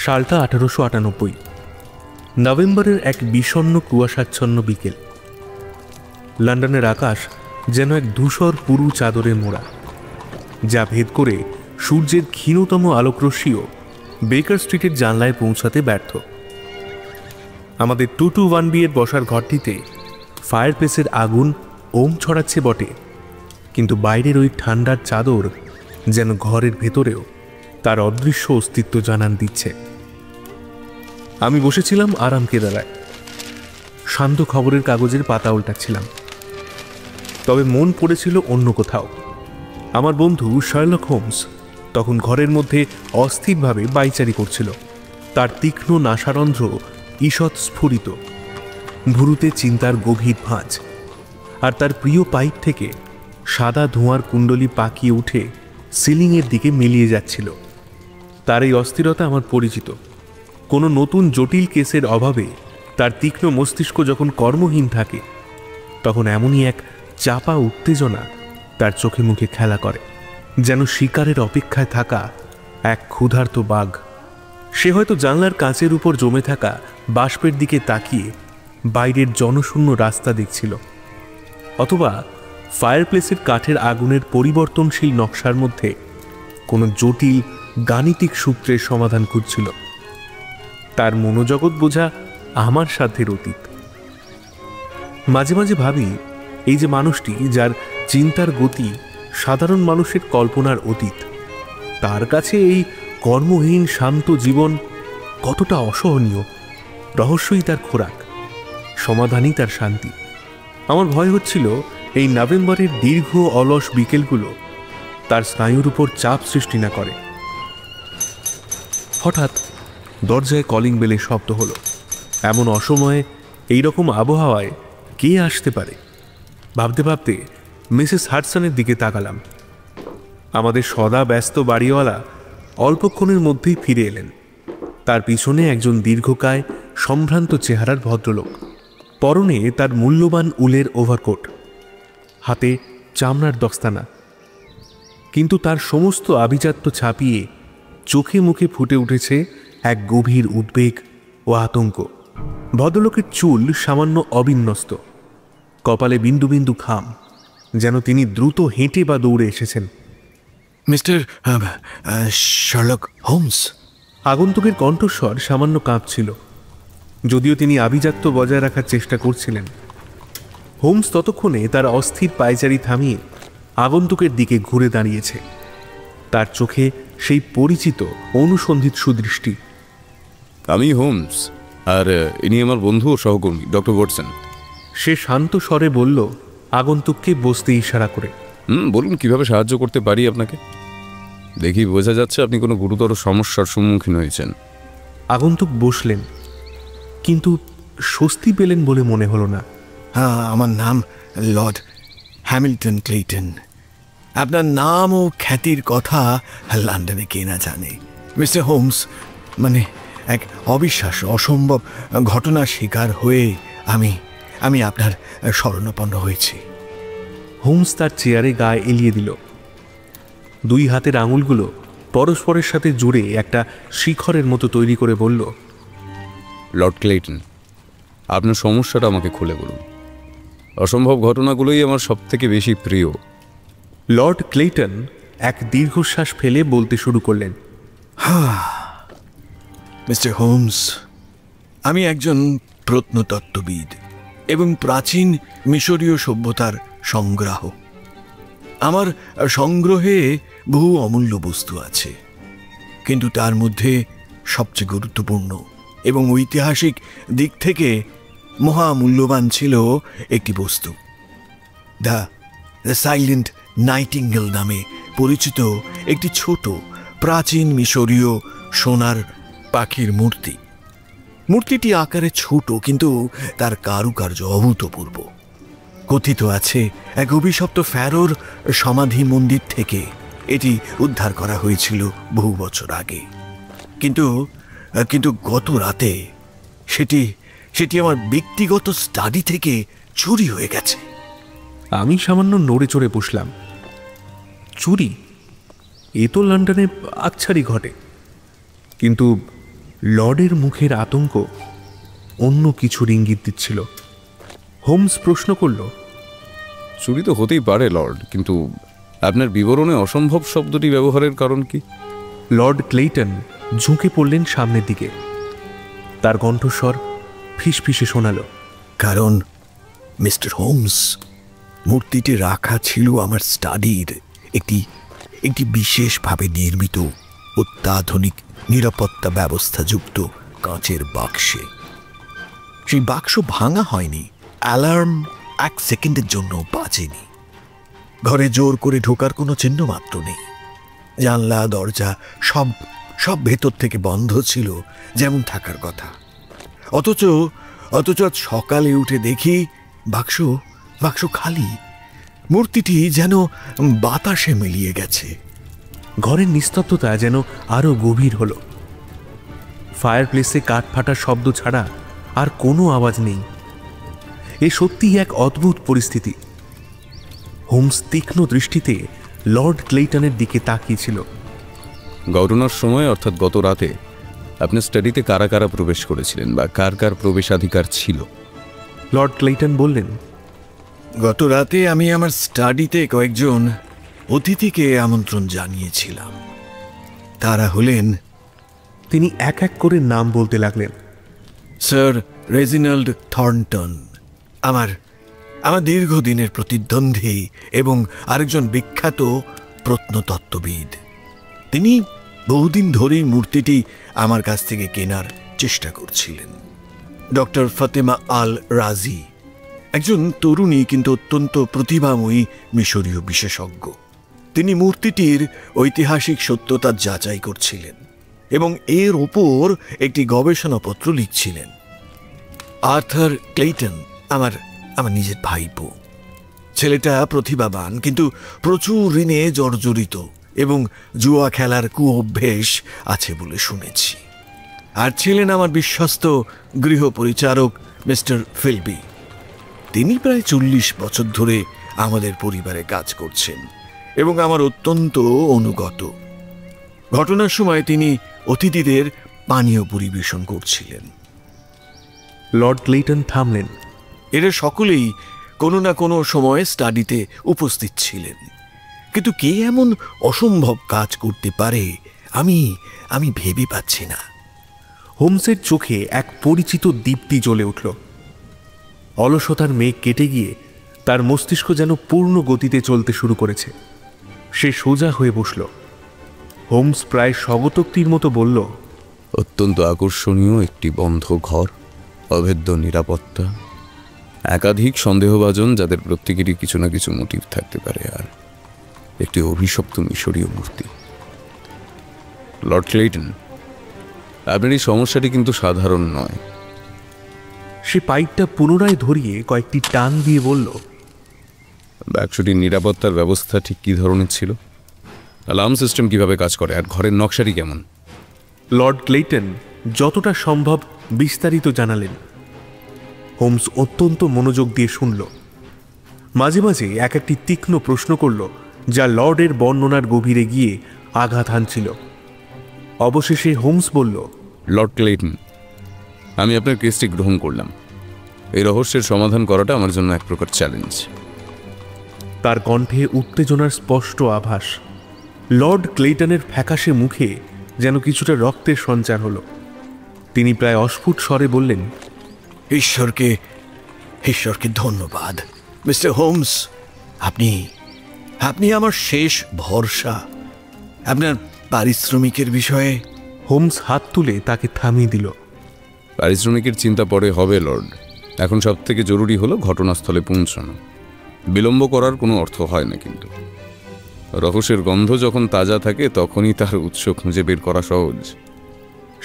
সালটা 1898। নভেম্বরের এক বিষণ্ণ কুয়াশাচ্ছন্ন বিকেল। লন্ডনের আকাশ যেন এক ধূসর পুরু চাদরে মোড়া, যা ভেদ করে সূর্যের ক্ষীণতম আলোকরশ্মিও বেকার স্ট্রিটের জানলায় পৌঁছাতে ব্যর্থ। আমাদের 221B এর বসার ঘরটিতে ফায়ার প্লেসের আগুন ওম ছড়াচ্ছে বটে, কিন্তু বাইরের ওই ঠান্ডার চাদর যেন ঘরের ভেতরেও তার অদৃশ্য অস্তিত্ব জানান দিচ্ছে। আমি বসেছিলাম আরাম কেদারায়, শান্ত খবরের কাগজের পাতা উল্টাচ্ছিলাম। তবে মন পড়েছিল অন্য কোথাও। আমার বন্ধু শার্লক হোমস তখন ঘরের মধ্যে অস্থিরভাবে পায়চারি করছিল। তার তীক্ষ্ণ নাসারন্ধ্র ঈষৎ স্ফুরিত, ভুরুতে চিন্তার গভীর ভাঁজ, আর তার প্রিয় পাইপ থেকে সাদা ধোঁয়ার কুণ্ডলি পাকিয়ে উঠে সিলিংয়ের দিকে মিলিয়ে যাচ্ছিল। তার এই অস্থিরতা আমার পরিচিত। কোনো নতুন জটিল কেসের অভাবে তার তীক্ষ্ণ মস্তিষ্ক যখন কর্মহীন থাকে, তখন এমনই এক চাপা উত্তেজনা তার চোখে মুখে খেলা করে, যেন শিকারের অপেক্ষায় থাকা এক ক্ষুধার্ত বাঘ। সে হয়তো জানলার কাঁচের উপর জমে থাকা বাষ্পের দিকে তাকিয়ে বাইরের জনশূন্য রাস্তা দেখছিল, অথবা ফায়ারপ্লেসের কাঠের আগুনের পরিবর্তনশীল নকশার মধ্যে কোনো জটিল গাণিতিক সূত্রের সমাধান খুঁজছিল। তার মনোজগৎ বোঝা আমার সাধ্যের অতীত। মাঝে মাঝে ভাবি, এই যে মানুষটি যার চিন্তার গতি সাধারণ মানুষের কল্পনার অতীত, তার কাছে এই কর্মহীন শান্ত জীবন কতটা অসহনীয়। রহস্যই তার খোরাক, সমাধানই তার শান্তি। আমার ভয় হচ্ছিল এই নভেম্বরের দীর্ঘ অলস বিকেলগুলো তার স্নায়ুর উপর চাপ সৃষ্টি না করে। হঠাৎ দরজায় কলিং বেলের শব্দ হলো। এমন অসময়ে এইরকম আবহাওয়ায় কে আসতে পারে? ভাবতে ভাবতে মিসেস হাডসনের দিকে তাকালাম। আমাদের সদা ব্যস্ত বাড়িওয়ালা অল্পক্ষণের মধ্যেই ফিরে এলেন। তার পিছনে একজন দীর্ঘকায় সম্ভ্রান্ত চেহারার ভদ্রলোক, পরনে তার মূল্যবান উলের ওভারকোট, হাতে চামড়ার দস্তানা, কিন্তু তার সমস্ত আভিজাত্য ছাপিয়ে চোখে মুখে ফুটে উঠেছে এক গভীর উদ্বেগ ও আতঙ্ক। ভদ্রলোকের চুল সামান্য অবিন্যস্ত, কপালে বিন্দু বিন্দু ঘাম, যেন তিনি দ্রুত হেঁটে বা দৌড়ে এসেছেন। Mister Sherlock Holmes? আগন্তুকের কণ্ঠস্বর সামান্য কাঁপছিল, যদিও তিনি আভিজাত্য বজায় রাখার চেষ্টা করছিলেন। হোমস ততক্ষণে তার অস্থির পায়চারি থামিয়ে আগন্তুকের দিকে ঘুরে দাঁড়িয়েছে। তার চোখে সেই পরিচিত অনুসন্ধিত সুদৃষ্টি। আমি হোমস, আর ইনি আমার বন্ধু ও সহকর্মী ডক্টর ওয়াটসন। সে শান্ত স্বরে বলল, আগন্তুককে বসতে ইশারা করে। বলুন, কিভাবে সাহায্য করতে পারি আপনাকে? দেখি বোঝা যাচ্ছে আপনি কোনো গুরুতর সমস্যার সম্মুখীন হয়েছেন। আগন্তুক বসলেন, কিন্তু স্বস্তি পেলেন বলে মনে হলো না। হ্যাঁ, আমার নাম লর্ড হ্যামিল্টন ক্লেইটন। আপনার নাম ও খ্যাতির কথা লন্ডনে কে না জানে। মিস্টার হোমস, মানে এক অবিশ্বাস্য অসম্ভব ঘটনার শিকার হয়ে আমি আপনার শরণাপন্ন হয়েছি। হোমস তার চেয়ারে গায়ে এলিয়ে দিল। দুই হাতের আঙুলগুলো পরস্পরের সাথে জুড়ে একটা শিখরের মতো তৈরি করে বলল, লর্ড ক্লেইটন, আপনার সমস্যাটা আমাকে খুলে বলুন। অসম্ভব ঘটনাগুলোই আমার সব থেকে বেশি প্রিয়। লর্ড ক্লেইটন এক দীর্ঘশ্বাস ফেলে বলতে শুরু করলেন, মিস্টার হোমস, আমি একজন প্রত্নতত্ত্ববিদ এবং প্রাচীন মিশরীয় সভ্যতার সংগ্রাহক। আমার সংগ্রহে বহু অমূল্য বস্তু আছে, কিন্তু তার মধ্যে সবচেয়ে গুরুত্বপূর্ণ এবং ঐতিহাসিক দিক থেকে মহামূল্যবান ছিল একটি বস্তু, দ্য সাইলেন্ট নাইটিঙ্গেল নামে পরিচিত একটি ছোট প্রাচীন মিশরীয় সোনার পাখির মূর্তি। মূর্তিটি আকারে ছোট, কিন্তু তার কারুকার্য অভূতপূর্ব। কথিত আছে এক অভিশপ্ত ফ্যারোর সমাধি মন্দির থেকে এটি উদ্ধার করা হয়েছিল বহু বছর আগে, কিন্তু গত রাতে সেটি আমার ব্যক্তিগত স্টাডি থেকে চুরি হয়ে গেছে। আমি সামান্য নড়ে চড়ে বসলাম। চুরি? এ তো লন্ডনে আকছারি ঘটে, কিন্তু লর্ডের মুখের আতঙ্ক অন্য কিছুর ইঙ্গিত দিচ্ছিল। হোমস প্রশ্ন করল, চুরি তো হতেই পারে লর্ড, কিন্তু আপনার বিবরণে অসম্ভব শব্দটি ব্যবহারের কারণ কি? লর্ড ক্লেইটন ঝুঁকে পড়লেন সামনের দিকে। তার কণ্ঠস্বর ফিসফিসে শোনাল, কারণ মিস্টার হোমস, মূর্তিটি রাখা ছিল আমার স্টাডির একটি বিশেষভাবে নির্মিত অত্যাধুনিক নিরাপত্তা ব্যবস্থাযুক্ত কাঁচের বাক্সে। সেই বাক্স ভাঙা হয়নি, অ্যালার্ম 1 সেকেন্ডের জন্য বাজেনি। ঘরে জোর করে ঢোকার কোনো চিহ্ন মাত্র নেই। জানলা দরজা সব ভেতর থেকে বন্ধ ছিল, যেমন থাকার কথা। অথচ আজ সকালে উঠে দেখি বাক্স খালি। মূর্তিটি যেন বাতাসে মিলিয়ে গেছে। ঘরের নিস্তব্ধতা যেন আরো গভীর হলো। ফায়ারপ্লেসে কাঠ ফাটার শব্দ ছাড়া আর কোনো আওয়াজ নেই। এ সত্যিই এক অদ্ভুত পরিস্থিতি। হোমস তীক্ষ্ণ দৃষ্টিতে লর্ড ক্লেইটনের দিকে তাকিয়েছিল। ঘটনার সময়, অর্থাৎ গত রাতে, আপনার স্টাডিতে কারা কারা প্রবেশ করেছিলেন বা কার কার প্রবেশাধিকার ছিল? লর্ড ক্লেইটন বললেন, গত রাতে আমি আমার স্টাডিতে কয়েকজন অতিথিকে আমন্ত্রণ জানিয়েছিলাম। তারা হলেন, তিনি এক এক করে নাম বলতে লাগলেন। স্যার রেজিনাল্ড থর্নটন, আমার দীর্ঘদিনের প্রতিদ্বন্দ্বী এবং আরেকজন বিখ্যাত প্রত্নতত্ত্ববিদ। তিনি বহুদিন ধরেই মূর্তিটি আমার কাছ থেকে কেনার চেষ্টা করছিলেন। ডক্টর ফাতেমা আল রাজি, একজন তরুণী কিন্তু অত্যন্ত প্রতিভাময়ী মিশরীয় বিশেষজ্ঞ। তিনি মূর্তিটির ঐতিহাসিক সত্যতা যাচাই করছিলেন এবং এর ওপর একটি গবেষণাপত্র লিখছিলেন। আর্থার ক্লেইটন আমার নিজের ভাইপো। ছেলেটা প্রতিভাবান, কিন্তু প্রচুর ঋণে জর্জরিত এবং জুয়া খেলার কুঅভ্যেস আছে বলে শুনেছি। আর ছিলেন আমার বিশ্বস্ত গৃহপরিচারক মিস্টার ফিলবি। তিনি প্রায় 40 বছর ধরে আমাদের পরিবারে কাজ করছেন এবং আমার অত্যন্ত অনুগত। ঘটনার সময় তিনি অতিথিদের পানীয় পরিবেশন করছিলেন। লর্ড ক্লেইটন থামলেন। এরা সকলেই কোনো না কোনো সময় স্টাডিতে উপস্থিত ছিলেন, কিন্তু কে এমন অসম্ভব কাজ করতে পারে আমি ভেবে পাচ্ছি না। হোমসের চোখে এক পরিচিত দীপ্তি জ্বলে উঠল। অলসতার মেঘ কেটে গিয়ে তার মস্তিষ্ক যেন পূর্ণ গতিতে চলতে শুরু করেছে। সে সোজা হয়ে বসল। হোমস প্রায় স্বগতোক্তির মতো বলল, অত্যন্ত আকর্ষণীয় একটি বন্ধ ঘর, অভেদ্য নিরাপত্তা, একাধিক সন্দেহভাজন যাদের প্রত্যেকেরই কিছু না কিছু মোটিভ থাকতে পারে, আর একটি অভিশপ্ত মিশরীয় মূর্তি। লর্ড ক্লেইটন, আপনার এই সমস্যাটি কিন্তু সাধারণ নয়। সে পাইপটা পুনরায় ধরিয়ে কয়েকটি টান দিয়ে বলল, বাক্সটির নিরাপত্তার ব্যবস্থা ঠিক কী ধরনের ছিল? অ্যালার্ম সিস্টেম কিভাবে কাজ করে, আর ঘরের নকশাটি কেমন? লর্ড ক্লেইটন যতটা সম্ভব বিস্তারিত জানালেন। হোমস অত্যন্ত মনোযোগ দিয়ে শুনল। মাঝে মাঝে এক একটি তীক্ষ্ণ প্রশ্ন করল, যা লর্ডের বর্ণনার গভীরে গিয়ে আঘাত হানছিল। অবশেষে হোমস বলল, লর্ড ক্লেইটন, আমি আপনার কেসটি গ্রহণ করলাম। এই রহস্যের সমাধান করাটা আমার জন্য এক প্রকার চ্যালেঞ্জ। তার কণ্ঠে উত্তেজনার স্পষ্ট আভাস। লর্ড ক্লেইটনের ফ্যাকাশে মুখে যেন কিছুটা রক্তের সঞ্চার হলো। তিনি প্রায় অস্ফুট স্বরে বললেন, ঈশ্বরকে ধন্যবাদ মিস্টার হোমস। আপনি আমার শেষ ভরসা। আপনার পারিশ্রমিকের বিষয়ে? হোমস হাত তুলে তাকে থামিয়ে দিল। পারিশ্রমিকের চিন্তা পরে হবে লর্ড। এখন সবথেকে জরুরি হলো ঘটনাস্থলে পৌঁছানো। বিলম্ব করার কোনো অর্থ হয় না, কিন্তু রহস্যের গন্ধ যখন তাজা থাকে তখনই তার উৎস খুঁজে বের করা সহজ।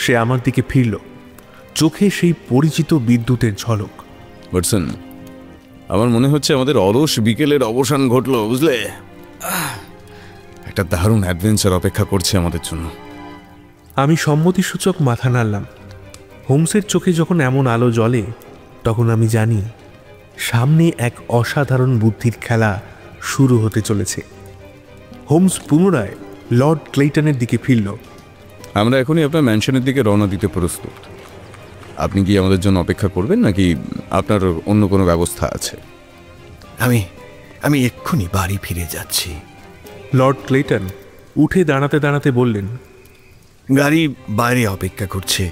সে আমার দিকে ফিরল, চোখে সেই পরিচিত বিদ্যুতের ঝলক। ওয়াটসন, আমার মনে হচ্ছে আমাদের অলস বিকেলের অবসান ঘটলো, বুঝলে? একটা দারুণ অ্যাডভেঞ্চার অপেক্ষা করছে আমাদের জন্য। আমি সম্মতিসূচক মাথা নাড়লাম। হোমসের চোখে যখন এমন আলো জ্বলে, তখন আমি জানি সামনে এক অসাধারণ বুদ্ধির খেলা শুরু হতে চলেছে। হোমস পুনরায় লর্ড ক্লেইটনের দিকে ফিরল। আমরা এখনই আপনার ম্যানশনের দিকে রওনা দিতে প্রস্তুত। আপনি কি আমাদের জন্য অপেক্ষা করবেন, নাকি আপনার অন্য কোনো ব্যবস্থা আছে? আমি আমি এক্ষুনি বাড়ি ফিরে যাচ্ছি। লর্ড ক্লেটন উঠে দাঁড়াতে দাঁড়াতে বললেন, গাড়ি বাইরে অপেক্ষা করছে,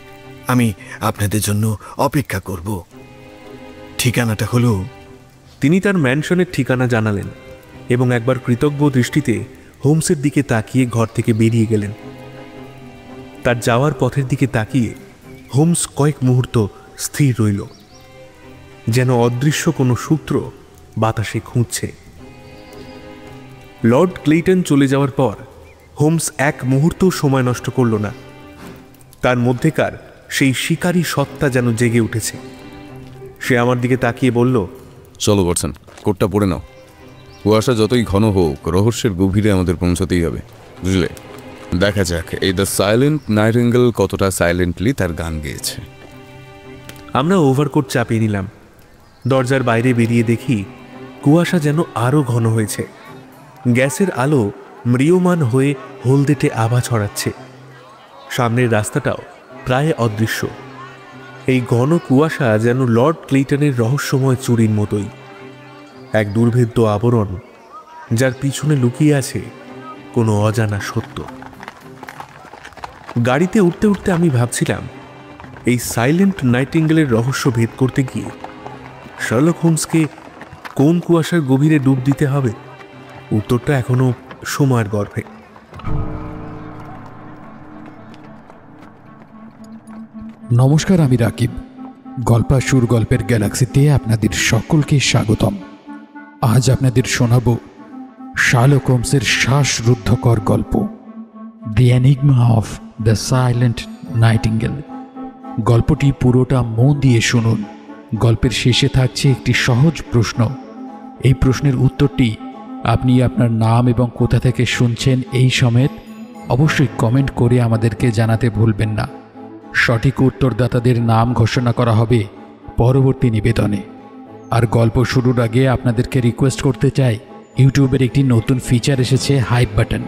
আমি আপনাদের জন্য অপেক্ষা করব। ঠিকানাটা হলো। তিনি তার ম্যানশনের ঠিকানা জানালেন এবং একবার কৃতজ্ঞ দৃষ্টিতে হোমসের দিকে তাকিয়ে ঘর থেকে বেরিয়ে গেলেন। তার যাওয়ার পথের দিকে তাকিয়ে হোমস কয়েক মুহূর্ত স্থির রইল, যেন অদৃশ্য কোনো সূত্র বাতাসে খুঁজছে। লর্ড ক্লেটন চলে যাওয়ার পর হোমস এক মুহূর্ত সময় নষ্ট করল না। তার মধ্যেকার সেই শিকারী সত্তা যেন জেগে উঠেছে। সে আমার দিকে তাকিয়ে বলল, চলো বটসন, কোটটা পড়ে নাও। কুয়াশা যতই ঘন হোক, রহস্যের গভীরে আমাদের পৌঁছতেই হবে, বুঝলে? দেখা যাক এই দ্য সাইলেন্ট নাইটিঙ্গেল কতটা সাইলেন্টলি তার গান গেয়েছে। আমরা ওভারকোট চাপিয়ে নিলাম। দরজার বাইরে বেরিয়ে দেখি কুয়াশা যেন আরও ঘন হয়েছে। গ্যাসের আলো ম্রিয়মান হয়ে হলদেটে আভা ছড়াচ্ছে। সামনের রাস্তাটাও প্রায় অদৃশ্য। এই ঘন কুয়াশা যেন লর্ড ক্লেটনের রহস্যময় চুরির মতোই, এক দুর্ভেদ্য আবরণ যার পিছনে লুকিয়ে আছে কোনো অজানা সত্য। গাড়িতে উঠতে উঠতে আমি ভাবছিলাম, এই সাইলেন্ট নাইটিঙ্গেলের রহস্য ভেদ করতে গিয়ে শার্লক হোমসকে কোন কুয়াশার গভীরে ডুব দিতে হবে? উত্তরটা এখনো সময়ের গর্ভে। নমস্কার, আমি রাকিব। গল্পাসুর গল্পের গ্যালাক্সিতে আপনাদের সকলকে স্বাগতম। আজ আপনাদের শোনাব শার্লক হোমসের শ্বাসরুদ্ধকর গল্প, the enigma of the silent nightingale. গল্পটি পুরোটা মন দিয়ে শুনুন। গল্পের শেষে থাকছে একটি সহজ প্রশ্ন। এই প্রশ্নের উত্তরটি আপনি আপনার নাম এবং কোথা থেকে শুনছেন এই সমেত অবশ্যই কমেন্ট করে আমাদেরকে জানাতে ভুলবেন না। সঠিক উত্তরদাতাদের নাম ঘোষণা করা হবে পরবর্তী নিবেদনে। আর গল্প শুরুর আগে আপনাদেরকে রিকোয়েস্ট করতে চাই, ইউটিউবের একটি নতুন ফিচার এসেছে, হাইপ বাটন।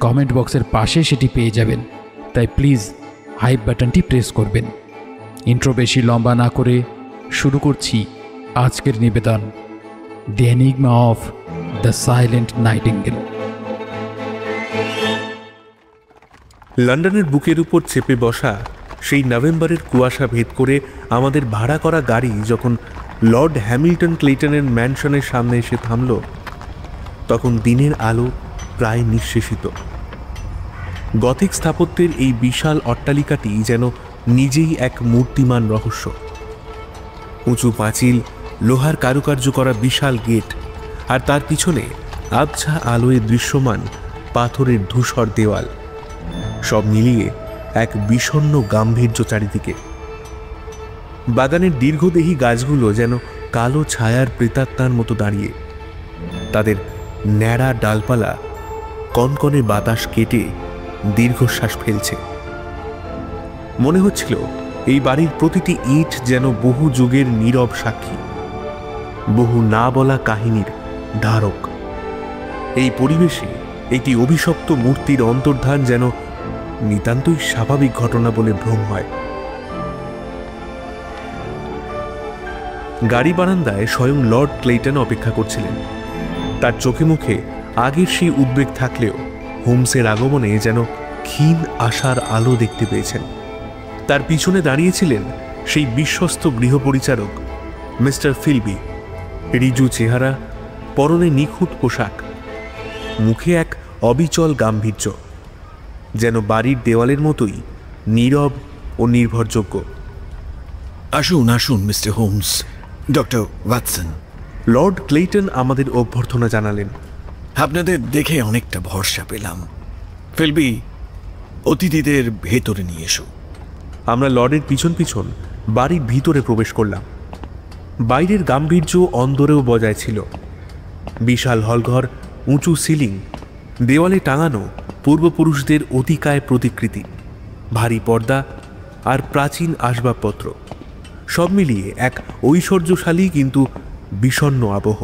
কমেন্ট বক্সের পাশে সেটি পেয়ে যাবেন, তাই প্লিজ হাইপ বাটনটি প্রেস করবেন। ইন্ট্রো বেশি লম্বা না করে শুরু করছি আজকের নিবেদন, the enigma of the silent nightingale. লন্ডনের বুকের উপর চেপে বসা সেই নভেম্বরের কুয়াশা ভেদ করে আমাদের ভাড়া করা গাড়ি যখন লর্ড হ্যামিল্টন ক্লেটনের ম্যানশনের সামনে এসে থামল, তখন দিনের আলো প্রায় নিঃশেষিত। গথিক স্থাপত্যের এই বিশাল অট্টালিকাটি যেন নিজেই এক মূর্তিমান রহস্য। উঁচু পাঁচিল, লোহার কারুকার্য করা বিশাল গেট, আর তার পিছনে আবছা আলোয় দৃশ্যমান পাথরের ধূসর দেওয়াল, সব মিলিয়ে এক বিষণ্ণ গাম্ভীর্য চারিদিকে। বাগানের দীর্ঘদেহী গাছগুলো যেন কালো ছায়ার প্রেতাত্মার মতো দাঁড়িয়ে, তাদের ন্যাড়া ডালপালা কনকনে বাতাস কেটে দীর্ঘশ্বাস ফেলছে। মনে হচ্ছিল এই বাড়ির প্রতিটি ইট যেন বহু যুগের নীরব সাক্ষী, বহু না বলা কাহিনীর ধারক। এই পরিবেশে একটি অভিশপ্ত মূর্তির অন্তর্ধান যেন নিতান্তই স্বাভাবিক ঘটনা বলে ভ্রম হয়। গাড়ি বারান্দায় স্বয়ং লর্ড ক্লেটন অপেক্ষা করছিলেন। তার চোখে মুখে আগের সেই উদ্বেগ থাকলেও হোমসের আগমনে যেন ক্ষীণ আশার আলো দেখতে পেয়েছেন। তার পিছনে দাঁড়িয়েছিলেন সেই বিশ্বস্ত গৃহপরিচারক মিস্টার ফিলবি। রিজু চেহারা, পরনে নিখুঁত পোশাক, মুখে এক অবিচল গাম্ভীর্য, যেন বাড়ির দেওয়ালের মতোই নীরব ও নির্ভরযোগ্য। আসুন আসুন Mister Holmes, doctor Watson. Lord Clayton আমাদের অভ্যর্থনা জানালেন। আপনাদের দেখে অনেকটা ভরসা পেলাম। ফিলবি, অতিথিদের ভেতরে নিয়ে এসো। আমরা লর্ডের পিছন পিছন বাড়ির ভিতরে প্রবেশ করলাম। বাইরের গাম্ভীর্য অন্দরেও বজায় ছিল। বিশাল হলঘর, উঁচু সিলিং, দেওয়ালে টাঙানো পূর্বপুরুষদের অতিকায় প্রতিকৃতি, ভারী পর্দা আর প্রাচীন আসবাবপত্র, সব মিলিয়ে এক ঐশ্বর্যশালী কিন্তু বিষণ্ণ আবহ।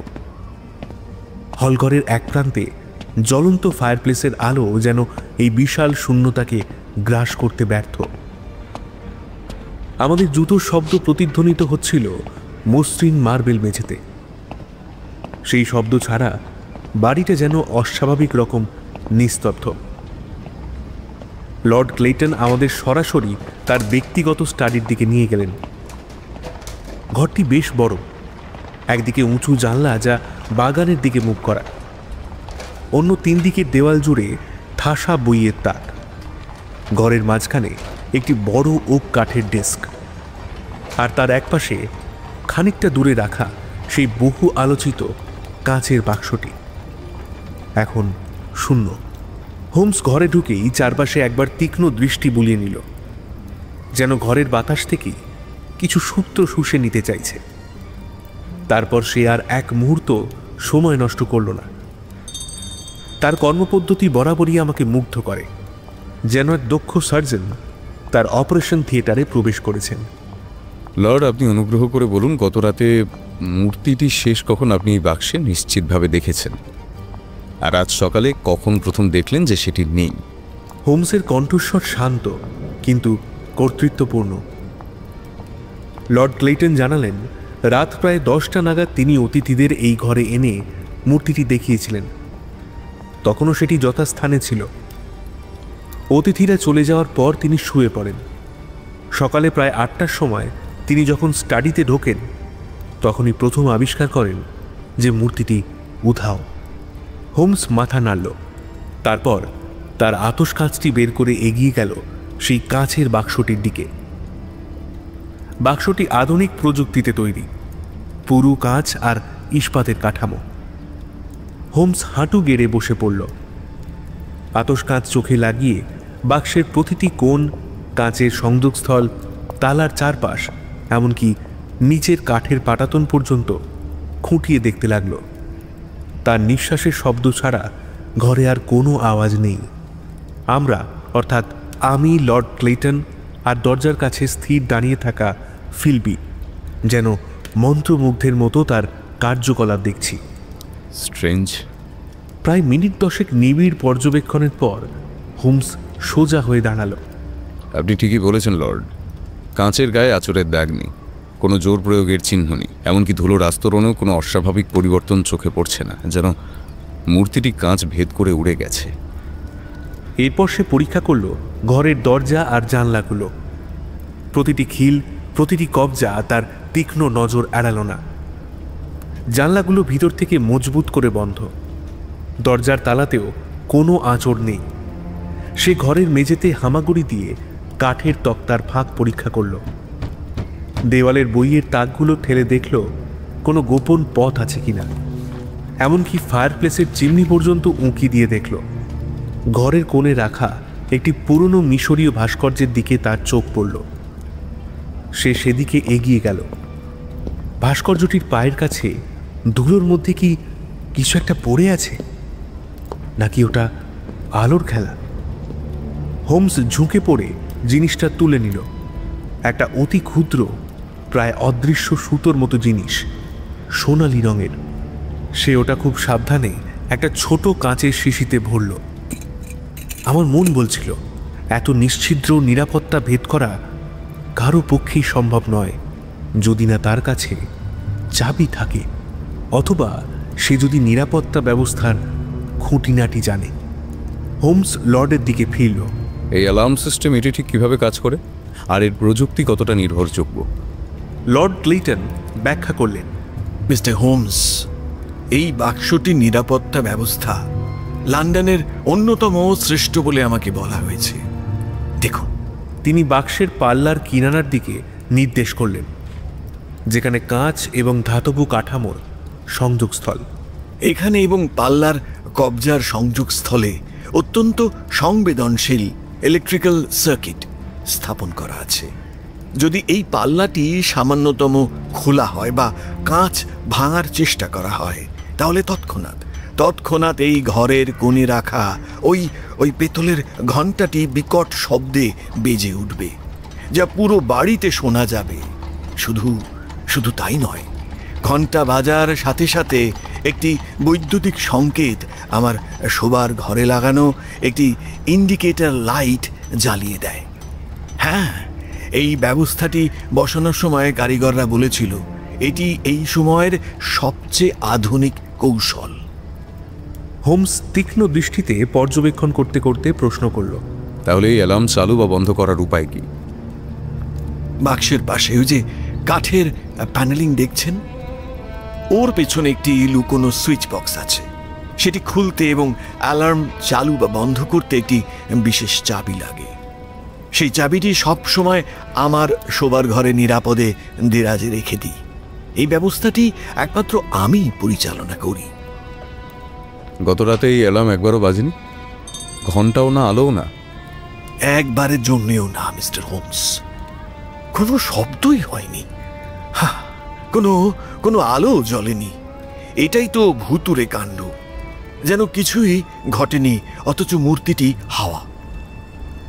হলঘরের এক প্রান্তে জ্বলন্ত ফায়ারপ্লেসের আলো যেন এই বিশাল শূন্যতাকে গ্রাস করতে ব্যর্থ। আমাদের জুতোর শব্দ প্রতিধ্বনিত হচ্ছিল মসৃণ মার্বেল মেঝেতে। সেই শব্দ ছাড়া বাড়িটা যেন অস্বাভাবিক রকম নিস্তব্ধ। লর্ড ক্লেটন আমাদের সরাসরি তার ব্যক্তিগত স্টাডির দিকে নিয়ে গেলেন। ঘরটি বেশ বড়, একদিকে উঁচু জানলা যা বাগানের দিকে মুখ করা, অন্য 3 দিকের দেওয়াল জুড়ে ঠাসা বইয়ের তাক। ঘরের মাঝখানে একটি বড় ওক কাঠের ডেস্ক, আর তার একপাশে খানিকটা দূরে রাখা সেই বহু আলোচিত কাঁচের বাক্সটি। এখন শূন্য। হোমস ঘরে ঢুকেই চারপাশে একবার তীক্ষ্ণ দৃষ্টি বুলিয়ে নিল, যেন ঘরের বাতাস থেকেই কিছু সূত্র শুষে নিতে চাইছে। তারপর সে আর এক মুহূর্ত সময় নষ্ট করল না। তার কর্মপদ্ধতি বরাবরই আমাকে মুগ্ধ করে, যেন এক দক্ষ সার্জন তার অপারেশন থিয়েটারে প্রবেশ করেছেন। লর্ড, আপনি অনুগ্রহ করে বলুন, গত রাতে মূর্তিটি শেষ কখন আপনি এই বাক্সে নিশ্চিতভাবে দেখেছেন, আর আজ সকালে কখন প্রথম দেখলেন যে সেটি নেই? হোমসের কণ্ঠস্বর শান্ত কিন্তু কর্তৃত্বপূর্ণ। লর্ড ক্লেটন জানালেন, রাত প্রায় 10টা নাগাদ তিনি অতিথিদের এই ঘরে এনে মূর্তিটি দেখিয়েছিলেন। তখনও সেটি যথাস্থানে ছিল। অতিথিরা চলে যাওয়ার পর তিনি শুয়ে পড়েন। সকালে প্রায় 8টার সময় তিনি যখন স্টাডিতে ঢোকেন, তখনই প্রথম আবিষ্কার করেন যে মূর্তিটি উধাও। হোমস মাথা নাড়ল, তারপর তার আতস কাঁচটি বের করে এগিয়ে গেল সেই কাঁচের বাক্সটির দিকে। বাক্সটি আধুনিক প্রযুক্তিতে তৈরি, পুরু কাঁচ আর ইস্পাতের কাঠামো। হোমস হাঁটু গেড়ে বসে পড়ল। আতস কাঁচ চোখে লাগিয়ে বাক্সের প্রতিটি কোণ, কাঁচের সংযোগস্থল, তালার চারপাশ, এমনকি নিচের কাঠের পাটাতন পর্যন্ত খুঁটিয়ে দেখতে লাগল। তার নিঃশ্বাসের শব্দ ছাড়া ঘরে আর কোনো আওয়াজ নেই। আমরা, অর্থাৎ আমি, লর্ড ক্লেটন আর দরজার কাছে স্থির দাঁড়িয়ে থাকা ফিলবি, যেন মন্ত্রমুগ্ধের মতো তার কার্যকলাপ দেখছি। স্ট্রেঞ্জ। প্রায় মিনিট 10 নিবিড় পর্যবেক্ষণের পর হোমস সোজা হয়ে দাঁড়ালো। আপনি ঠিকই বলেছেন লর্ড, কাঁচের গায়ে আঁচড়ের দাগ নেই, কোনো জোর প্রয়োগের চিহ্ন নেই, এমনকি ধুলোর আস্তরণেও কোনো অস্বাভাবিক পরিবর্তন চোখে পড়ছে না, যেন মূর্তিটি কাঁচ ভেদ করে উড়ে গেছে। এরপর সে পরীক্ষা করল ঘরের দরজা আর জানলাগুলো। প্রতিটি খিল, প্রতিটি কবজা তার তীক্ষ্ণ নজর এড়াল না। জানলাগুলো ভিতর থেকে মজবুত করে বন্ধ, দরজার তালাতেও কোনো আঁচড় নেই। সে ঘরের মেঝেতে হামাগুড়ি দিয়ে কাঠের তক্তার ফাঁক পরীক্ষা করল। দেওয়ালের বইয়ের তাকগুলো ঠেলে দেখল কোনো গোপন পথ আছে কিনা। এমনকি ফায়ারপ্লেসের চিমনি পর্যন্ত উঁকি দিয়ে দেখল। ঘরের কোণে রাখা একটি পুরনো মিশরীয় ভাস্কর্যের দিকে তার চোখ পড়ল। সে সেদিকে এগিয়ে গেল। ভাস্কর্যটির পায়ের কাছে ধুলোর মধ্যে কি কিছু একটা পড়ে আছে, নাকি ওটা আলোর খেলা? হোমস ঝুঁকে পড়ে জিনিসটা তুলে নিল। একটা অতি ক্ষুদ্র, প্রায় অদৃশ্য সুতোর মতো জিনিস, সোনালি রঙের। সে ওটা খুব সাবধানে একটা ছোট কাঁচের শিশিতে ভরল। আমার মন বলছিল, এত নিশ্ছিদ্র নিরাপত্তা ভেদ করা কারো পক্ষেই সম্ভব নয়, যদি না তার কাছে চাবি থাকে, অথবা সে যদি নিরাপত্তা ব্যবস্থার খুঁটিনাটি জানে। হোমস লর্ডের দিকে ফিরল। এই অ্যালার্ম সিস্টেম এটি ঠিক কিভাবে কাজ করে, আর এর প্রযুক্তি কতটা নির্ভরযোগ্য? লর্ড ক্লেটন ব্যাখ্যা করলেন। মিস্টার হোমস, এই বাক্সটি নিরাপত্তা ব্যবস্থা লন্ডনের অন্যতম শ্রেষ্ঠ বলে আমাকে বলা হয়েছে। দেখুন। তিনি বাক্সের পাল্লার কিনারার দিকে নির্দেশ করলেন, যেখানে কাঁচ এবং ধাতব কাঠামোর সংযোগস্থল। এখানে এবং পাল্লার কবজার সংযোগস্থলে অত্যন্ত সংবেদনশীল ইলেকট্রিক্যাল সার্কিট স্থাপন করা আছে। যদি এই পাল্লাটি সামান্যতম খোলা হয় বা কাঁচ ভাঙার চেষ্টা করা হয়, তাহলে তৎক্ষণাৎ এই ঘরের কোণে রাখা ওই পেতলের ঘণ্টাটি বিকট শব্দে বেজে উঠবে, যা পুরো বাড়িতে শোনা যাবে। শুধু তাই নয়, ঘণ্টা বাজার সাথে সাথে একটি বৈদ্যুতিক সংকেত আমার শোবার ঘরে লাগানো একটি ইন্ডিকেটর লাইট জ্বালিয়ে দেয়। হ্যাঁ, এই ব্যবস্থাটি বসানোর সময় কারিগররা বলেছিল এটি এই সময়ের সবচেয়ে আধুনিক কৌশল। হোমস তীক্ষ্ণ দৃষ্টিতে পর্যবেক্ষণ করতে করতে প্রশ্ন করল, তাহলে এই অ্যালার্ম চালু বা বন্ধ করার উপায় কি? বাক্সের পাশে ওই যে কাঠের প্যানেলিং দেখছেন, ওর পেছনে একটি লুকোনো সুইচ বক্স আছে। সেটি খুলতে এবং অ্যালার্ম চালু বা বন্ধ করতে একটি বিশেষ চাবি লাগে। সেই চাবিটি সব সময় আমার শোবার ঘরে নিরাপদে দেরাজে রেখে দিই। এই ব্যবস্থাটি একমাত্র আমি পরিচালনা করি। গত রাতে এই অ্যালার্ম একবারও বাজেনি? ঘন্টাও না, আলোও না? একবারের জন্যেও না মিস্টার হোমস, কোনো শব্দই হয়নি, কোনো আলো জ্বলেনি। এটাই তো ভুতুরে কাণ্ড, যেন কিছুই ঘটেনি অথচ মূর্তিটি হাওয়া।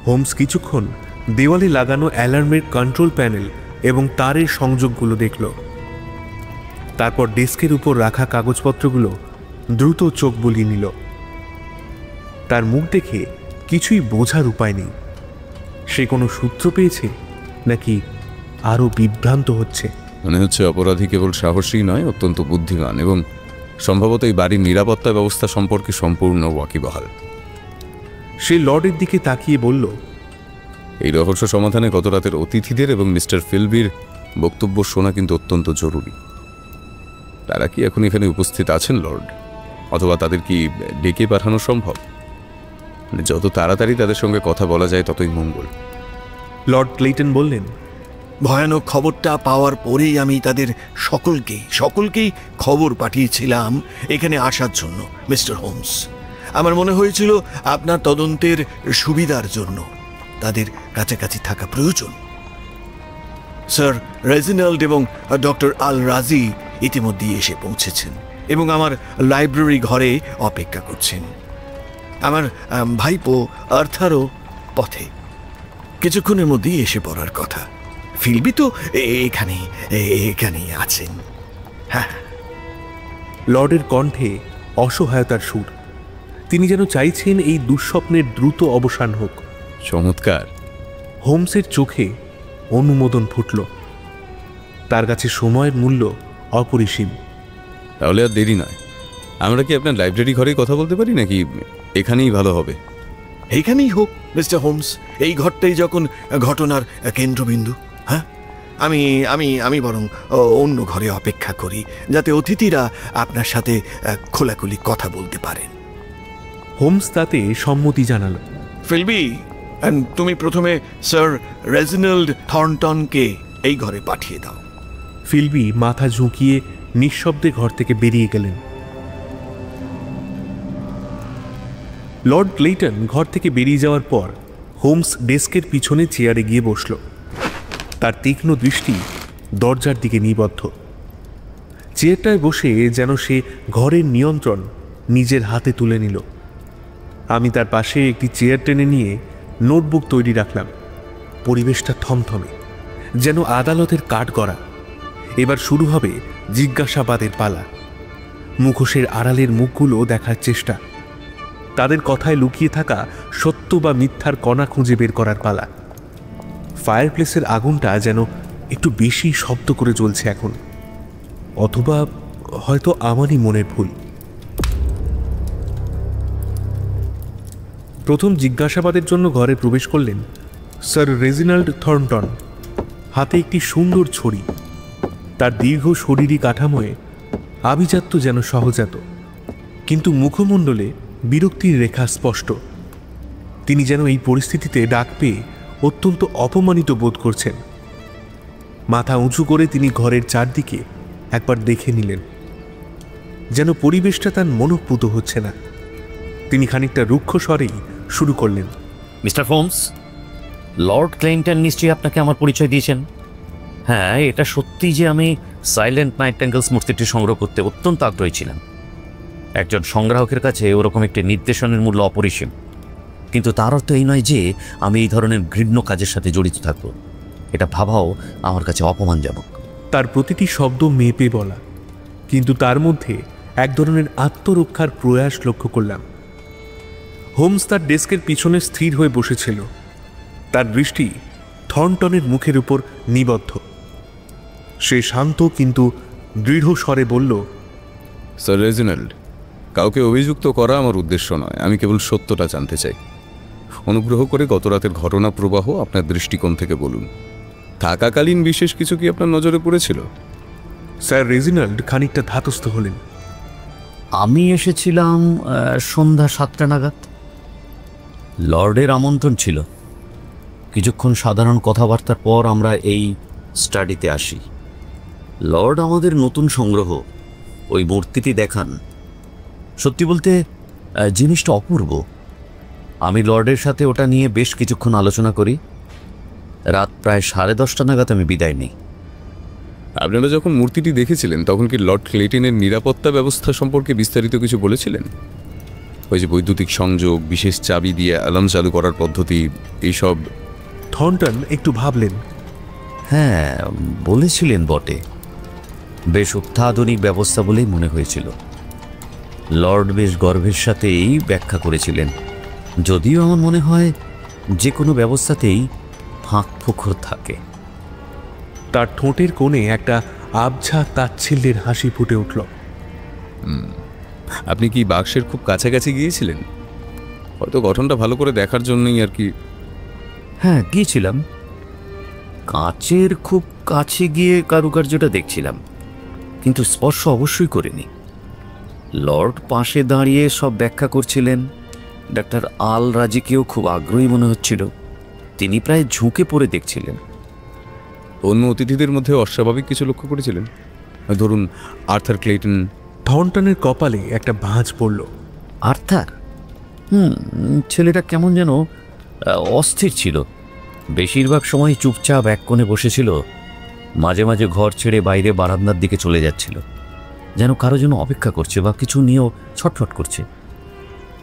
হোমস কিছুক্ষণ দেওয়ালে লাগানো অ্যালার্মের কন্ট্রোল প্যানেল এবং তারের সংযোগগুলো দেখল। তারপর ডেস্কের উপর রাখা কাগজপত্রগুলো দ্রুত চোখ বুলিয়ে নিল। তার মুখ দেখে কিছুই বোঝার উপায় নেই। সে কোনো সূত্র পেয়েছে নাকি আরও বিভ্রান্ত হচ্ছে। মনে হচ্ছে অপরাধী কেবল সাহসী নয়, অত্যন্ত বুদ্ধিমান এবং সম্ভবত এই বাড়ির নিরাপত্তা ব্যবস্থা সম্পর্কে সম্পূর্ণ ওয়াকিবহাল। সে লর্ডের দিকে তাকিয়ে বলল, এই রহস্য সমাধানে গত রাতের অতিথিদের এবং মিস্টার ফিলবির বক্তব্য শোনা কিন্তু অত্যন্ত জরুরি। তারা কি এখন এখানে উপস্থিত আছেন লর্ড? অথবা তাদের কি ডেকে পাঠানো সম্ভব? যত তাড়াতাড়ি তাদের সঙ্গে কথা বলা যায় ততই মঙ্গল। লর্ড ক্লেইটন বললেন, ভয়ানক খবরটা পাওয়ার পরেই আমি তাদের সকলকেই খবর পাঠিয়েছিলাম এখানে আসার জন্য মিস্টার হোমস। আমার মনে হয়েছিল আপনার তদন্তের সুবিধার জন্য তাদের কাছাকাছি থাকা প্রয়োজন। স্যার রেজিনাল্ড এবং ডক্টর আল রাজি ইতিমধ্যেই এসে পৌঁছেছেন এবং আমার লাইব্রেরি ঘরে অপেক্ষা করছেন। আমার ভাইপো আর্থারও পথে, কিছুক্ষণের মধ্যেই এসে পড়ার কথা। ফিলবি তো এখানেই আছেন। হ্যাঁ। লর্ডের কণ্ঠে অসহায়তার সুর। তিনি যেন চাইছেন এই দুঃস্বপ্নের দ্রুত অবসান হোক। চমৎকার। হোমসের চোখে অনুমোদন ফুটল। তার কাছে সময়ের মূল্য অপরিসীম। তাহলে আর দেরি নয়, আমরা কি আপনার লাইব্রেরি ঘরেই কথা বলতে পারি নাকি এখানেই ভালো হবে? এইখানেই হোক মিস্টার হোমস, এই ঘরটাই যখন ঘটনার কেন্দ্রবিন্দু। হ্যাঁ, আমি আমি আমি বরং অন্য ঘরে অপেক্ষা করি, যাতে অতিথিরা আপনার সাথে খোলাখুলি কথা বলতে পারেন। হোমস তাতে সম্মতি জানালো। ফিলবি, তুমি প্রথমে স্যার রেজিনাল্ড থর্নটনকে এই ঘরে পাঠিয়ে দাও। ফিলবি মাথা ঝুঁকিয়ে নিঃশব্দে ঘর থেকে বেরিয়ে গেলেন। লর্ড ক্লেইটন ঘর থেকে বেরিয়ে যাওয়ার পর হোমস ডেস্কের পিছনে চেয়ারে গিয়ে বসল। তার তীক্ষ্ণ দৃষ্টি দরজার দিকে নিবদ্ধ। চেয়ারটায় বসে যেন সে ঘরের নিয়ন্ত্রণ নিজের হাতে তুলে নিল। আমি তার পাশে একটি চেয়ার টেনে নিয়ে নোটবুক তৈরি রাখলাম। পরিবেশটা থমথমে, যেন আদালতের কাঠগড়া। এবার শুরু হবে জিজ্ঞাসাবাদের পালা। মুখোশের আড়ালের মুখগুলো দেখার চেষ্টা, তাদের কথায় লুকিয়ে থাকা সত্য বা মিথ্যার কণা খুঁজে বের করার পালা। ফায়ারপ্লেসের আগুনটা যেন একটু বেশি শব্দ করে জ্বলছে এখন, অথবা হয়তো আমারই মনের ভুল। প্রথম জিজ্ঞাসাবাদের জন্য ঘরে প্রবেশ করলেন স্যার রেজিনাল্ড থর্নটন। হাতে একটি সুন্দর ছড়ি। তার দীর্ঘ শরীরী কাঠামোয় আভিজাত্য যেন সহজাত, কিন্তু মুখমণ্ডলে বিরক্তির রেখা স্পষ্ট। তিনি যেন এই পরিস্থিতিতে ডাক পেয়ে অত্যন্ত অপমানিত বোধ করছেন। মাথা উঁচু করে তিনি ঘরের চারদিকে একবার দেখে নিলেন, যেন পরিবেশটা তার মনোপুত হচ্ছে না। তিনি খানিকটা রুক্ষ স্বরেই শুরু করলেন, মিস্টার হোমস, লর্ড ক্লেইটন নিশ্চয়ই আপনাকে আমার পরিচয় দিয়েছেন। হ্যাঁ, এটা সত্যি যে আমি সাইলেন্ট নাইটেঙ্গেলস মূর্তিটি সংগ্রহ করতে অত্যন্ত আগ্রহী ছিলাম। একজন সংগ্রাহকের কাছে ওরকম একটি নির্দেশনের মূল্য অপরিসীম, কিন্তু তার অর্থ এই নয় যে আমি এই ধরনের ঘৃণ্য কাজের সাথে জড়িত থাকব। এটা ভাবাও আমার কাছে অপমানজনক। তার প্রতিটি শব্দ মেপে বলা, কিন্তু তার মধ্যে এক ধরনের আত্মরক্ষার প্রয়াস লক্ষ্য করলাম। হোমস তার ডেস্কের পিছনে স্থির হয়ে বসেছিল, তার দৃষ্টি থর্নটনের মুখের উপর নিবদ্ধ। সে শান্ত কিন্তু দৃঢ় স্বরে বলল, স্যার রেজিনাল্ড, কাউকে অভিযুক্ত করা আমার উদ্দেশ্য নয়, আমি কেবল সত্যটা জানতে চাই। অনুগ্রহ করে গত রাতের ঘটনা প্রবাহ আপনার দৃষ্টিকোণ থেকে বলুন। থাকাকালীন বিশেষ কিছু কি আপনার নজরে পড়েছিল? স্যার রেজিনাল্ড খানিকটা ধাতস্থ হলেন। আমি এসেছিলাম সন্ধ্যা 7টা নাগাদ। লর্ডের আমন্ত্রণ ছিল। কিছুক্ষণ সাধারণ কথাবার্তার পর আমরা এই স্টাডিতে আসি। লর্ড আমাদের নতুন সংগ্রহ, ওই মূর্তিটি দেখান। সত্যি বলতে জিনিসটা অপূর্ব। আমি লর্ডের সাথে ওটা নিয়ে বেশ কিছুক্ষণ আলোচনা করি। রাত প্রায় 10:30 নাগাদ আমি বিদায় নিই। আপনারা যখন মূর্তিটি দেখেছিলেন তখন কি লর্ড ক্লেটনের নিরাপত্তা ব্যবস্থা সম্পর্কে বিস্তারিত কিছু বলেছিলেন? ওই যে বৈদ্যুতিক সংযোগ, বিশেষ চাবি দিয়ে অ্যালার্ম চালু করার পদ্ধতি, এইসব? থর্নটন একটু ভাবলেন। হ্যাঁ, বলেছিলেন বটে। বেশ অত্যাধুনিক ব্যবস্থা বলেই মনে হয়েছিল। লর্ড বেশ গর্বের সাথেই ব্যাখ্যা করেছিলেন, যদিও আমার মনে হয় যে কোনো ব্যবস্থাতেই ফাঁক ফোকর থাকে। তার ঠোঁটের কোণে একটা আবছা তাচ্ছিল্যের হাসি ফুটে উঠল। আপনি কি বাক্সের খুব কাছাকাছি গিয়েছিলেন? হয়তো গঠনটা ভালো করে দেখার জন্যই আর কি। হ্যাঁ, গিয়েছিলাম। কাচের খুব কাছে গিয়ে কারুকার্যটা দেখছিলাম, কিন্তু স্পর্শ অবশ্যই করিনি। লর্ড পাশে দাঁড়িয়ে সব ব্যাখ্যা করছিলেন। ডাক্তার আল রাজিকেও খুব আগ্রহী মনে হচ্ছিল। তিনি প্রায় ঝুঁকে পড়ে দেখছিলেন। অন্য অতিথিদের মধ্যে অস্বাভাবিক কিছু লক্ষ্য করেছিলেন? ধরুন আর্থার ক্লেটন। থর্নটনের কপালে একটা ভাঁজ পড়ল। আর্থার? ছেলেটা কেমন যেন অস্থির ছিল। বেশিরভাগ সময় চুপচাপ এক কোণে বসেছিল। মাঝে মাঝে ঘর ছেড়ে বাইরে বারান্দার দিকে চলে যাচ্ছিল, যেন কারো জন্য অপেক্ষা করছে বা কিছু নিয়েও ছটফট করছে।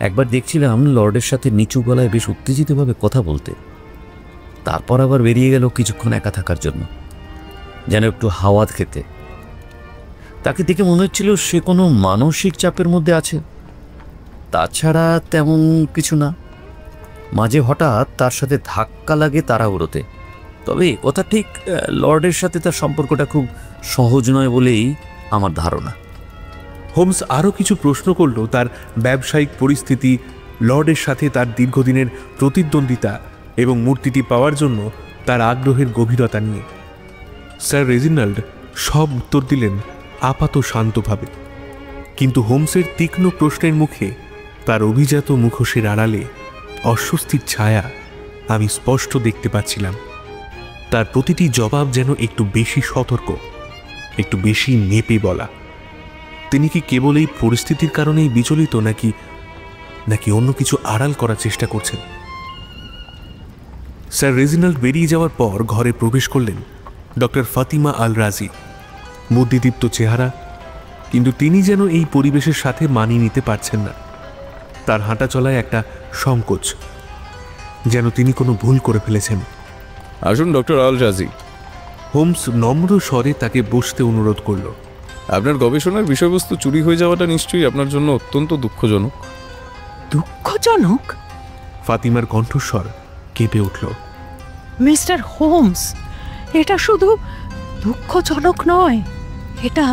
একবার দেখছিলাম লর্ডের সাথে নিচু গলায় বেশ উত্তেজিতভাবে কথা বলতে। তারপর আবার বেরিয়ে গেল কিছুক্ষণ একা থাকার জন্য, যেন একটু হাওয়া খেতে। তাকে দেখে মনে হচ্ছিল সে কোনো মানসিক চাপের মধ্যে আছে। তাছাড়া তেমন কিছু না। মাঝে হঠাৎ তার সাথে ধাক্কা লাগে তাড়াহুড়োতে। তবে কথা ঠিক, লর্ডের সাথে তার সম্পর্কটা খুব সহজ নয় বলেই আমার ধারণা। হোমস আরও কিছু প্রশ্ন করল তার ব্যবসায়িক পরিস্থিতি, লর্ডের সাথে তার দীর্ঘদিনের প্রতিদ্বন্দ্বিতা এবং মূর্তিটি পাওয়ার জন্য তার আগ্রহের গভীরতা নিয়ে। স্যার রেজিনাল্ড সব উত্তর দিলেন আপাত শান্তভাবে, কিন্তু হোমসের তীক্ষ্ণ প্রশ্নের মুখে, তার অভিজাত মুখোশের আড়ালে অস্বস্তির ছায়া আমি স্পষ্ট দেখতে পাচ্ছিলাম। তার প্রতিটি জবাব যেন একটু বেশি সতর্ক, একটু বেশি নেপে বলা। তিনি কি কেবল এই পরিস্থিতির কারণেই বিচলিত, নাকি অন্য কিছু আড়াল করার চেষ্টা করছেন? স্যার রেজিনাল্ড বেরিয়ে যাওয়ার পর ঘরে প্রবেশ করলেন ডক্টর ফাতিমা আল রাজি। বুদ্ধিদীপ্ত চেহারা, কিন্তু তিনি যেন এই পরিবেশের সাথে মানিয়ে নিতে পারছেন না। তার হাঁটা চলায় একটা সংকোচ, যেন তিনি কোনো ভুল করে ফেলেছেন। আসুন ডক্টর আল রাজি। হোমস নম্র স্বরে তাকে বসতে অনুরোধ করল। আপনার গবেষণার বিষয়বস্তু চুরি হয়ে যাওয়াটা নিশ্চয়ই আপনার জন্য অত্যন্ত দুঃখজনক। দুঃখজনক? ফাতিমার কণ্ঠস্বর কেঁপে উঠল। মিস্টার হোমস, এটা শুধু দুঃখজনক নয়, এটা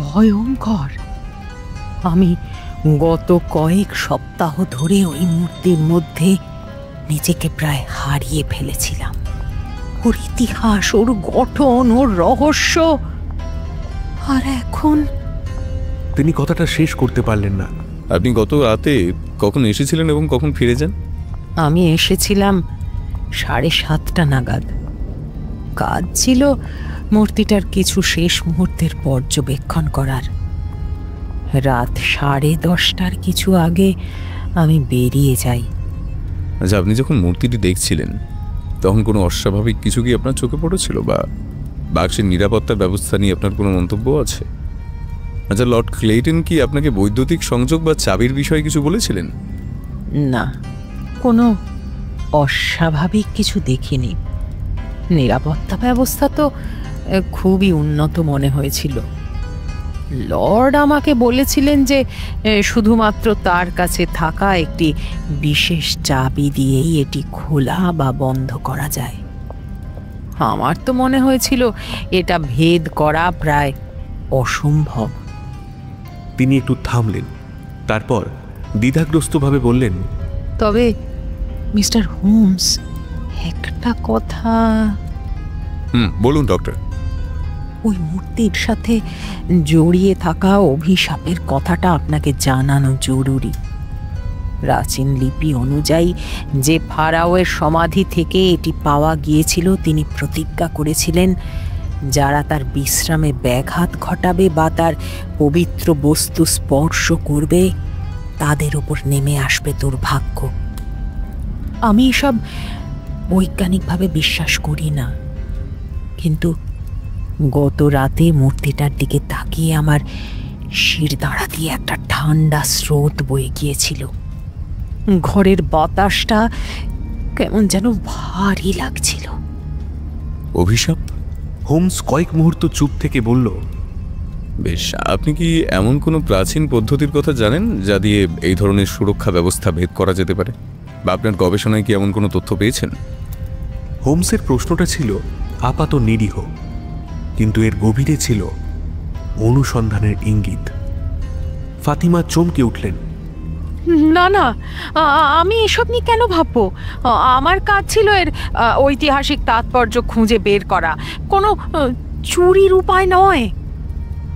ভয়ঙ্কর। আমি গত কয়েক সপ্তাহ ধরে ওই মূর্তির মধ্যে নিজেকে প্রায় হারিয়ে ফেলেছিলাম। ওর ইতিহাস, ওর গঠন, ওর রহস্য। আর এখন তিনি কথাটা শেষ করতে পারলেন না। আপনি গত রাতে কখন এসেছিলেন এবং কখন ফিরে যান? আমি এসেছিলাম 7:30 নাগাদ। কাজ ছিল মূর্তিটার কিছু শেষ মুহূর্তের পর্যবেক্ষণ করার। রাত 10:30টার কিছু আগে আমি বেরিয়ে যাই। আচ্ছা, আপনি যখন মূর্তিটি দেখছিলেন তখন কোনো অস্বাভাবিক কিছু কি আপনার চোখে পড়েছিল, বা বাক্সের নিরাপত্তা ব্যবস্থা নিয়ে আপনার কোনো মন্তব্য আছে? আচ্ছা, লর্ড ক্লেটন কি আপনাকে বৈদ্যুতিক সংযোগ বা চাবির বিষয়ে কিছু বলেছিলেন? না, কোনো অস্বাভাবিক কিছু দেখিনি। নিরাপত্তা ব্যবস্থা তো খুবই উন্নত মনে হয়েছিল। লর্ড আমাকে বলেছিলেন যে শুধুমাত্র তার কাছে থাকা একটি বিশেষ চাবি দিয়েই এটি খোলা বা বন্ধ করা যায়। আমার তো মনে হয়েছিল এটা ভেদ করা প্রায় অসম্ভব। তিনি একটু থামলেন, তারপর দ্বিধাগ্রস্তভাবে বললেন, তবে মিস্টার হোমস, একটা কথা। বলুন ডক্টর। ওই মূর্তির সাথে জড়িয়ে থাকা অভিশাপের কথাটা আপনাকে জানানো জরুরি। প্রাচীন লিপি অনুযায়ী যে ফারাওয়ের সমাধি থেকে এটি পাওয়া গিয়েছিল, তিনি প্রতিজ্ঞা করেছিলেন যারা তার বিশ্রামে ব্যাঘাত ঘটাবে বা তার পবিত্র বস্তু স্পর্শ করবে তাদের উপর নেমে আসবে দুর্ভাগ্য। আমি এসব বৈজ্ঞানিকভাবে বিশ্বাস করি না, কিন্তু গত রাতে মূর্তিটার দিকে তাকিয়ে আমার শিরদাঁড়া দিয়ে একটা ঠান্ডা স্রোত বয়ে গিয়েছিল। ঘরের বাতাসটা কেমন যেন ভারী লাগছিল। অভিশাপ? হোমস কয়েক মুহূর্ত চুপ থেকে বলল, বেশ, আপনি কি এমন কোনো প্রাচীন পদ্ধতির কথা জানেন যা দিয়ে এই ধরনের সুরক্ষা ব্যবস্থা ভেদ করা যেতে পারে, বা আপনার গবেষণায় কি এমন কোনো তথ্য পেয়েছেন? হোমসের প্রশ্নটা ছিল আপাত নিরীহ, কিন্তু এর গভীরে ছিল অনুসন্ধানের ইঙ্গিত। ফাতিমা চমকে উঠলেন। না না, আমি এসব নিয়ে কেন ভাববো? আমার কাজ ছিল এর ঐতিহাসিক তাৎপর্য খুঁজে বের করা, কোনো চুরির উপায় নয়।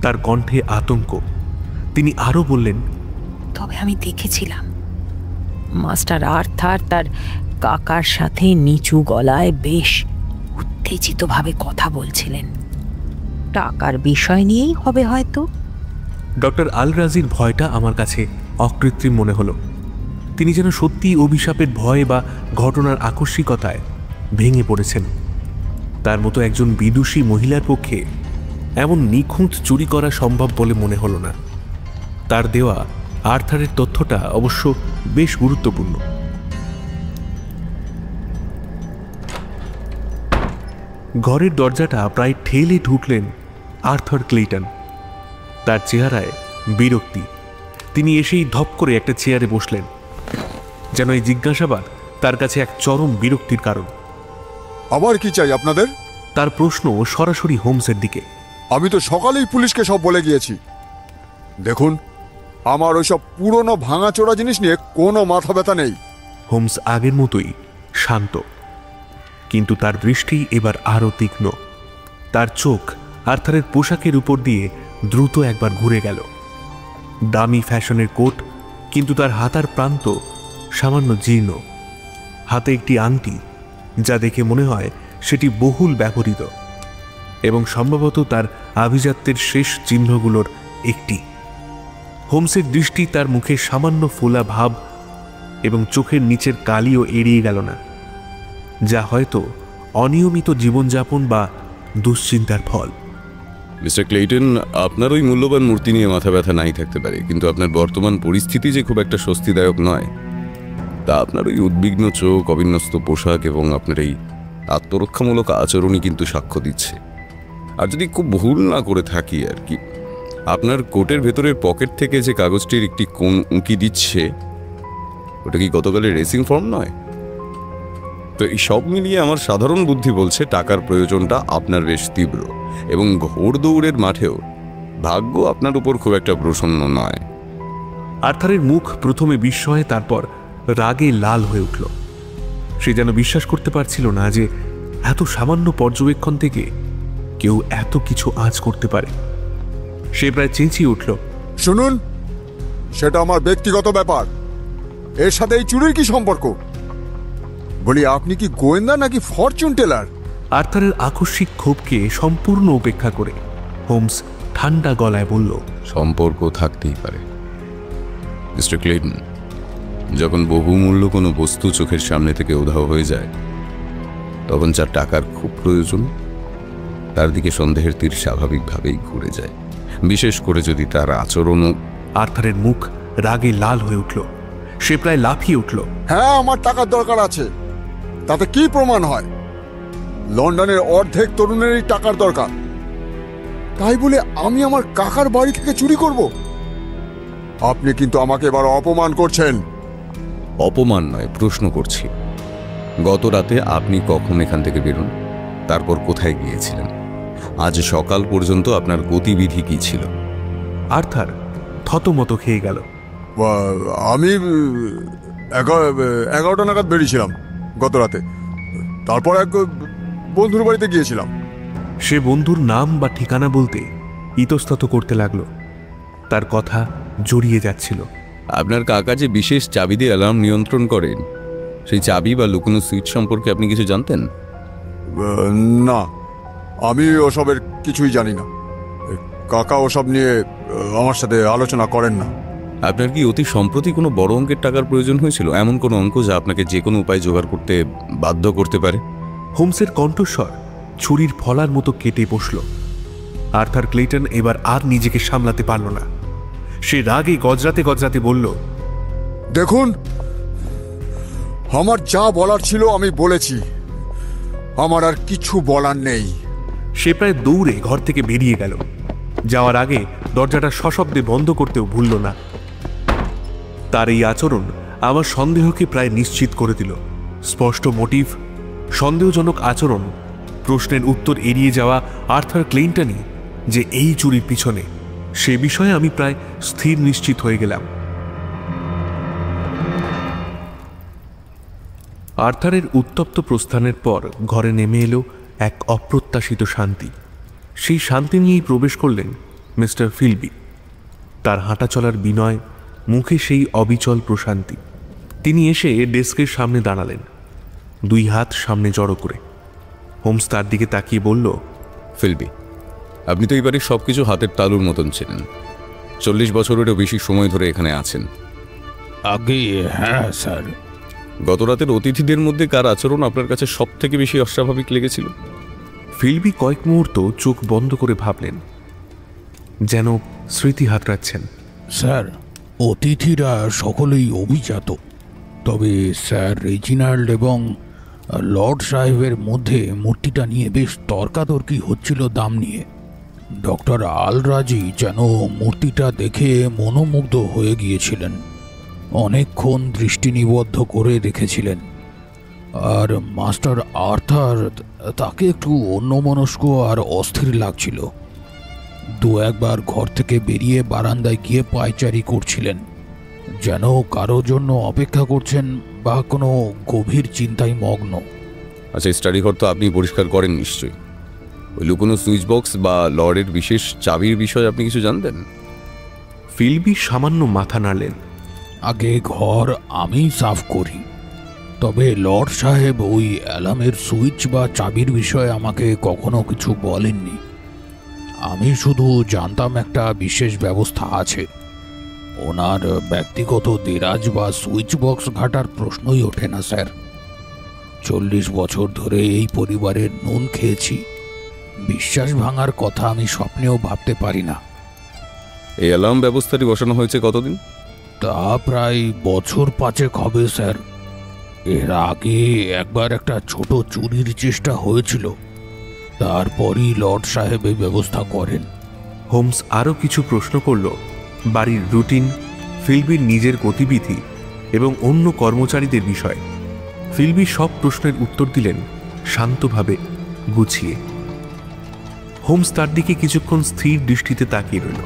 তার কণ্ঠে আতঙ্ক। তিনি আরো বললেন, তবে আমি দেখেছিলাম মাস্টার আর্থার তার কাকার সাথে নিচু গলায় বেশ উত্তেজিতভাবে কথা বলছিলেন। টাকার বিষয় নিয়েই হবে হয়তো। ডক্টর আল রাজির ভয়টা আমার কাছে অকৃত্রিম মনে হলো। তিনি যেন সত্যিই অভিশাপের ভয় বা ঘটনার আকস্মিকতায় ভেঙে পড়েছেন। তার মতো একজন বিদুষী মহিলার পক্ষে এমন নিখুঁত চুরি করা সম্ভব বলে মনে হলো না। তার দেওয়া আর্থারের তথ্যটা অবশ্য বেশ গুরুত্বপূর্ণ। ঘরের দরজাটা প্রায় ঠেলে ঢুকলেন আর্থার ক্লেইটন। তার চেহারায় বিরক্তি। তিনি এসেই ধপ করে একটা চেয়ারে বসলেন, যেন এই জিজ্ঞাসাবাদ তার কাছে এক চরম বিরক্তির কারণ। আবার কি চাই আপনাদের? তার প্রশ্ন সরাসরি হোমসের দিকে। আমি তো সকালেই পুলিশকে সব বলে গিয়েছি। দেখুন, আমার ওইসব পুরনো ভাঙাচোরা জিনিস নিয়ে কোনো মাথা ব্যথা নেই। হোমস আগের মতোই শান্ত, কিন্তু তার দৃষ্টি এবার আরও তীক্ষ্ণ। তার চোখ আর্থারের পোশাকের উপর দিয়ে দ্রুত একবার ঘুরে গেল। দামি ফ্যাশনের কোট, কিন্তু তার হাতার প্রান্ত সামান্য জীর্ণ। হাতে একটি আংটি, যা দেখে মনে হয় সেটি বহুল ব্যবহৃত এবং সম্ভবত তার আভিজাত্যের শেষ চিহ্নগুলোর একটি। হোমসের দৃষ্টি তার মুখে সামান্য ফোলা ভাব এবং চোখের নিচের কালিও এড়িয়ে গেল না, যা হয়তো অনিয়মিত জীবনযাপন বা দুশ্চিন্তার ফল। মিস্টার ক্লেইটন, আপনার ওই মূল্যবান মূর্তি নিয়ে মাথা ব্যথা নাই থাকতে পারে, কিন্তু আপনার বর্তমান পরিস্থিতি যে খুব একটা স্বস্তিদায়ক নয় তা আপনার ওই উদ্বিগ্ন চোখ, অবিন্যস্ত পোশাক এবং আপনার এই আত্মরক্ষামূলক আচরণই কিন্তু সাক্ষ্য দিচ্ছে। আর যদি খুব ভুল না করে থাকি আর কি, আপনার কোটের ভেতরের পকেট থেকে যে কাগজটির একটি কোণ উঁকি দিচ্ছে, ওটা কি গতকালের রেসিং ফর্ম নয়? তো এই সব মিলিয়ে আমার সাধারণ বুদ্ধি বলছে টাকার প্রয়োজনটা আপনার বেশ তীব্র, এবং ঘোড় দৌড়ের মাঠেও ভাগ্য আপনার উপর খুব একটা প্রসন্ন নয়। আর্থারের মুখ প্রথমে বিস্ময়ে, তারপর রাগে লাল হয়ে উঠল। সে যেন বিশ্বাস করতে পারছিল না যে এত সামান্য পর্যবেক্ষণ থেকে কেউ এত কিছু আঁচ করতে পারে। সে প্রায় চেঁচিয়ে উঠল, শুনুন, সেটা আমার ব্যক্তিগত ব্যাপার। এর সাথে এই চুরির কি সম্পর্ক? বলি, আপনি কি গোয়েন্দা নাকি ফরচুন টেলার? আর্থারের আকস্মিক ক্ষোভকে সম্পূর্ণ উপেক্ষা করে হোমস ঠান্ডা গলায় বলল, সম্পর্ক থাকতেই পারে মিস্টার ক্লেইটন। যখন বহুমূল্য কোনো বস্তু চোখের সামনে থেকে উধাও হয়ে যায়, তখন যার টাকার খুব প্রয়োজন তার দিকে সন্দেহের তীর স্বাভাবিকভাবেই ঘুরে যায়, বিশেষ করে যদি তার আচরণও। আর্থারের মুখ রাগে লাল হয়ে উঠল। সে প্রায় লাফিয়ে উঠল। হ্যাঁ, আমার টাকার দরকার আছে। তাতে কি প্রমাণ হয়? লন্ডনের অর্ধেক তরুণেরই টাকার দরকার। তাই বলে আমি আমার কাকার বাড়ি থেকে চুরি করব? আপনি কিন্তু আমাকে এবার অপমান করছেন। অপমান নয়, প্রশ্ন করছি। গত রাতে আপনি কখন এখান থেকে বেরোন, তারপর কোথায় গিয়েছিলেন, আজ সকাল পর্যন্ত আপনার গতিবিধি কি ছিল? আর্থার থতমত খেয়ে গেল। আমি 11টা নাগাদ বেরিয়েছিলাম গত রাতে। তারপর এক বন্ধুর বাড়িতে গিয়েছিলাম। সে বন্ধুর নাম বা ঠিকানা বলতে ইতস্তত করতে লাগলো। তার কথা জড়িয়ে যাচ্ছিল। আপনার কাকা যে বিশেষ চাবি দিয়ে অ্যালার্ম নিয়ন্ত্রণ করেন, সেই চাবি বা লুকোনো সুইচ সম্পর্কে আপনি কিছু জানতেন? না, আমি ওসবের কিছুই জানি না। কাকা ওসব নিয়ে আমার সাথে আলোচনা করেন না। আপনার কি অতি সম্প্রতি কোনো বড় অঙ্কের টাকার প্রয়োজন হয়েছিল, এমন কোনো অঙ্ক যা আপনাকে যে কোনো উপায় জোগাড় করতে বাধ্য করতে পারে? হোমসের কণ্ঠস্বর ছুরির ফলার মতো কেটে বসল। আর্থার ক্লেটন এবার আর নিজেকে সামলাতে পারল না। সে রাগে গজরাতে গজরাতে বলল, দেখুন, আমার যা বলার ছিল আমি বলেছি। আমার আর কিছু বলার নেই। সে প্রায় দৌড়ে ঘর থেকে বেরিয়ে গেল। যাওয়ার আগে দরজাটা সশব্দে বন্ধ করতেও ভুলল না। তার এই আচরণ আমার সন্দেহকে প্রায় নিশ্চিত করে দিল। স্পষ্ট মোটিভ, সন্দেহজনক আচরণ, প্রশ্নের উত্তর এড়িয়ে যাওয়া আর্থার ক্লেইটনই যে এই চুরির পিছনে, সে বিষয়ে আমি প্রায় স্থির নিশ্চিত হয়ে গেলাম। আর্থারের উত্তপ্ত প্রস্থানের পর ঘরে নেমে এলো এক অপ্রত্যাশিত শান্তি। সেই শান্তি নিয়েই প্রবেশ করলেন মিস্টার ফিলবি। তার হাঁটা চলার বিনয়, মুখে সেই অবিচল প্রশান্তি। তিনি এসে ডেস্কের সামনে দাঁড়ালেন, দুই হাত সামনে জড়ো করে। হোমস তার দিকে তাকিয়ে বলল, ফিলবি, আপনি তো এবারে সবকিছু হাতের তালুর মতন ছিলেন। 40 বছরেরও বেশি সময় ধরে এখানে আছেন। আগে হ্যাঁ স্যার। গত রাতের অতিথিদের মধ্যে কার আচরণ আপনার কাছে সব থেকে বেশি অস্বাভাবিক লেগেছিল? ফিলবি কয়েক মুহূর্ত চোখ বন্ধ করে ভাবলেন, যেন স্মৃতি হাতড়াচ্ছেন। স্যার, অতিথিরা সকলেই অভিজাত, তবে স্যার রেজিনাল্ড এবং লর্ড সাহেবের মধ্যে মূর্তিটা নিয়ে বেশ তর্কাতর্কি হচ্ছিল দাম নিয়ে। ডক্টর আলরাজি যেন মূর্তিটা দেখে মনোমুগ্ধ হয়ে গিয়েছিলেন, অনেকক্ষণ দৃষ্টি নিবদ্ধ করে রেখেছিলেন। আর মাস্টার আর্থার, তাকে একটু অন্যমনস্ক আর অস্থির লাগছিল। দু একবার ঘর থেকে বেরিয়ে বারান্দায় গিয়ে পায়চারি করছিলেন, যেন কারো জন্য অপেক্ষা করছেন বা কোনো গভীর চিন্তায় মগ্ন। আচ্ছা, স্টাডি ঘর তো আপনি পরিষ্কার করেন নিশ্চয়ই। ওই লুকোনো সুইচ বক্স বা লর্ডের বিশেষ চাবির বিষয়ে আপনি কিছু জানতেন? ফিলবি সামান্য মাথা নাড়লেন। আগে ঘর আমি সাফ করি, তবে লর্ড সাহেব ওই অ্যালার্মের সুইচ বা চাবির বিষয়ে আমাকে কখনো কিছু বলেননি। আমি শুধু জানতাম একটা বিশেষ ব্যবস্থা আছে। ওনার ব্যক্তিগত দেরাজ বা সুইচ বক্স ঘাটার প্রশ্নই ওঠে না স্যার। 40 বছর ধরে এই পরিবারের নুন খেয়েছি, বিশ্বাস ভাঙার কথা আমি স্বপ্নেও ভাবতে পারি না। এই অ্যালার্ম ব্যবস্থাটি বসানো হয়েছে কতদিন? তা প্রায় বছর 5 হবে স্যার। এর আগে একবার একটা ছোট চুরির চেষ্টা হয়েছিল, তারপরই লর্ড সাহেব এই ব্যবস্থা করেন। হোমস আরও কিছু প্রশ্ন করল বাড়ির রুটিন, ফিলবির নিজের গতিবিধি এবং অন্য কর্মচারীদের বিষয়। ফিলবি সব প্রশ্নের উত্তর দিলেন শান্তভাবে, গুছিয়ে। হোমস তার দিকে কিছুক্ষণ স্থির দৃষ্টিতে তাকিয়ে রইল,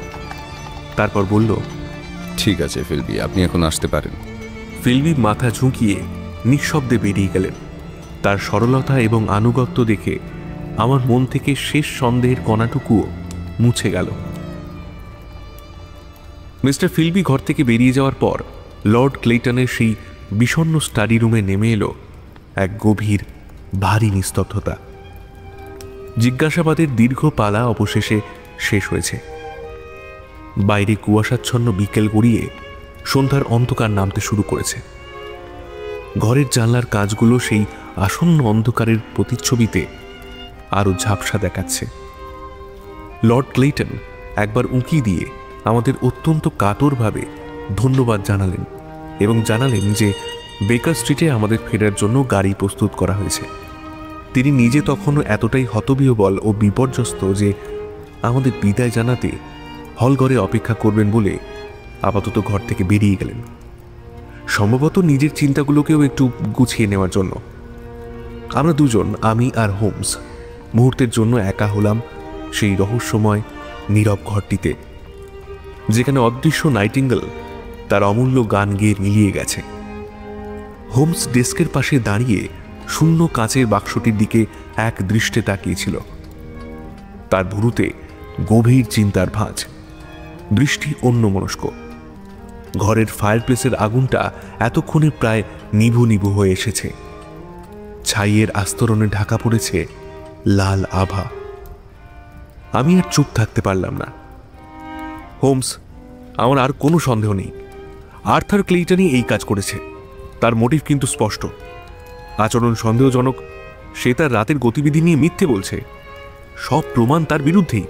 তারপর বলল, ঠিক আছে ফিলবি, আপনি এখন আসতে পারেন। ফিলবি মাথা ঝুঁকিয়ে নিঃশব্দে বেরিয়ে গেলেন। তার সরলতা এবং আনুগত্য দেখে আমার মন থেকে শেষ সন্দেহের কণাটুকুও মুছে গেল। মিস্টার ফিলবি ঘর থেকে বেরিয়ে যাওয়ার পর লর্ড ক্লেটনের সেই বিষণ্ণ স্টাডি রুমে নেমে এলো এক গভীর ভারী নিস্তব্ধতা। জিজ্ঞাসাবাদের দীর্ঘ পালা অবশেষে শেষ হয়েছে। বাইরে কুয়াশাচ্ছন্ন বিকেল গড়িয়ে সন্ধ্যার অন্ধকার নামতে শুরু করেছে। ঘরের জানলার কাঁচগুলো সেই আসন্ন অন্ধকারের প্রতিচ্ছবিতে আরো ঝাপসা দেখাচ্ছে। লর্ড ক্লেটন একবার উঁকি দিয়ে আমাদের অত্যন্ত কাতরভাবে ধন্যবাদ জানালেন এবং জানালেন যে বেকার স্ট্রিটে আমাদের ফেরার জন্য গাড়ি প্রস্তুত করা হয়েছে। তিনি নিজে তখনও এতটাই হতবিহ্বল ও বিপর্যস্ত যে আমাদের বিদায় জানাতে হলঘরে অপেক্ষা করবেন বলে আপাতত ঘর থেকে বেরিয়ে গেলেন, সম্ভবত নিজের চিন্তাগুলোকেও একটু গুছিয়ে নেওয়ার জন্য। আমরা দুজন, আমি আর হোমস, মুহূর্তের জন্য একা হলাম সেই রহস্যময় নীরব ঘরটিতে, যেখানে অদৃশ্য নাইটিঙ্গেল তার অমূল্য গান গেয়ে মিলিয়ে গেছে। হোমস ডেস্কের পাশে দাঁড়িয়ে শূন্য কাঁচের বাক্সটির দিকে এক দৃষ্টে তাকিয়েছিল। তার ভুরুতে গভীর চিন্তার ভাঁজ, দৃষ্টি অন্যমনস্ক। ঘরের ফায়ারপ্লেসের আগুনটা এতক্ষণে প্রায় নিভু নিভু হয়ে এসেছে। ছাইয়ের আস্তরণে ঢাকা পড়েছে লাল আভা। আমি আর চুপ থাকতে পারলাম না। হোমস, আমার আর কোনো সন্দেহ নেই, আর্থার ক্লেইটনই এই কাজ করেছে। তার মোটিভ কিন্তু স্পষ্ট। আচরণ সন্দেহজনক, সে তার রাতের গতিবিধি নিয়ে মিথ্যে বলছে, সব প্রমাণ তার বিরুদ্ধেই।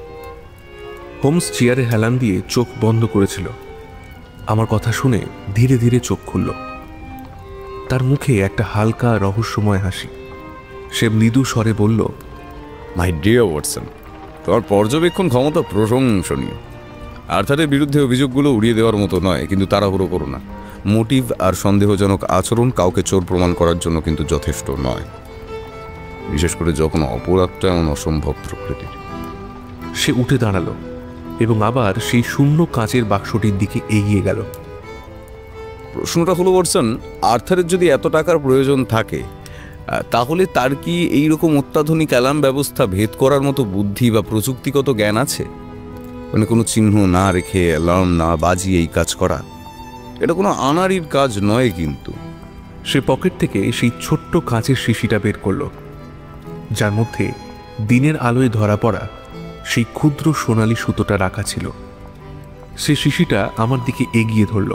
হোমস চেয়ারে হেলান দিয়ে চোখ বন্ধ করেছিল। আমার কথা শুনে ধীরে ধীরে চোখ খুলল। তার মুখে একটা হালকা রহস্যময় হাসি। সে মৃদু স্বরে বলল, মাই ডিয়ার ওয়াটসন, তোমার পর্যবেক্ষণ ক্ষমতা প্রশংসনীয়। আর্থারের বিরুদ্ধে অভিযোগগুলো উড়িয়ে দেওয়ার মতো নয়, কিন্তু তাড়াহুড়ো করো না। মোটিভ আর সন্দেহজনক আচরণ কাউকে চোর প্রমাণ করার জন্য কিন্তু যথেষ্ট নয়, বিশেষ করে যখন অপরাধটা এমন অসম্ভব প্রকৃতির। সে উঠে দাঁড়ালো এবং আবার সেই শূন্য কাঁচের বাক্সটির দিকে এগিয়ে গেল। প্রশ্নটা হলো ওয়াটসন, আর্থারের যদি এত টাকার প্রয়োজন থাকে, তাহলে তার কি এইরকম অত্যাধুনিক অ্যালার্ম ব্যবস্থা ভেদ করার মতো বুদ্ধি বা প্রযুক্তিগত জ্ঞান আছে? মানে কোনো চিহ্ন না রেখে, অ্যালার্ম না বাজিয়ে এই কাজ করা, এটা কোনো আনাড়ির কাজ নয়। কিন্তু সে পকেট থেকে সেই ছোট্ট কাঁচের শিশিটা বের করল, যার মধ্যে দিনের আলোয় ধরা পড়া সেই ক্ষুদ্র সোনালি সুতোটা রাখা ছিল। সে শিশিটা আমার দিকে এগিয়ে ধরল।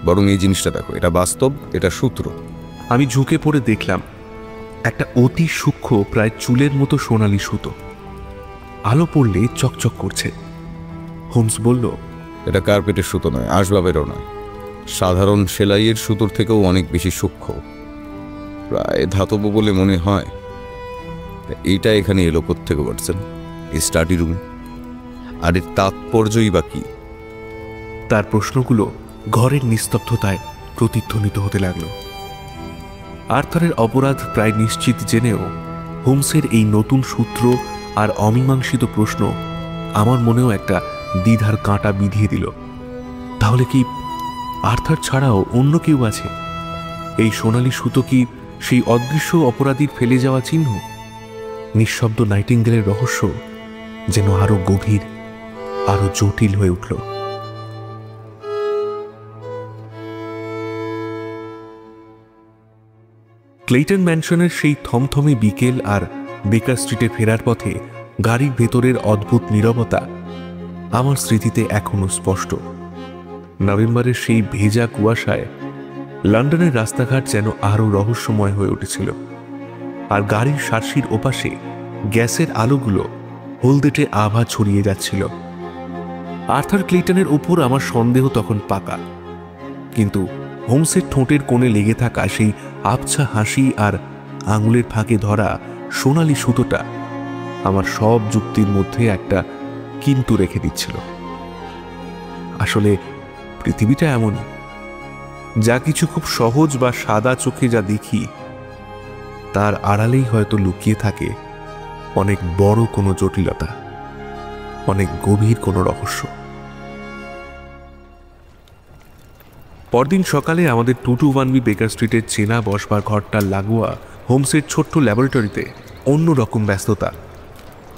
বরং এই জিনিসটা দেখো, এটা বাস্তব, এটা সূত্র। আমি ঝুঁকে পড়ে দেখলাম একটা অতি সূক্ষ্ম, প্রায় চুলের মতো সোনালি সুতো, আলো পড়লে চকচক করছে। হোমস বলল, এটা কার্পেটের সুতো নয়, আসবাবেরও নয়, সাধারণ সেলাইয়ের সুতোর থেকেও অনেক বেশি সূক্ষ্ম, প্রায় ধাতব বলে মনে হয়। এইটা এখানে এলো কোত্থেকে ওয়াটসন? এই স্টাডি রুমে। আর এর তাৎপর্যই বা কি? তার প্রশ্নগুলো ঘরের নিস্তব্ধতায় প্রতিধ্বনিত হতে লাগলো। আর্থারের অপরাধ প্রায় নিশ্চিত জেনেও হোমসের এই নতুন সূত্র আর অমীমাংসিত প্রশ্ন আমার মনেও একটা দ্বিধার কাঁটা বিধিয়ে দিল। তাহলে কি আর্থার ছাড়াও অন্য কেউ আছে? এই সোনালি সুতো কি সেই অদৃশ্য অপরাধীর ফেলে যাওয়া চিহ্ন? নিঃশব্দ নাইটিঙ্গেলের রহস্য যেন আরো গভীর, আরো জটিল হয়ে উঠল। ক্লেইটন ম্যানশনের সেই থমথমে বিকেল আর বেকার স্ট্রিটে ফেরার পথে গাড়ির ভেতরের অদ্ভুত নীরবতা আমার স্মৃতিতে এখনো স্পষ্ট। নভেম্বরের সেই ভেজা কুয়াশায় লন্ডনের রাস্তাঘাট যেন আরো রহস্যময় হয়ে উঠেছিল, আর গাড়ির সার্সির ওপাশে গ্যাসের আলোগুলো হলদেটে আভা ছড়িয়ে যাচ্ছিল। আর্থার ক্লেইটনের উপর আমার সন্দেহ তখন পাকা, কিন্তু হোমসের ঠোঁটের কোণে লেগে থাকা সেই আবছা হাসি আর আঙুলের ফাঁকে ধরা সোনালি সুতোটা আমার সব যুক্তির মধ্যে একটা কিন্তু রেখে দিচ্ছিল। আসলে পৃথিবীটা এমনই, যা কিছু খুব সহজ বা সাদা চোখে যা দেখি, তার আড়ালেই হয়তো লুকিয়ে থাকে অনেক বড় কোনো জটিলতা, অনেক গভীর কোনো রহস্য। পরদিন সকালে আমাদের 221B বেকার স্ট্রিটের চেনা বসবার ঘরটার লাগোয়া হোমসের ছোট্ট ল্যাবরেটরিতে অন্যরকম ব্যস্ততা।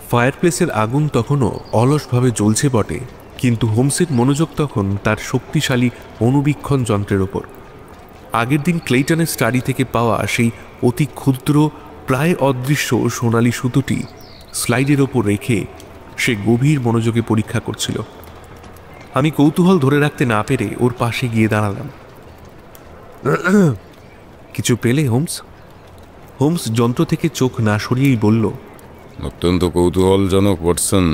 ফায়ারপ্লেসের আগুন তখনও অলসভাবে জ্বলছে বটে, কিন্তু হোমসের মনোযোগ তখন তার শক্তিশালী অণুবীক্ষণ যন্ত্রের ওপর। আগের দিন ক্লেইটনের স্টাডি থেকে পাওয়া সেই অতি ক্ষুদ্র, প্রায় অদৃশ্য সোনালি সুতোটি স্লাইডের ওপর রেখে সে গভীর মনোযোগে পরীক্ষা করছিল। আমি কৌতূহল ধরে রাখতে না পেরে ওর পাশে গিয়ে দাঁড়ালাম। কিছু পেলে হোমস? হোমস যন্ত্র থেকে চোখ না সরিয়েই বলল, অত্যন্ত কৌতূহলজনক ওয়াটসন।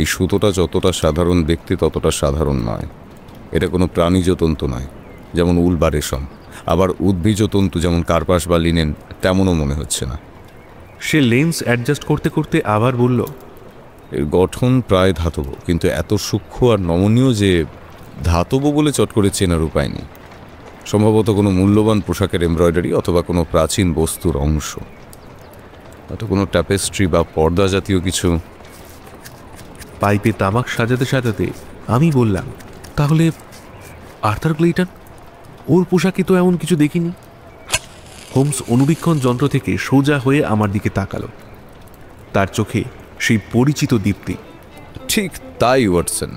এই সুতোটা যতটা সাধারণ দেখতে ততটা সাধারণ নয়। এটা কোনো প্রাণীজ তন্তু নয়, যেমন উল বা রেশম, আবার উদ্ভিজ তন্তু যেমন কার্পাস বা লিনেন, তেমনও মনে হচ্ছে না। সে লেন্স অ্যাডজাস্ট করতে করতে আবার বলল, এর গঠন প্রায় ধাতব, কিন্তু এত সূক্ষ্ম আর নমনীয় যে ধাতব বলে চট করে চেনার উপায় নেই। সম্ভবত কোনো মূল্যবান পোশাকের এমব্রয়ডারি অথবা কোনো প্রাচীন বস্তুর অংশ, হয়তো কোনো ট্যাপেস্ট্রি বা পর্দা জাতীয় কিছু। পাইপে তামাক সাজাতে সাজাতে আমি বললাম, তাহলে আর্থার ক্লেইটন, ওর পোশাকে তো এমন কিছু দেখিনি। হোমস অনুবীক্ষণ যন্ত্র থেকে সোজা হয়ে আমার দিকে তাকালো। তার চোখে সেই পরিচিত দীপ্তি। ঠিক তাই ওয়াটসন,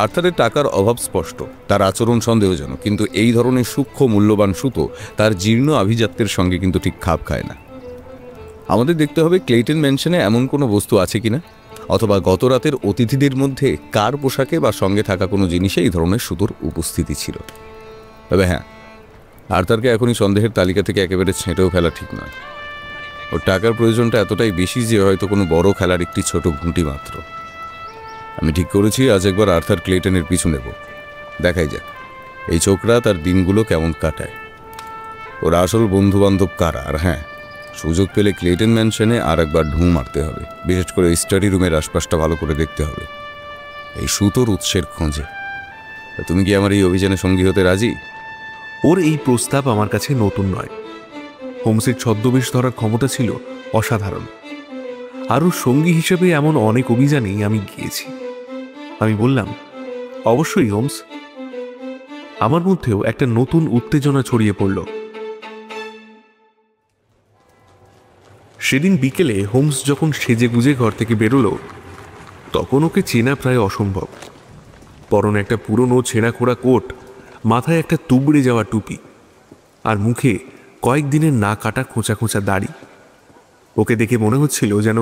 আর্থারের টাকার অভাব স্পষ্ট, তার আচরণ সন্দেহজনক, কিন্তু এই ধরনের সূক্ষ্ম মূল্যবান সুতো তার জীর্ণ আভিজাত্যের সঙ্গে কিন্তু ঠিক খাপ খায় না। আমাদের দেখতে হবে ক্লেইটন ম্যানশনে এমন কোনো বস্তু আছে কিনা, অথবা গত রাতের অতিথিদের মধ্যে কার পোশাকে বা সঙ্গে থাকা কোনো জিনিসে এই ধরনের সুতোর উপস্থিতি ছিল। তবে হ্যাঁ, আর্থারকে এখনই সন্দেহের তালিকা থেকে একেবারে ছেঁটেও ফেলা ঠিক নয়। ওর টাকার প্রয়োজনটা এতটাই বেশি যে হয়তো কোনো বড় খেলার একটি ছোট ঘুঁটি মাত্র। আমি ঠিক করেছি আজ একবার আর্থার ক্লেইটনের পিছু নেব, দেখাই যাক এই ছোকরা তার দিনগুলো কেমন কাটায়, ওর আসল বন্ধুবান্ধব কারা। আর হ্যাঁ, সুযোগ পেলে ক্লেইটন ম্যানশনে আর একবার ঢুঁ মারতে হবে, বিশেষ করে স্টাডি রুমের আশপাশটা ভালো করে দেখতে হবে এই সুতোর উৎসের খোঁজে। তুমি কি আমার এই অভিযানে সঙ্গী হতে রাজি? ওর এই প্রস্তাব আমার কাছে নতুন নয়। হোমসের ছদ্মবেশ ধরার ক্ষমতা ছিল অসাধারণ। আরও সঙ্গী হিসেবে এমন অনেক অভিযানেই আমি গিয়েছি। আমি বললাম, অবশ্যই হোমস। আমার মধ্যেও একটা নতুন উত্তেজনা ছড়িয়ে পড়ল। সেদিন বিকেলে হোমস যখন সেজে গুজে ঘর থেকে বেরোলো, তখন ওকে চেনা প্রায় অসম্ভব। পরনে একটা পুরনো ছেঁড়া খোড়া কোট, মাথায় একটা তুবড়ে যাওয়া টুপি, আর মুখে কয়েকদিনের না কাটা খোঁচা খোঁচা দাড়ি। ওকে দেখে মনে হচ্ছিল যেন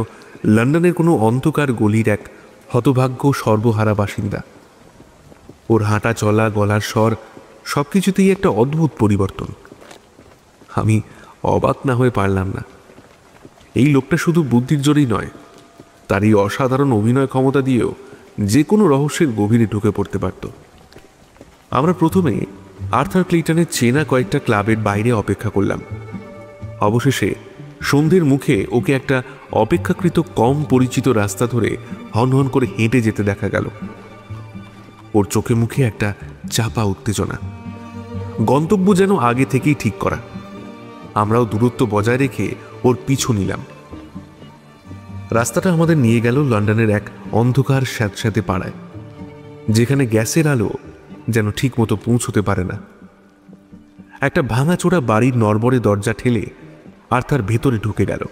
লন্ডনের কোনো অন্ধকার গলির এক হতভাগ্য সর্বহারা বাসিন্দা। ওর হাঁটা চলা, গলার স্বর, সব কিছুতেই একটা অদ্ভুত পরিবর্তন। আমি অবাক না হয়ে পারলাম না। এই লোকটা শুধু বুদ্ধির জোরেই নয়, তার এই অসাধারণ অভিনয় ক্ষমতা দিয়েও যে কোনো রহস্যের গভীরে ঢুকে পড়তে পারত। আমরা প্রথমে আর্থার ক্লেইটনের চেনা কয়েকটা ক্লাবের বাইরে অপেক্ষা করলাম। অবশেষে সন্ধ্যের মুখে ওকে একটা অপেক্ষাকৃত কম পরিচিত রাস্তা ধরে হনহন করে হেঁটে যেতে দেখা গেল। ওর চোখে মুখে একটা চাপা উত্তেজনা, গন্তব্য যেন আগে থেকেই ঠিক করা। আমরাও দূরত্ব বজায় রেখে ওর পিছু নিলাম। রাস্তাটা আমাদের নিয়ে গেল লন্ডনের এক অন্ধকার স্যাঁতস্যাঁতে পাড়ায়, যেখানে গ্যাসের আলো যেন ঠিক মতো পৌঁছতে পারে না। একটা ভাঙাচোরা বাড়ির নড়বড়ে দরজা ঠেলে আর্থার ভেতরে ঢুকে গেল।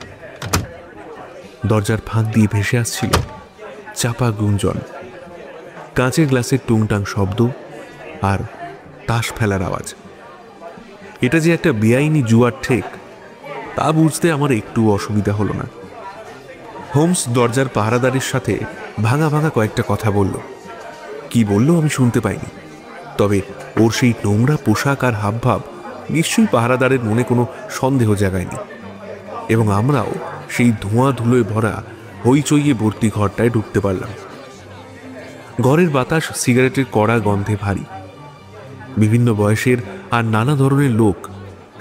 দরজার ফাঁক দিয়ে ভেসে আসছিল চাপা গুঞ্জন, কাঁচের গ্লাসের টুংটাং শব্দ আর তাস ফেলার আওয়াজ। এটা যে একটা বেআইনি জুয়ার ঠেক, তা বুঝতে আমার একটু অসুবিধা হলো না। হোমস দরজার পাহারাদারের সাথে ভাঙা ভাঙা কয়েকটা কথা বলল। কি বলল আমি শুনতে পাইনি, তবে ওর সেই নোংরা পোশাক আর হাবভাব নিশ্চয়ই পাহারাদারের মনে কোনো সন্দেহ জাগায়নি। এবং আমরাও সেই ধোঁয়া ধুলোয় ভরা হইচইয়ে ভর্তি ঘরটায় ঢুকতে পারলাম। ঘরের বাতাস সিগারেটের কড়া গন্ধে ভারী। বিভিন্ন বয়সের আর নানা ধরনের লোক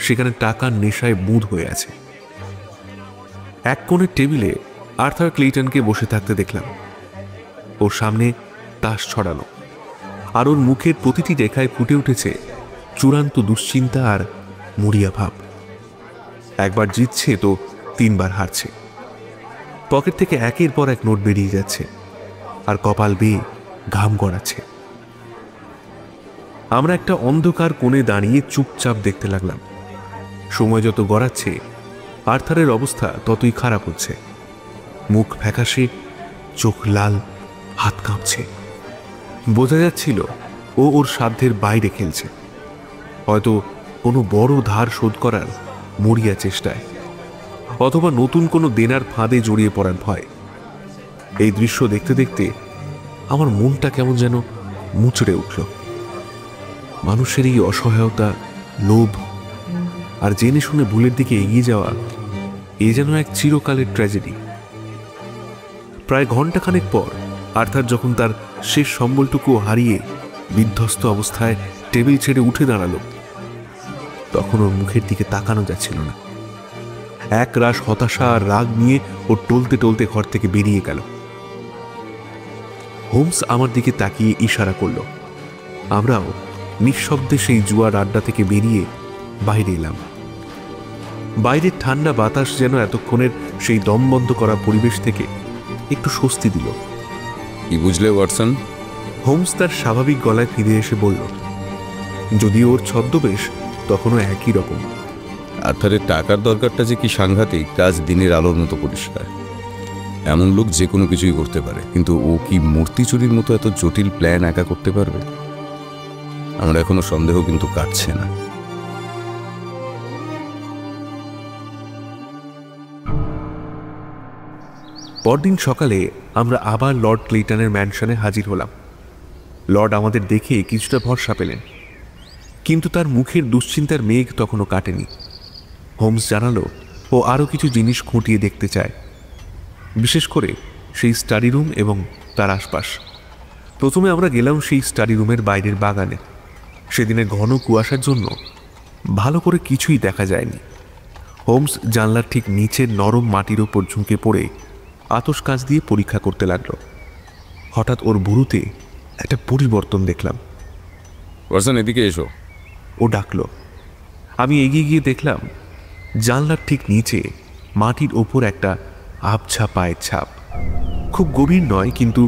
সেখানে টাকার নেশায় বুঁদ হয়ে আছে। এক কোণের টেবিলে আর্থার ক্লেইটনকে বসে থাকতে দেখলাম। ওর সামনে তাস ছড়ানো, আর ওর মুখের প্রতিটি রেখায় ফুটে উঠেছে চূড়ান্ত দুশ্চিন্তা আর মরিয়া ভাব। একবার জিতছে তো 3 বার হারছে। পকেট থেকে একের পর এক নোট বেরিয়ে যাচ্ছে, আর কপাল বেয়ে ঘাম গড়াচ্ছে। আমরা একটা অন্ধকার কোণে দাঁড়িয়ে চুপচাপ দেখতে লাগলাম। সময় যত গড়াচ্ছে, আর্থারের অবস্থা ততই খারাপ হচ্ছে। মুখ ফ্যাকাশে, চোখ লাল, হাত কাঁপছে। বোঝা যাচ্ছিল ও ওর সাধ্যের বাইরে খেলছে, হয়তো কোনো বড় ধার শোধ করার মরিয়া চেষ্টায়, অথবা নতুন কোনো দেনার ফাঁদে জড়িয়ে পড়ার ভয়। এই দৃশ্য দেখতে দেখতে আমার মনটা কেমন যেন মুচড়ে উঠল। মানুষের এই অসহায়তা, লোভ আর জেনে শুনে ভুলের দিকে এগিয়ে যাওয়া, এ যেন এক চিরকালের ট্র্যাজেডি। প্রায় ঘণ্টাখানেক পর আর্থার যখন তার শেষ সম্বলটুকু হারিয়ে বিধ্বস্ত অবস্থায় টেবিল ছেড়ে উঠে দাঁড়ালো, তখন ওর মুখের দিকে তাকানো যাচ্ছিল না। এক রাশ হতাশা আর রাগ নিয়ে ও টলতে টলতে ঘর থেকে বেরিয়ে গেল। হোমস আমার দিকে তাকিয়ে ইশারা করল। আমরাও নিঃশব্দে সেই জুয়ার আড্ডা থেকে বেরিয়ে বাইরে এলাম। বাইরের ঠান্ডা বাতাস যেন এতক্ষণের সেই দমবন্ধ করা পরিবেশ থেকে একটু স্বস্তি দিল। কি বুঝলে ওয়াটসন? হোমস তার স্বাভাবিক গলায় ফিরে এসে বলল, যদিও ওর ছদ্মবেশ তখনও একই রকম। আর্থারের টাকার দরকারটা যে কি সাংঘাতিক, কাজ দিনের আলোর মতো পরিষ্কার। এমন লোক যে কোনো কিছুই করতে পারে, কিন্তু ও কি মূর্তি চুরির মতো এত জটিল প্ল্যান একা করতে পারবে? আমার এখনো সন্দেহ কিন্তু কাটছে না। পরদিন সকালে আমরা আবার লর্ড ক্লেটনের ম্যানশনে হাজির হলাম। লর্ড আমাদের দেখে কিছুটা ভরসা পেলেন, কিন্তু তার মুখের দুশ্চিন্তার মেঘ তখনও কাটেনি। হোমস জানালো ও আরও কিছু জিনিস খুঁটিয়ে দেখতে চায়, বিশেষ করে সেই স্টাডি রুম এবং তার আশপাশ। প্রথমে আমরা গেলাম সেই স্টাডি রুমের বাইরের বাগানে। সেদিনে ঘন কুয়াশার জন্য ভালো করে কিছুই দেখা যায়নি। হোমস জানলার ঠিক নিচের নরম মাটির ওপর ঝুঁকে পড়ে আতশ কাঁচ দিয়ে পরীক্ষা করতে লাগলো। হঠাৎ ওর ভুরুতে একটা পরিবর্তন দেখলাম। ওয়াটসন, এদিকে এসো, ও ডাকলো। আমি এগিয়ে গিয়ে দেখলাম জানলার ঠিক নিচে মাটির ওপর একটা আবছা পায়ের ছাপ। খুব গভীর নয়, কিন্তু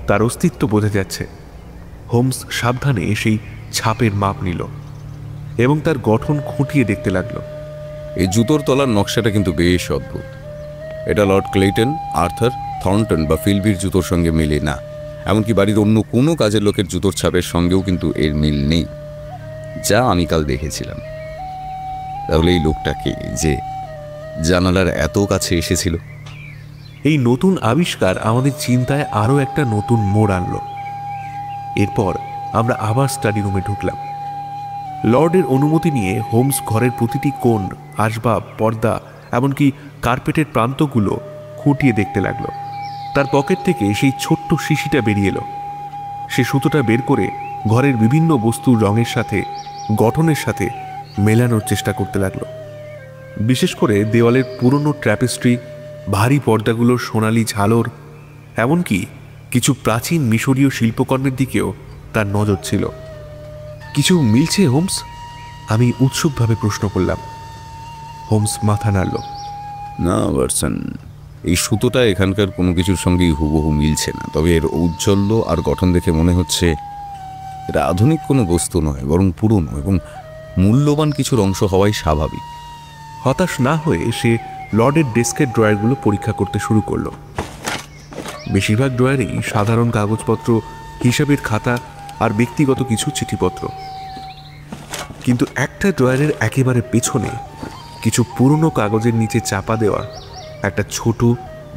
তার অস্তিত্ব বোঝা যাচ্ছে। হোমস সাবধানে সেই ছাপের মাপ নিল এবং তার গঠন খুঁটিয়ে দেখতে লাগলো। এই জুতোর তলার নকশাটা কিন্তু বেশ অদ্ভুত। এটা লর্ড ক্লেটন, আর্থার, থর্নটন বা ফিলবির জুতোর সঙ্গে মেলে না। এমনকি বাড়ির অন্য কোনো কাজের লোকের জুতোর ছাপের সঙ্গেও কিন্তু এর মিল নেই, যা আমি কাল দেখেছিলাম। তাহলে এই লোকটাকে যে জানালার এত কাছে এসেছিল? এই নতুন আবিষ্কার আমাদের চিন্তায় আরও একটা নতুন মোড় আনলো। এরপর আমরা আবার স্টাডি রুমে ঢুকলাম। লর্ডের অনুমতি নিয়ে হোমস ঘরের প্রতিটি কোণ, আসবাব, পর্দা, এমনকি কার্পেটের প্রান্তগুলো খুঁটিয়ে দেখতে লাগলো। তার পকেট থেকে সেই ছোট্ট শিশিটা বেরিয়ে এলো। সে সুতোটা বের করে ঘরের বিভিন্ন বস্তুর রঙের সাথে, গঠনের সাথে মেলানোর চেষ্টা করতে লাগলো। বিশেষ করে দেওয়ালের পুরনো ট্র্যাপেস্ট্রি, ভারী পর্দাগুলোর সোনালি ঝালর, এমনকি কিছু প্রাচীন মিশরীয় শিল্পকর্মের দিকেও তার নজর ছিল। কিছু মিলছে হোমস? আমি উৎসুকভাবে প্রশ্ন করলাম। হোমস মাথা নাড়ল। না ওয়াটসন, এই সুতোটা এখানকার কোনো কিছুর সঙ্গেই হুবহু মিলছে না। তবে এর ঔজ্জ্বল্য আর গঠন দেখে মনে হচ্ছে এটা আধুনিক কোনো বস্তু নয়, বরং পুরনো এবং মূল্যবান কিছুর অংশ হওয়াই স্বাভাবিক। হতাশ না হয়ে সে লর্ডের ডেস্কের ড্রয়ারগুলো পরীক্ষা করতে শুরু করলো। বেশিরভাগ ড্রয়ারেই সাধারণ কাগজপত্র, হিসাবের খাতা আর ব্যক্তিগত কিছু চিঠিপত্র, কিন্তু একটা ড্রয়ারের একেবারে পেছনে কিছু পুরনো কাগজের নিচে চাপা দেওয়া একটা ছোট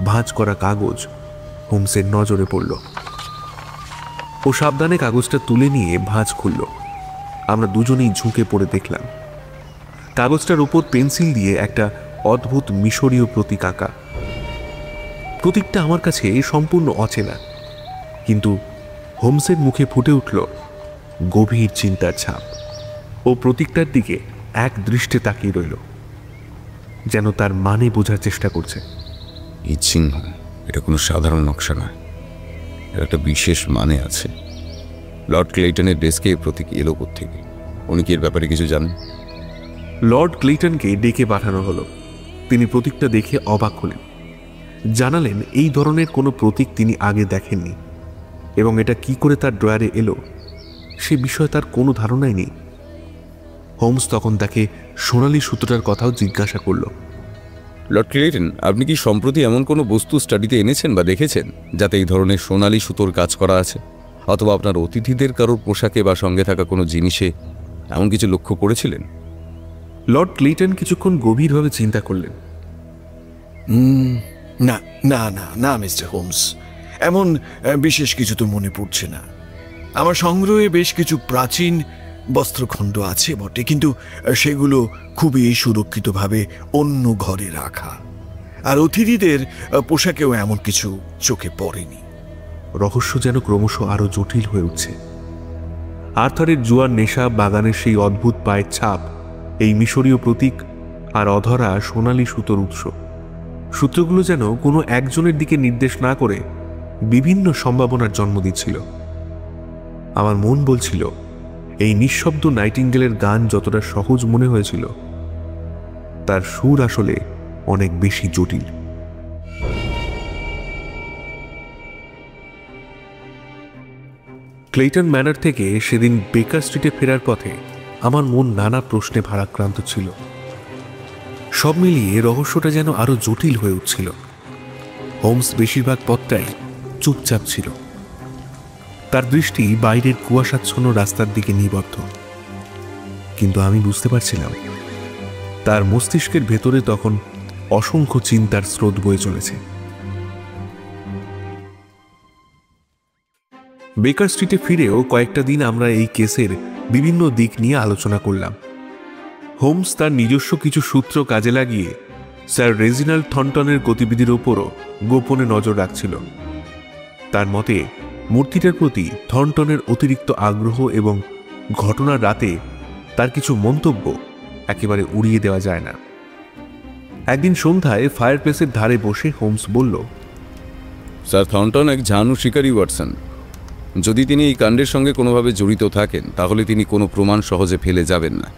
ভাঁজ করা কাগজ হোমসের নজরে পড়ল। ও সাবধানে কাগজটা তুলে নিয়ে ভাঁজ খুলল। আমরা দুজনেই ঝুঁকে পড়ে দেখলাম কাগজটার উপর পেন্সিল দিয়ে একটা অদ্ভুত মিশরীয় প্রতীক আঁকা। প্রতীকটা আমার কাছে সম্পূর্ণ অচেনা, কিন্তু হোমসের মুখে ফুটে উঠল গভীর চিন্তার ছাপ। ও প্রতীকটার দিকে এক দৃষ্টে তাকিয়ে রইল, যেন তার মানে বোঝার চেষ্টা করছে। এই চিহ্ন, এটা কোনো সাধারণ নকশা নয়, এর একটা বিশেষ মানে আছে। লর্ড ক্লেটনের ডেস্কে এই প্রতীক এলো কোত্থেকে? উনি কি এর ব্যাপারে কিছু জানেন? লর্ড ক্লেটনকে ডেকে পাঠানো হলো। তিনি প্রতীকটা দেখে অবাক হলেন। জানালেন এই ধরনের কোনো প্রতীক তিনি আগে দেখেননি, এবং এটা কি করে তার ড্রয়ারে এলো সে বিষয়ে তার কোনো ধারণাই নেই। হোমস তখন তাকে সোনালি সুতোটার কথাও জিজ্ঞাসা করল। লর্ড ক্লেটন, আপনি কি সম্প্রতি এমন কোনো বস্তু স্টাডিতে এনেছেন বা দেখেছেন যাতে এই ধরনের সোনালি সুতোর কাজ করা আছে? অথবা আপনার অতিথিদের কারোর পোশাকে বা সঙ্গে থাকা কোনো জিনিসে এমন কিছু লক্ষ্য করেছিলেন? লর্ড ক্লেটন কিছুক্ষণ গভীরভাবে চিন্তা করলেন। না না না না মিস্টার হোমস, এমন বিশেষ কিছু তো মনে পড়ছে না। আমার সংগ্রহে বেশ কিছু প্রাচীন বস্ত্রখণ্ড আছে বটে, কিন্তু সেগুলো খুবই সুরক্ষিতভাবে অন্য ঘরে রাখা, আর অতিথিদের পোশাকেও এমন কিছু চোখে পড়েনি। রহস্য যেন ক্রমশ আরো জটিল হয়ে উঠছে। আর্থারের জুয়ার নেশা, বাগানের সেই অদ্ভুত পায়ের ছাপ, এই মিশরীয় প্রতীক আর অধরা সোনালি সুতোর উৎস, সূত্রগুলো যেন কোনো একজনের দিকে নির্দেশ না করে বিভিন্ন সম্ভাবনার জন্ম দিচ্ছিল। আমার মন বলছিল এই নিঃশব্দ নাইটিঙ্গেলের গান যতটা সহজ মনে হয়েছিল, তার সুর আসলে অনেক বেশি জটিল। ক্লেটন ম্যানর থেকে সেদিন বেকার স্ট্রিটে ফেরার পথে আমার মন নানা প্রশ্নে ভারাক্রান্ত ছিল। সব মিলিয়ে রহস্যটা যেন আরো জটিল হয়ে উঠছিল। হোমস বেশিরভাগ পথটাই চুপচাপ ছিল, তার দৃষ্টি বাইরের কুয়াশাচ্ছন্ন রাস্তার দিকে নিবদ্ধ। কিন্তু আমি বুঝতে পারছিলাম তার মস্তিষ্কের ভেতরে তখন অসংখ্য চিন্তার স্রোত বয়ে চলেছে। বেকার স্ট্রিটে ফিরেও কয়েকটা দিন আমরা এই কেসের বিভিন্ন দিক নিয়ে আলোচনা করলাম। হোমস তার নিজস্ব কিছু সূত্র কাজে লাগিয়ে স্যার রেজিনাল্ড থর্নটনের গতিবিধির ওপরও গোপনে নজর রাখছিল। তার মতে মূর্তিটার প্রতি থর্নটনের অতিরিক্ত আগ্রহ এবং ঘটনার রাতে তার কিছু মন্তব্য একেবারে উড়িয়ে দেওয়া যায় না। একদিন সন্ধ্যায় ফায়ারপ্লেসের ধারে বসে হোমস বলল, স্যার থর্নটন এক ঝানু শিকারী ওয়াটসন। যদি তিনি এই কাণ্ডের সঙ্গে কোনোভাবে জড়িত থাকেন তাহলে তিনি কোনো প্রমাণ সহজে ফেলে যাবেন না।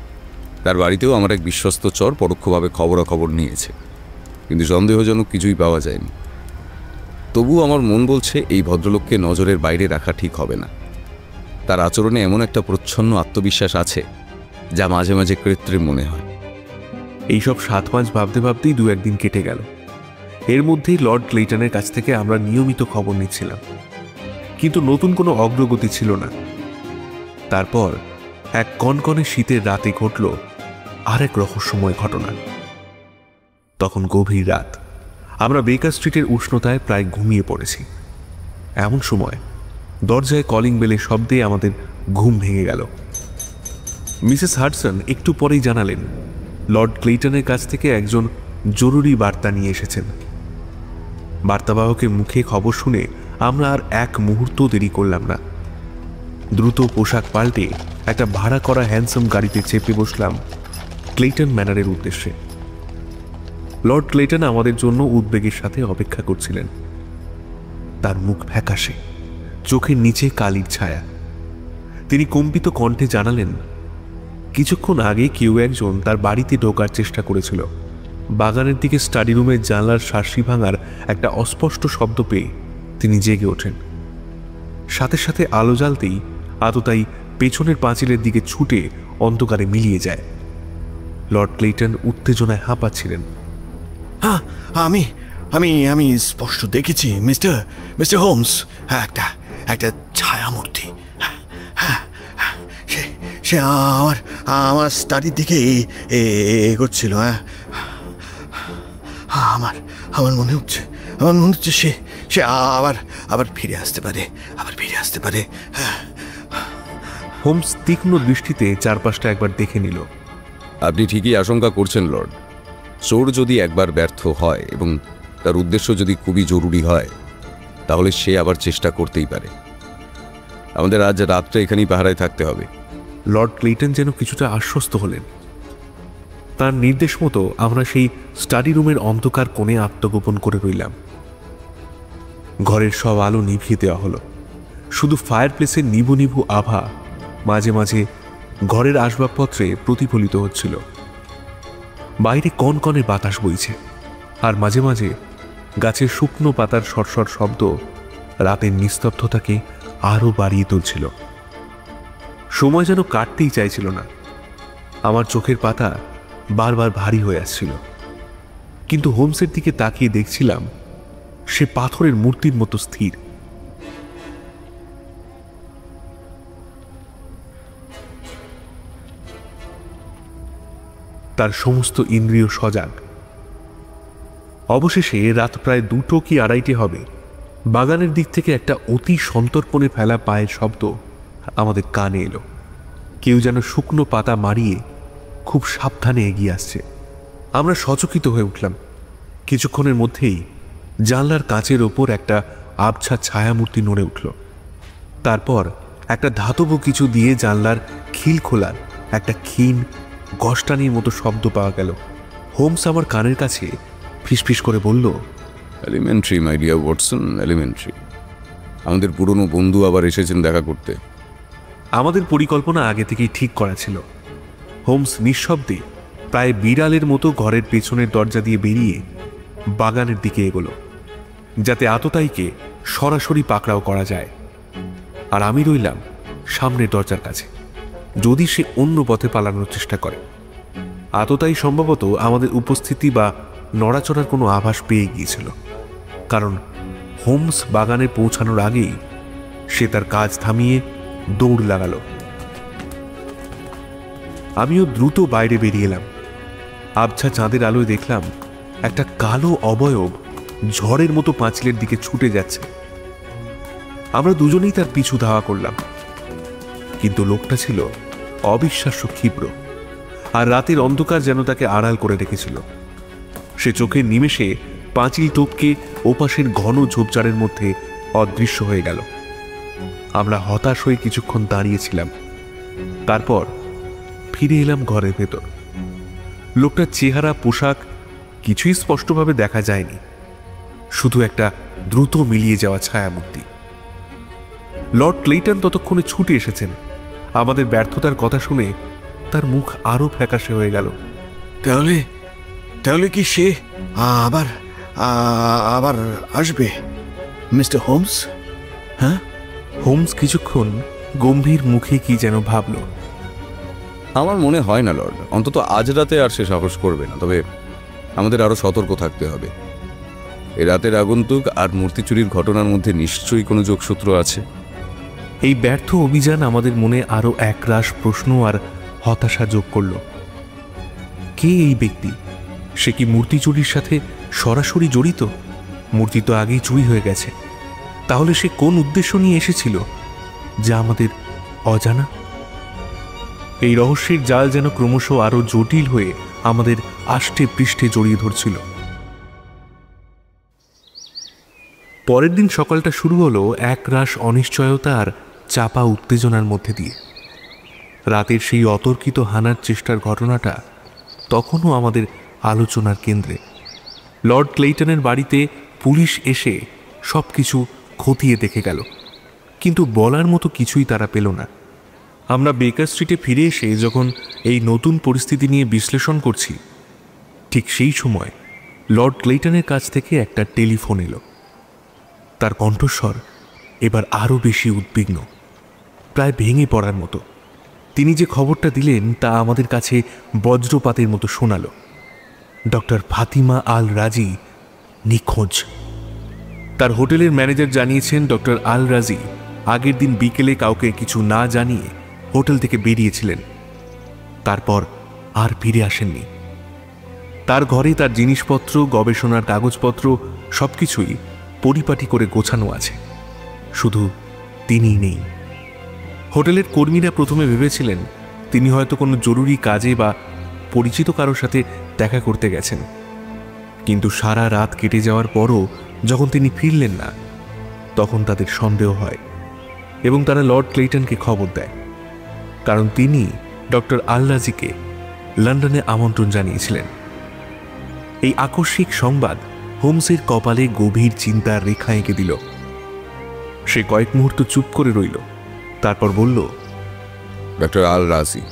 তার বাড়িতেও আমার এক বিশ্বস্ত চর পরোক্ষভাবে খবরাখবর নিয়েছে, কিন্তু সন্দেহজনক কিছুই পাওয়া যায়নি। তবু আমার মন বলছে এই ভদ্রলোককে নজরের বাইরে রাখা ঠিক হবে না। তার আচরণে এমন একটা প্রচ্ছন্ন আত্মবিশ্বাস আছে যা মাঝে মাঝে কৃত্রিম মনে হয়। এইসব 7 মাস ভাবতে ভাবতেই 2-1 দিন কেটে গেল। এর মধ্যেই লর্ড ক্লেটনের কাছ থেকে আমরা নিয়মিত খবর নিচ্ছিলাম, কিন্তু নতুন কোনো অগ্রগতি ছিল না। তারপর এক কনকনে শীতের রাতে ঘটল আরেক রহস্যময় ঘটনা। তখন গভীর রাত, আমরা বেকার স্ট্রিটের উষ্ণতায় প্রায় ঘুমিয়ে পড়েছি। এমন সময় দরজায় কলিং বেলের শব্দে আমাদের ঘুম ভেঙে গেল। মিসেস হাডসন একটু পরেই জানালেন লর্ড ক্লেটনের কাছ থেকে একজন জরুরি বার্তা নিয়ে এসেছেন। বার্তাবাহকের মুখে খবর শুনে আমরা আর এক মুহূর্ত দেরি করলাম না। দ্রুত পোশাক পাল্টে একটা ভাড়া করা হ্যান্ডসাম গাড়িতে চেপে বসলাম ক্লেটন ম্যানারের উদ্দেশ্যে। লর্ড ক্লেটন আমাদের জন্য উদ্বেগের সাথে অপেক্ষা করছিলেন। তার মুখ ফ্যাকাশে, চোখের নিচে কালির ছায়া। তিনি কম্পিত কণ্ঠে জানালেন, কিছুক্ষণ আগে কেউ একজন তার বাড়িতে ঢোকার চেষ্টা করেছিল। বাগানের দিকে স্টাডি রুমের জানলার শাঁসি ভাঙার একটা অস্পষ্ট শব্দ পেয়ে তিনি জেগে ওঠেন। সাথে সাথে আলো জ্বালতেই আততায়ী পেছনের পাঁচিলের দিকে ছুটে অন্ধকারে মিলিয়ে যায়। লর্ড ক্লেটন উত্তেজনায় হাঁপাচ্ছিলেন। হ্যাঁ, আমি আমি আমি স্পষ্ট দেখেছি মিস্টার হোমস, একটা ছায়ামূর্তি। সে আমার স্টাডির দিকে এগোচ্ছিল। আমার মনে হচ্ছে সে আবার ফিরে আসতে পারে। হোমস তীক্ষ্ণ দৃষ্টিতে চারপাশটা একবার দেখে নিল। আপনি ঠিকই আশঙ্কা করছেন লর্ড। চোর যদি একবার ব্যর্থ হয় এবং তার উদ্দেশ্য যদি খুবই জরুরি হয়, তাহলে সে আবার চেষ্টা করতেই পারে। আমাদের আজ রাতটা এখানেই পাহারায় থাকতে হবে। লর্ড ক্লেটন যেন কিছুটা আশ্বস্ত হলেন। তার নির্দেশ মতো আমরা সেই স্টাডি রুমের অন্ধকার কোণে আত্মগোপন করে রইলাম। ঘরের সব আলো নিভিয়ে দেওয়া হলো। শুধু ফায়ারপ্লেসের নিভু নিভু আভা মাঝে মাঝে ঘরের আসবাবপত্রে প্রতিফলিত হচ্ছিল। বাইরে কনকনে বাতাস বইছে, আর মাঝে মাঝে গাছের শুকনো পাতার সরসর শব্দ রাতের নিস্তব্ধতাকে আরও বাড়িয়ে তুলছিল। সময় যেন কাটতেই চাইছিল না। আমার চোখের পাতা বারবার ভারী হয়ে আসছিল, কিন্তু হোমসের দিকে তাকিয়ে দেখছিলাম সে পাথরের মূর্তির মতো স্থির। তার সমস্ত ইন্দ্রিয় সজাগ। অবশেষে রাত প্রায় 2টো কি 2:30 হবে। বাগানের দিক থেকে একটা অতি সন্তর্পণে ফেলা পায়ের শব্দ আমাদের কানে এলো। কেউ যেন শুকনো পাতা মারিয়ে খুব সাবধানে এগিয়ে আসছে। আমরা সচকিত হয়ে উঠলাম। কিছুক্ষণের মধ্যেই জানলার কাঁচের ওপর একটা আবছা ছায়ামূর্তি নড়ে উঠল। তারপর একটা ধাতব কিছু দিয়ে জানলার খিল খোলার একটা ক্ষীণ গসটানির মতো শব্দ পাওয়া গেল। হোমস আমার কানের কাছে ফিসফিস করে বলল, elementary my dear Watson, elementary. আমাদের পুরনো বন্ধু আবার এসেছেন দেখা করতে। আমাদের পরিকল্পনা আগে থেকেই ঠিক করা ছিল। হোমস নিঃশব্দে প্রায় বিড়ালের মতো ঘরের পেছনের দরজা দিয়ে বেরিয়ে বাগানের দিকে এগোলো, যাতে আততায়ীকে সরাসরি পাকড়াও করা যায়। আর আমি রইলাম সামনের দরজার কাছে, যদি সে অন্য পথে পালানোর চেষ্টা করে। আততায়ী সম্ভবত আমাদের উপস্থিতি বা নড়াচড়ার কোনো আভাস পেয়ে গিয়েছিল, কারণ হোমস বাগানে পৌঁছানোর আগেই সে তার কাজ থামিয়ে দৌড় লাগালো। আমিও দ্রুত বাইরে বেরিয়ে এলাম। আবছা চাঁদের আলোয় দেখলাম একটা কালো অবয়ব ঝড়ের মতো পাঁচিলের দিকে ছুটে যাচ্ছে। আমরা দুজনেই তার পিছু ধাওয়া করলাম, কিন্তু লোকটা ছিল অবিশ্বাস্য ক্ষিপ্র, আর রাতের অন্ধকার যেন তাকে আড়াল করে রেখেছিল। সে চোখের নিমেষে পাঁচিল টপকে ওপাশের ঘন ঝোপঝাড়ের মধ্যে অদৃশ্য হয়ে গেল। আমরা হতাশ হয়ে কিছুক্ষণ দাঁড়িয়েছিলাম, তারপর ফিরে এলাম ঘরের ভেতর। লোকটার চেহারা, পোশাক কিছুই স্পষ্টভাবে দেখা যায়নি, শুধু একটা দ্রুত মিলিয়ে যাওয়া ছায়ামূর্তি। লর্ড ক্লেইটন ততক্ষণে ছুটে এসেছেন। আমাদের ব্যর্থতার কথা শুনে তার মুখ আরো ফ্যাকাশে হয়ে গেল। তাহলে তাহলে কি সে আবার আবার আসবে মিস্টার হোমস? হ্যাঁ। হোমস কিছুক্ষণ গম্ভীর মুখে কি যেন ভাবল। আমার মনে হয় না লর্ড, অন্তত আজ রাতে আর সে সাহস করবে না। তবে আমাদের আরো সতর্ক থাকতে হবে। এ রাতের আগন্তুক আর মূর্তি চুরির ঘটনার মধ্যে নিশ্চয়ই কোনো যোগসূত্র আছে। এই ব্যর্থ অভিযান আমাদের মনে আরো একরাশ প্রশ্ন আর হতাশা যোগ করল। কে এই ব্যক্তি? সে কি মূর্তি চুরির সাথে সরাসরি জড়িত? মূর্তি তো আগেই চুরি হয়ে গেছে। তাহলে সে কোন উদ্দেশ্য নিয়ে এসেছিল যা আমাদের অজানা? এই রহস্যের জাল যেন ক্রমশ আরো জটিল হয়ে আমাদের আষ্টে পৃষ্ঠে জড়িয়ে ধরছিল। পরের দিন সকালটা শুরু হলো একরাশ অনিশ্চয়তা আর চাপা উত্তেজনার মধ্যে দিয়ে। রাতের সেই অতর্কিত হানার চেষ্টার ঘটনাটা তখনও আমাদের আলোচনার কেন্দ্রে। লর্ড ক্লেইটনের বাড়িতে পুলিশ এসে সবকিছু খতিয়ে দেখে গেল, কিন্তু বলার মতো কিছুই তারা পেল না। আমরা বেকার স্ট্রিটে ফিরে এসে যখন এই নতুন পরিস্থিতি নিয়ে বিশ্লেষণ করছি, ঠিক সেই সময় লর্ড ক্লেইটনের কাছ থেকে একটা টেলিফোন এলো। তার কণ্ঠস্বর এবার আরও বেশি উদ্বিগ্ন, প্রায় ভেঙে পড়ার মতো। তিনি যে খবরটা দিলেন তা আমাদের কাছে বজ্রপাতের মতো শোনালো। ডক্টর ফাতিমা আল রাজি নিখোঁজ। তার হোটেলের ম্যানেজার জানিয়েছেন ডক্টর আল রাজি আগের দিন বিকেলে কাউকে কিছু না জানিয়ে হোটেল থেকে বেরিয়েছিলেন, তারপর আর ফিরে আসেননি। তার ঘরে তার জিনিসপত্র, গবেষণার কাগজপত্র সবকিছুই পরিপাটি করে গোছানো আছে, শুধু তিনিই নেই। হোটেলের কর্মীরা প্রথমে ভেবেছিলেন তিনি হয়তো কোনো জরুরি কাজে বা পরিচিত কারোর সাথে দেখা করতে গেছেন, কিন্তু সারা রাত কেটে যাওয়ার পরও যখন তিনি ফিরলেন না, তখন তাদের সন্দেহ হয় এবং তারা লর্ড ক্লেইটনকে খবর দেয়, কারণ তিনি ডক্টর আল রাজিকে লন্ডনে আমন্ত্রণ জানিয়েছিলেন। এই আকস্মিক সংবাদ হোমসের কপালে গভীর চিন্তার রেখা এঁকে দিল। সে কয়েক মুহূর্ত চুপ করে রইল, তারপর বলল, ডক্টর আল রাজি,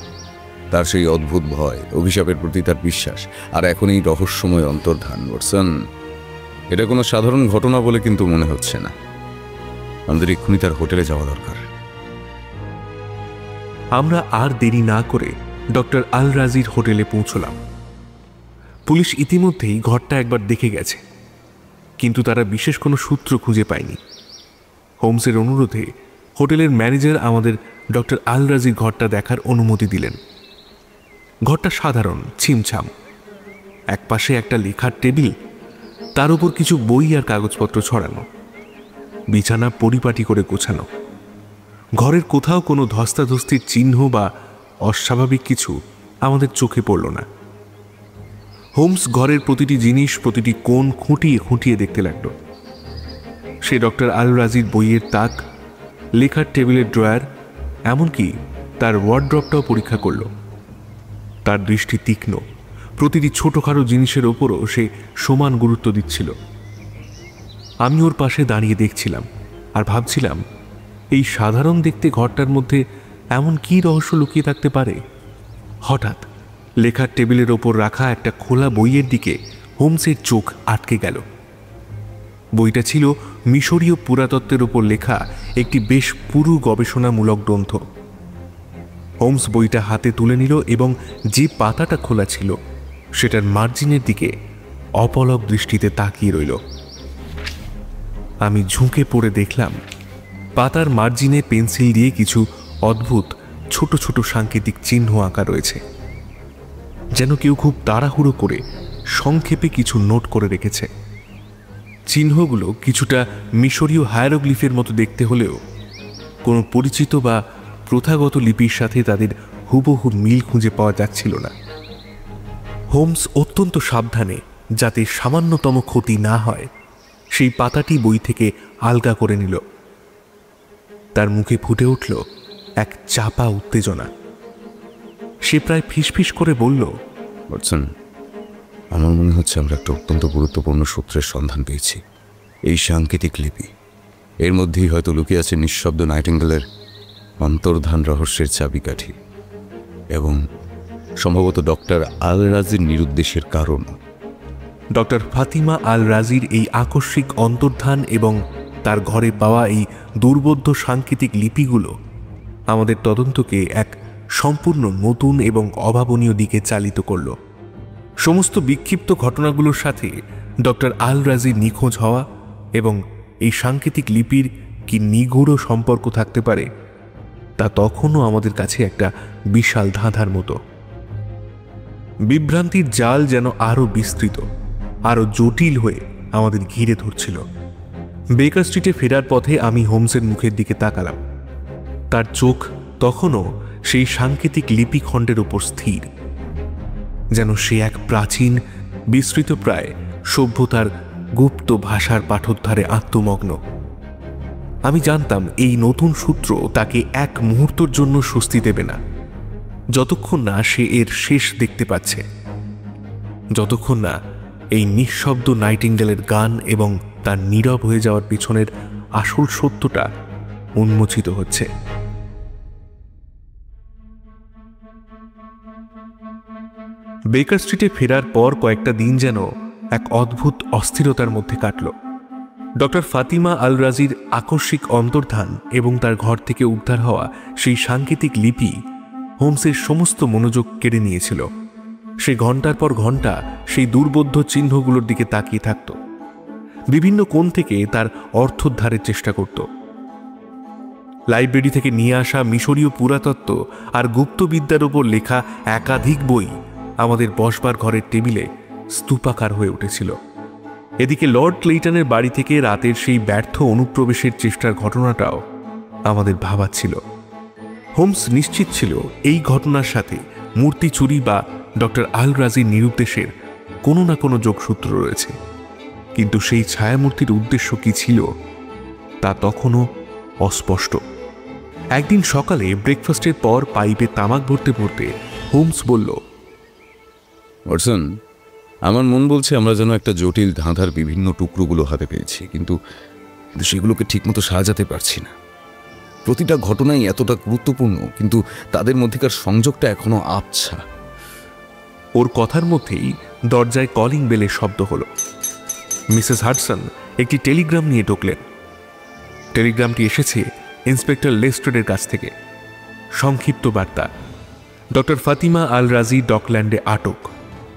তার সেই অদ্ভুত ভয়, অভিশাপের প্রতি তার বিশ্বাস, আর এখন এই রহস্যময় অন্তর্ধান, ওয়াটসন, এটা কোনো সাধারণ ঘটনা বলে কিন্তু মনে হচ্ছে না। আমাদের এক্ষুনি তার হোটেলে যাওয়া দরকার। আমরা আর দেরি না করে ডক্টর আল রাজির হোটেলে পৌঁছলাম। পুলিশ ইতিমধ্যেই ঘরটা একবার দেখে গেছে, কিন্তু তারা বিশেষ কোনো সূত্র খুঁজে পায়নি। হোমসের অনুরোধে হোটেলের ম্যানেজার আমাদের ডক্টর আল রাজির ঘরটা দেখার অনুমতি দিলেন। ঘরটা সাধারণ, ছিমছাম। একপাশে একটা লেখার টেবিল, তার উপর কিছু বই আর কাগজপত্র ছড়ানো, বিছানা পরিপাটি করে গোছানো। ঘরের কোথাও কোনো ধস্তাধস্তির চিহ্ন বা অস্বাভাবিক কিছু আমাদের চোখে পড়ল না। হোমস ঘরের প্রতিটি জিনিস, প্রতিটি কোণ খুঁটিয়ে খুঁটিয়ে দেখতে লাগলো। সে ডক্টর আল রাজির বইয়ের তাক, লেখার টেবিলের ড্রয়ার, এমনকি তার ওয়ার্ড্রপটাও পরীক্ষা করল। তার দৃষ্টি তীক্ষ্ণ, প্রতিটি ছোটখাটো জিনিসের ওপরও সে সমান গুরুত্ব দিচ্ছিল। আমি ওর পাশে দাঁড়িয়ে দেখছিলাম, আর ভাবছিলাম এই সাধারণ দেখতে ঘরটার মধ্যে এমন কি রহস্য লুকিয়ে থাকতে পারে। হঠাৎ লেখার টেবিলের ওপর রাখা একটা খোলা বইয়ের দিকে হোমসের চোখ আটকে গেল। বইটা ছিল মিশরীয় পুরাতত্ত্বের ওপর লেখা একটি বেশ পুরু গবেষণামূলক গ্রন্থ। হোমস বইটা হাতে তুলে নিল এবং যে পাতাটা খোলা ছিল সেটার মার্জিনের দিকে অপলক দৃষ্টিতে তাকিয়ে রইল। আমি ঝুঁকে পড়ে দেখলাম পাতার মার্জিনে পেন্সিল দিয়ে কিছু অদ্ভুত ছোট ছোট সাংকেতিক চিহ্ন আঁকা রয়েছে, যেন কেউ খুব তাড়াহুড়ো করে সংক্ষেপে কিছু নোট করে রেখেছে। চিহ্নগুলো কিছুটা মিশরীয় হায়ারোগ্লিফের মতো দেখতে হলেও কোনো পরিচিত বা প্রথাগত লিপির সাথে তাদের হুবহু মিল খুঁজে পাওয়া যাচ্ছিল না। হোমস অত্যন্ত সাবধানে, যাতে সামান্যতম ক্ষতি না হয়, সেই পাতাটি বই থেকে আলগা করে নিল। তার মুখে ফুটে উঠল এক চাপা উত্তেজনা। সে প্রায় ফিসফিস করে বলল, ওয়াটসন, আমার মনে হচ্ছে আমরা একটা অত্যন্ত গুরুত্বপূর্ণ সূত্রের সন্ধান পেয়েছি। এই সাংকেতিক লিপি, এর মধ্যেই হয়তো লুকিয়ে আছে নিঃশব্দ নাইটিঙ্গেলের অন্তর্ধান রহস্যের চাবিকাঠি এবং সম্ভবত ডক্টর আল রাজির নিরুদ্দেশের কারণ। ডক্টর ফাতিমা আল রাজির এই আকস্মিক অন্তর্ধান এবং তার ঘরে পাওয়া এই দুর্বোধ্য সাংকেতিক লিপিগুলো আমাদের তদন্তকে এক সম্পূর্ণ নতুন এবং অভাবনীয় দিকে চালিত করল। সমস্ত বিক্ষিপ্ত ঘটনাগুলোর সাথে ডক্টর আল রাজির নিখোঁজ হওয়া এবং এই সাংকেতিক লিপির কি নিগূঢ় সম্পর্ক থাকতে পারে তা তখনও আমাদের কাছে একটা বিশাল ধাঁধার মতো। বিভ্রান্তির জাল যেন আরো বিস্তৃত, আরো জটিল হয়ে আমাদের ঘিরে ধরছিল। বেকার স্ট্রিটে ফেরার পথে আমি হোমসের মুখের দিকে তাকালাম। তার চোখ তখনও সেই সাংকেতিক লিপিখণ্ডের উপর স্থির, যেন সে এক প্রাচীন বিস্তৃতপ্রায় সভ্যতার গুপ্ত ভাষার পাঠোদ্ধারে আত্মমগ্ন। আমি জানতাম এই নতুন সূত্র তাকে এক মুহূর্তের জন্য স্বস্তি দেবে না, যতক্ষণ না সে এর শেষ দেখতে পাচ্ছে, যতক্ষণ না এই নিঃশব্দ নাইটিঙ্গেলের গান এবং তার নীরব হয়ে যাওয়ার পিছনের আসল সত্যটা উন্মোচিত হচ্ছে। বেকার স্ট্রিটে ফেরার পর কয়েকটা দিন যেন এক অদ্ভুত অস্থিরতার মধ্যে কাটল। ডক্টর ফাতিমা আল রাজির আকস্মিক অন্তর্ধান এবং তার ঘর থেকে উদ্ধার হওয়া সেই সাংকেতিক লিপি হোমসের সমস্ত মনোযোগ কেড়ে নিয়েছিল। সে ঘন্টার পর ঘন্টা সেই দুর্বোধ্য চিহ্নগুলোর দিকে তাকিয়ে থাকত, বিভিন্ন কোণ থেকে তার অর্থোদ্ধারের চেষ্টা করত। লাইব্রেরি থেকে নিয়ে আসা মিশরীয় পুরাতত্ত্ব আর গুপ্তবিদ্যার উপর লেখা একাধিক বই আমাদের বসবার ঘরের টেবিলে স্তূপাকার হয়ে উঠেছিল। এদিকে লর্ড ক্লেইটনের বাড়ি থেকে রাতের সেই ব্যর্থ অনুপ্রবেশের চেষ্টার ঘটনাটাও আমাদের ভাবাচ্ছিল। হোমস নিশ্চিত ছিল এই ঘটনার সাথে মূর্তি চুরি বা ডক্টর আল রাজির নিরুদ্দেশের কোনো না কোনো যোগসূত্র রয়েছে, কিন্তু সেই ছায়ামূর্তির উদ্দেশ্য কি ছিল তা তখনও অস্পষ্ট। একদিন সকালে ব্রেকফাস্টের পর পাইপে তামাক ভরতে ভরতে হোমস বলল, ওয়াটসন, আমার মন বলছে আমরা যেন একটা জটিল ধাঁধার বিভিন্ন টুকরোগুলো হাতে পেয়েছি, কিন্তু সেগুলোকে ঠিকমতো সাজাতে পারছি না। প্রতিটা ঘটনাই এতটা গুরুত্বপূর্ণ, কিন্তু তাদের মধ্যেকার সংযোগটা এখনো আবছা। ওর কথার মধ্যেই দরজায় কলিং বেলের শব্দ হলো। মিসেস হাডসন একটি টেলিগ্রাম নিয়ে ঢুকলেন। টেলিগ্রামটি এসেছে ইন্সপেক্টর লেস্ট্রেডের কাছ থেকে। সংক্ষিপ্ত বার্তা: ডক্টর ফাতিমা আল রাজি ডকল্যান্ডে আটক,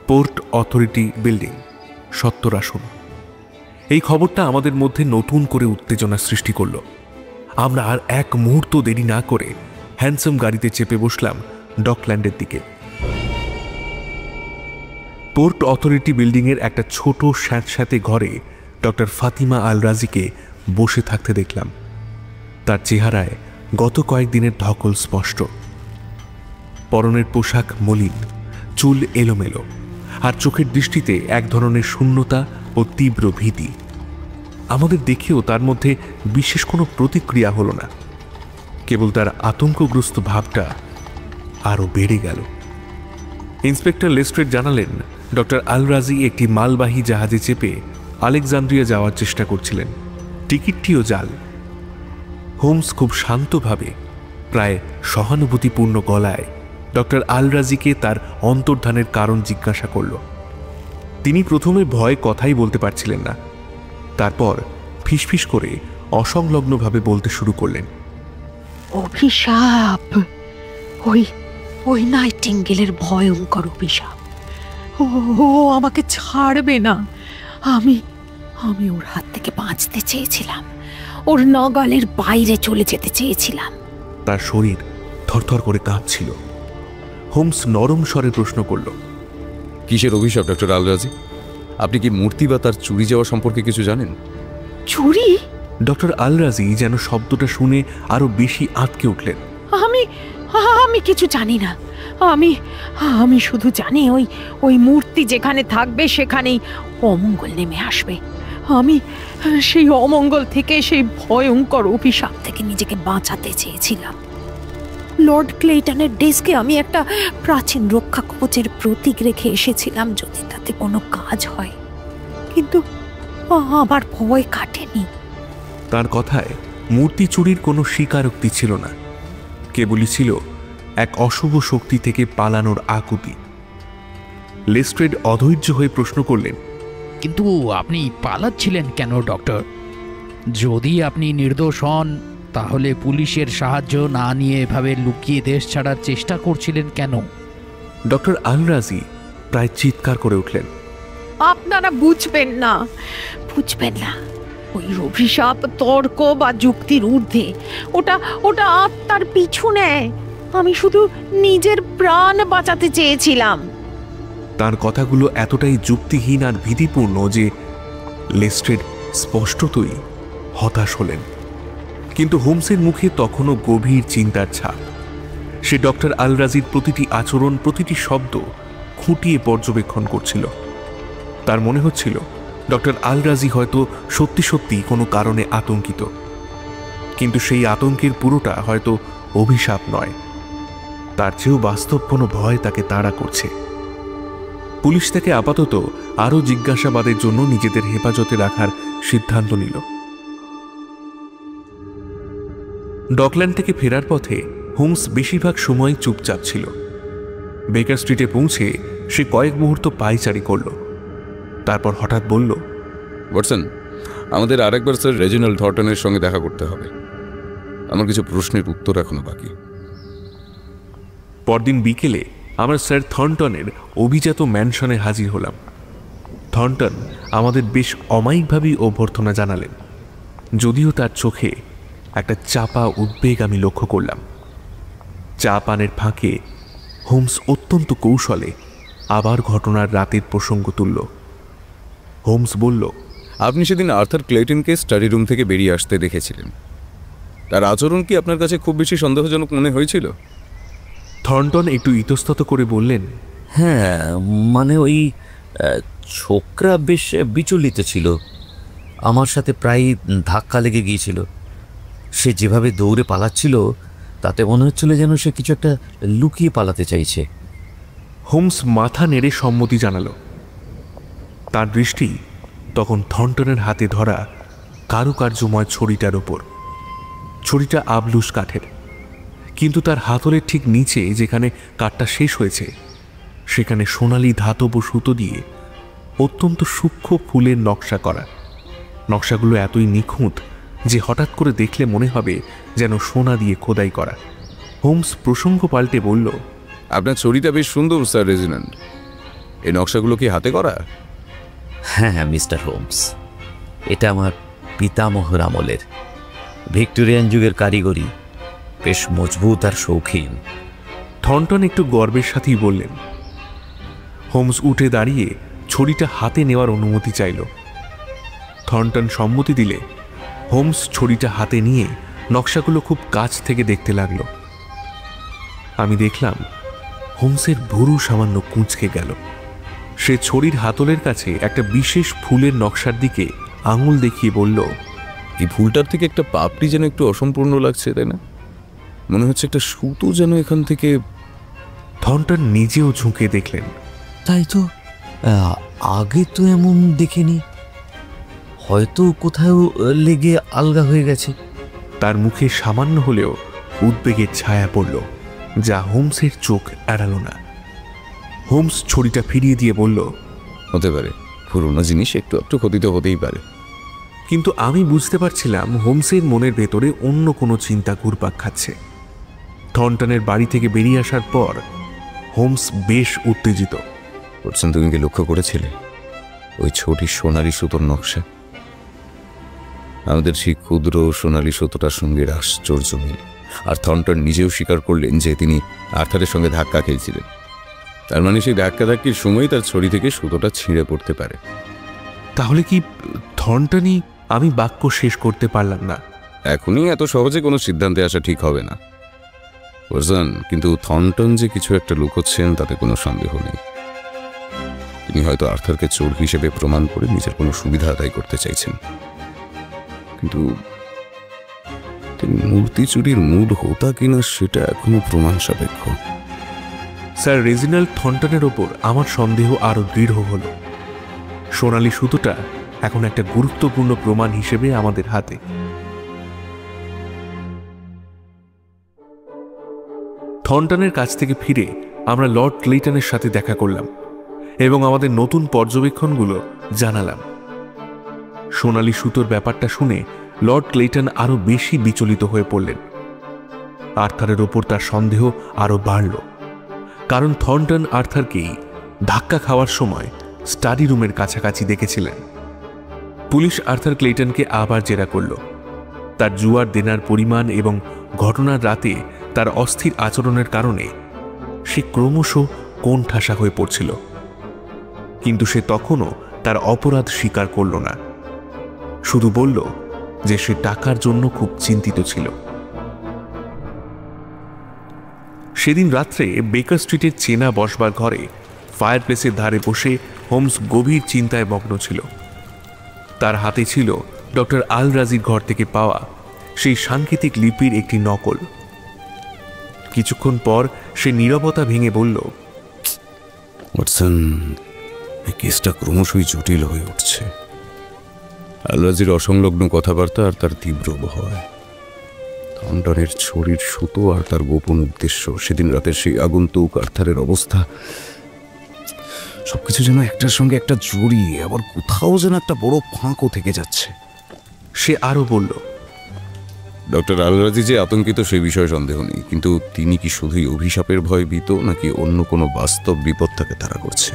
পোর্ট অথরিটি বিল্ডিং, সত্তর আসন। এই খবরটা আমাদের মধ্যে নতুন করে উত্তেজনা সৃষ্টি করল। আমরা আর এক মুহূর্ত দেরি না করে হ্যান্ডসাম গাড়িতে চেপে বসলাম ডকল্যান্ডের দিকে। পোর্ট অথরিটি বিল্ডিংয়ের একটা ছোট স্যাঁতস্যাঁতে ঘরে ডক্টর ফাতিমা আল রাজিকে বসে থাকতে দেখলাম। তার চেহারায় গত কয়েকদিনের ধকল স্পষ্ট। পরনের পোশাক মলিন, চুল এলোমেলো, আর চোখের দৃষ্টিতে এক ধরনের শূন্যতা ও তীব্র ভীতি। আমাদের দেখেও তার মধ্যে বিশেষ কোনো প্রতিক্রিয়া হলো না, কেবল তার আতঙ্কগ্রস্ত ভাবটা আরও বেড়ে গেল। ইন্সপেক্টর লেস্ট্রেড জানালেন, ডক্টর আল রাজি একটি মালবাহী জাহাজে চেপে আলেকজান্দ্রিয়া যাওয়ার চেষ্টা করছিলেন। টিকিটটিও জাল। হোমস খুব শান্তভাবে, প্রায় সহানুভূতিপূর্ণ গলায় ডক্টর আল-রাজিকে তার অন্তর্ধানের কারণ জিজ্ঞাসা করল। তিনি প্রথমে ভয়ে কথাই বলতে পারছিলেন না। তারপর ফিসফিস করে অসংলগ্নভাবে বলতে শুরু করলেন। অভিশাপ, ওই নাইটিঙ্গেলের ভয়ঙ্কর অভিশাপ। ও আমাকে ছাড়বে না। আমি ওর হাত থেকে বাঁচতে চেয়েছিলাম, ওর নগালের বাইরে চলে যেতে চেয়েছিলাম। তার শরীর থরথর করে কাঁপছিল। হোমস নরম স্বরে প্রশ্ন করল, কিসের অভিশাপ ডক্টর আল-রাজি? আপনি কি মূর্তি বা তার চুরি যাওয়া সম্পর্কে কিছু জানেন? চুরি? ডক্টর আল-রাজি যেন শব্দটা শুনে আরো বেশি আঁতকে উঠলেন। আমি কিছু জানি না। আমি শুধু জানি ওই মূর্তি যেখানে থাকবে সেখানেই অমঙ্গল নেমে আসবে। আমি সেই অমঙ্গল থেকে, সেই ভয়ঙ্কর অভিশাপ থেকে নিজেকে বাঁচাতে চেয়েছিলাম। লর্ড ক্লেইটনের ডেস্কে আমি একটা প্রাচীন রক্ষা কবচের প্রতীক রেখে এসেছিলাম, যদি তাতে কোনো কাজ হয়। কিন্তু আমার ভয় কাটেনি। তার কথায় মূর্তি চুরির কোনো স্বীকারোক্তি ছিল না, কেবলই ছিল এক অশুভ শক্তি থেকে পালানোর আকুতি। লেস্ট্রেড অধৈর্য হয়ে প্রশ্ন করলেন, কিন্তু আপনি পালাচ্ছিলেন কেন ডক্টর? যদি আপনি নির্দোষ হন, তাহলে পুলিশের সাহায্য না নিয়ে এভাবে লুকিয়ে দেশ ছাড়ার চেষ্টা করছিলেন কেন? ডক্টর আল-রাজি প্রায় চিৎকার করে উঠলেন, আপনারা বুঝবেন না। ওই অভিশাপ তর্ক বা যুক্তির ঊর্ধ্বে। ওটা আত্মার পিছু নেয়। আমি শুধু নিজের প্রাণ বাঁচাতে চেয়েছিলাম। তার কথাগুলো এতটাই যুক্তিহীন আর ভীতিপূর্ণ যে লেস্ট্রেড স্পষ্টতই হতাশ হলেন। কিন্তু হোমসের মুখে তখনও গভীর চিন্তার ছাপ। সে ডক্টর আল-রাজির প্রতিটি আচরণ, প্রতিটি শব্দ খুঁটিয়ে পর্যবেক্ষণ করছিল। তার মনে হচ্ছিল ডক্টর আল-রাজি হয়তো সত্যি সত্যি কোনো কারণে আতঙ্কিত, কিন্তু সেই আতঙ্কের পুরোটা হয়তো অভিশাপ নয়, তার চেয়েও বাস্তব কোনো ভয় তাকে তাড়া করছে। পুলিশ তাকে আপাতত আরও জিজ্ঞাসাবাদের জন্য নিজেদের হেফাজতে রাখার সিদ্ধান্ত নিল। ডকল্যান্ড থেকে ফেরার পথে হোমস বেশিরভাগ সময় চুপচাপ ছিল। বেকার স্ট্রিটে পৌঁছে সে কয়েক মুহূর্ত পায়চারি করল। তারপর হঠাৎ বলল, ওয়াটসন, আমাদের আরেকবার স্যার রেজিনাল্ড থর্টনের সঙ্গে দেখা করতে হবে। আমার কিছু প্রশ্নের উত্তর এখনো বাকি। পরদিন বিকেলে আমরা স্যার থর্নটনের অভিজাত ম্যানশনে হাজির হলাম। থর্নটন আমাদের বেশ অমায়িকভাবেই অভ্যর্থনা জানালেন, যদিও তার চোখে একটা চাপা উদ্বেগ আমি লক্ষ্য করলাম। চা পানের ফাঁকে হোমস অত্যন্ত কৌশলে আবার ঘটনার রাতের প্রসঙ্গ তুলল। হোমস বলল, আপনি সেদিন আর্থার ক্লেটনকে স্টাডি রুম থেকে বেরিয়ে আসতে দেখেছিলেন। তার আচরণ কি আপনার কাছে খুব বেশি সন্দেহজনক মনে হয়েছিল? থর্নটন একটু ইতস্তত করে বললেন, হ্যাঁ, মানে ওই ছোকরা বেশ বিচলিত ছিল। আমার সাথে প্রায় ধাক্কা লেগে গিয়েছিল। সে যেভাবে দৌড়ে পালাচ্ছিল তাতে মনে হচ্ছিল যেন সে কিছু একটা লুকিয়ে পালাতে চাইছে। হোমস মাথা নেড়ে সম্মতি জানালো। তার দৃষ্টি তখন থর্নটনের হাতে ধরা কারুকার্যময় ছড়িটার ওপর। ছড়িটা আবলুস কাঠের, কিন্তু তার হাতলের ঠিক নিচে যেখানে কাঠটা শেষ হয়েছে সেখানে সোনালি ধাতব সুতো দিয়ে অত্যন্ত সূক্ষ্ম ফুলের নকশা করা। নকশাগুলো এতই নিখুঁত যে হঠাৎ করে দেখলে মনে হবে যেন সোনা দিয়ে খোদাই করা। হোমস প্রসঙ্গ পাল্টে বলল, আপনার ছড়িটা বেশ সুন্দর স্যার রেজিনাল্ড। এই নকশাগুলো কি হাতে করা? হ্যাঁ মিস্টার হোমস, এটা আমার পিতামহর আমলের ভিক্টোরিয়ান যুগের কারিগরি, বেশ মজবুত আর শৌখিন। থর্নটন একটু গর্বের সাথেই বললেন। হোমস উঠে দাঁড়িয়ে ছড়িটা হাতে নেওয়ার অনুমতি চাইল। থর্নটন সম্মতি দিলে হোমস ছড়িটা হাতে নিয়ে নকশাগুলো খুব কাছ থেকে দেখতে লাগলো। আমি দেখলাম হোমসের ভুরু সামান্য কুঁচকে গেল। সে ছড়ির হাতলের কাছে একটা বিশেষ ফুলের নকশার দিকে আঙুল দেখিয়ে বলল, এই ফুলটার থেকে একটা পাপড়ি যেন একটু অসম্পূর্ণ লাগছে, তাই না? মনে হচ্ছে একটা সুতো যেন এখান থেকে। থর্নটন নিজেও ঝুঁকে দেখলেন। তাই তো, আগে তো এমন দেখিনি। হয়তো কোথাও লেগে আলগা হয়ে গেছে। তার মুখে সামান্য হলেও উদ্বেগের ছায়া পড়ল, যা হোমসের চোখ এড়াল না। হোমস ছড়িটা ফিরিয়ে দিয়ে বলল, হতে পারে, পুরোনো জিনিস একটু একটু ক্ষতি তো হতেই পারে। কিন্তু আমি বুঝতে পারছিলাম হোমসের মনের ভেতরে অন্য কোনো চিন্তা ঘুরপাক খাচ্ছে। থর্নটনের বাড়ি থেকে বেরিয়ে আসার পর হোমস বেশ উত্তেজিত। ওয়াটসন, তুমি কি লক্ষ্য করেছিলে ওই ছোটি সোনালি সুতোর নকশা? আমাদের সেই ক্ষুদ্র সোনালি সুতোটার সঙ্গে আশ্চর্য মিল। আর থর্নটন নিজেও স্বীকার করলেন যে তিনি আর্থারের সঙ্গে ধাক্কা খেয়েছিলেন। তার মানে সেই ধাক্কাধাক্কির সময় তার ছড়ি থেকে সুতোটা ছিঁড়ে পড়তে পারে। তাহলে কি থর্নটনই? আমি বাক্য শেষ করতে পারলাম না। এখনই এত সহজে কোনো সিদ্ধান্তে আসা ঠিক হবে না ওয়াটসন, কিন্তু থর্নটন যে কিছু একটা লুকোচ্ছেন তাতে কোনো সন্দেহ নেই। তিনি হয়তো আর্থারকে চোর হিসেবে প্রমাণ করে নিজের কোনো সুবিধা আদায় করতে চাইছেন, কিন্তু তিনি মূর্তি চুরির মুড হোতা কিনা সেটা এখনো প্রমাণ সাপেক্ষ। স্যার রেজিনাল্ড থর্নটনের ওপর আমার সন্দেহ আরো দৃঢ় হল। সোনালি সুতোটা এখন একটা গুরুত্বপূর্ণ প্রমাণ হিসেবে আমাদের হাতে। থর্নটনের কাছ থেকে ফিরে আমরা লর্ড ক্লেইটনের সাথে দেখা করলাম এবং আমাদের নতুন পর্যবেক্ষণগুলো জানালাম। সোনালি সুতোর ব্যাপারটা শুনে লর্ড ক্লেইটন আরো বেশি বিচলিত হয়ে পড়লেন। আর্থারের ওপর তার সন্দেহ আরো বাড়ল, কারণ থর্নটন আর্থারকেই ধাক্কা খাওয়ার সময় স্টাডি রুমের কাছাকাছি দেখেছিলেন। পুলিশ আর্থার ক্লেইটনকে আবার জেরা করল। তার জুয়ার দেনার পরিমাণ এবং ঘটনার রাতে তার অস্থির আচরণের কারণে সে ক্রমশ কোণঠাসা হয়ে পড়ছিল, কিন্তু সে তখনও তার অপরাধ স্বীকার করল না। শুধু বলল যে সে টাকার জন্য খুব চিন্তিত ছিল। সেদিন রাত্রে বেকার স্ট্রিটের চেনা বসবার ঘরে ফায়ারপ্লেসের ধারে বসে হোমস গভীর চিন্তায় মগ্ন ছিল। তার হাতে ছিল ডক্টর আল রাজির ঘর থেকে পাওয়া সেই সাংকেতিক লিপির একটি নকল। কিছুক্ষণ পর সে নীরবতা ভেঙে বলল, ওয়াটসন, এই কেসটা ক্রমশই জটিল হয়ে উঠছে। আলরাজির অসংলগ্ন কথাবার্তা আর তার তীব্র ভয়, থর্নটনের ছড়ির সুতো আর তার গোপন উদ্দেশ্য, সেদিন রাতের সেই আগন্তুক আর্থারের অবস্থা, সবকিছু যেন একটার সঙ্গে একটা জড়িয়ে, আবার কোথাও যেন একটা বড় ফাঁকও থেকে যাচ্ছে। সে আরো বলল, ডক্টর আলরাজি যে আতঙ্কিত সে বিষয়ে সন্দেহ নেই, কিন্তু তিনি কি শুধুই অভিশাপের ভয় ভীত, নাকি অন্য কোনো বাস্তব বিপদ তাকে তাড়া করছে?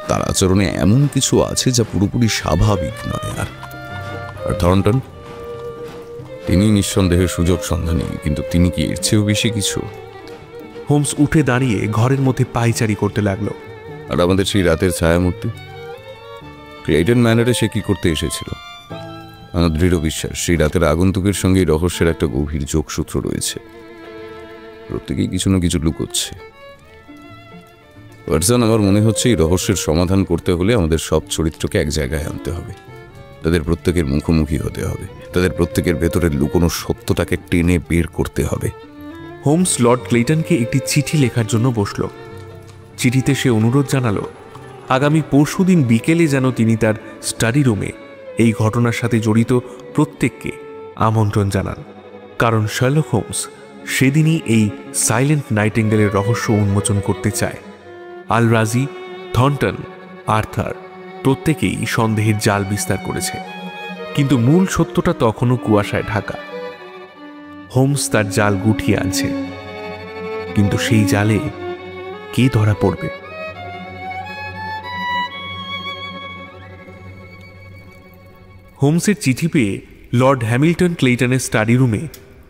তার আচরণে এমন কিছু আছে যা পুরোপুরি স্বাভাবিক নয়। আর থর্নটন, তিনি নিঃসন্দেহে সুযোগ সন্ধানী, কিন্তু তিনি কি এর চেয়েও বেশি কিছু? হোমস উঠে দাঁড়িয়ে ঘরের মধ্যে পায়চারি করতে লাগলো। আর আমাদের সেই রাতের ছায়ামূর্তি ক্লেইটন ম্যানারে সে কি করতে এসেছিল? আমার দৃঢ় বিশ্বাস সেই রাতের আগন্তুকের সঙ্গে রহস্যের একটা গভীর যোগসূত্র রয়েছে। প্রত্যেকেই কিছু না কিছু লুকোচ্ছে। ওয়াটসন, আমার মনে হচ্ছে এই রহস্যের সমাধান করতে হলে আমাদের সব চরিত্রকে এক জায়গায় আনতে হবে। তাদের প্রত্যেকের মুখোমুখি হতে হবে। তাদের প্রত্যেকের ভেতরের লুকোনো সত্যটাকে টেনে বের করতে হবে। হোমস লর্ড ক্লেইটনকে একটি চিঠি লেখার জন্য বসল। চিঠিতে সে অনুরোধ জানালো আগামী পরশুদিন বিকেলে যেন তিনি তার স্টাডি রুমে এই ঘটনার সাথে জড়িত প্রত্যেককে আমন্ত্রণ জানান, কারণ শার্লক হোমস সেদিনই এই সাইলেন্ট নাইটিঙ্গেলের রহস্য উন্মোচন করতে চায়। আল রাজি, থর্নটন, আর্থার প্রত্যেকেই সন্দেহের জাল বিস্তার করেছে, কিন্তু মূল সত্যটা তখনও কুয়াশায় ঢাকা। হোমস তার জাল গুটিয়ে আনছে, কিন্তু সেই জালে কে ধরা পড়বে? হোমসের চিঠি পেয়ে লর্ড হ্যামিল্টন ক্লেইটনের স্টাডি রুমে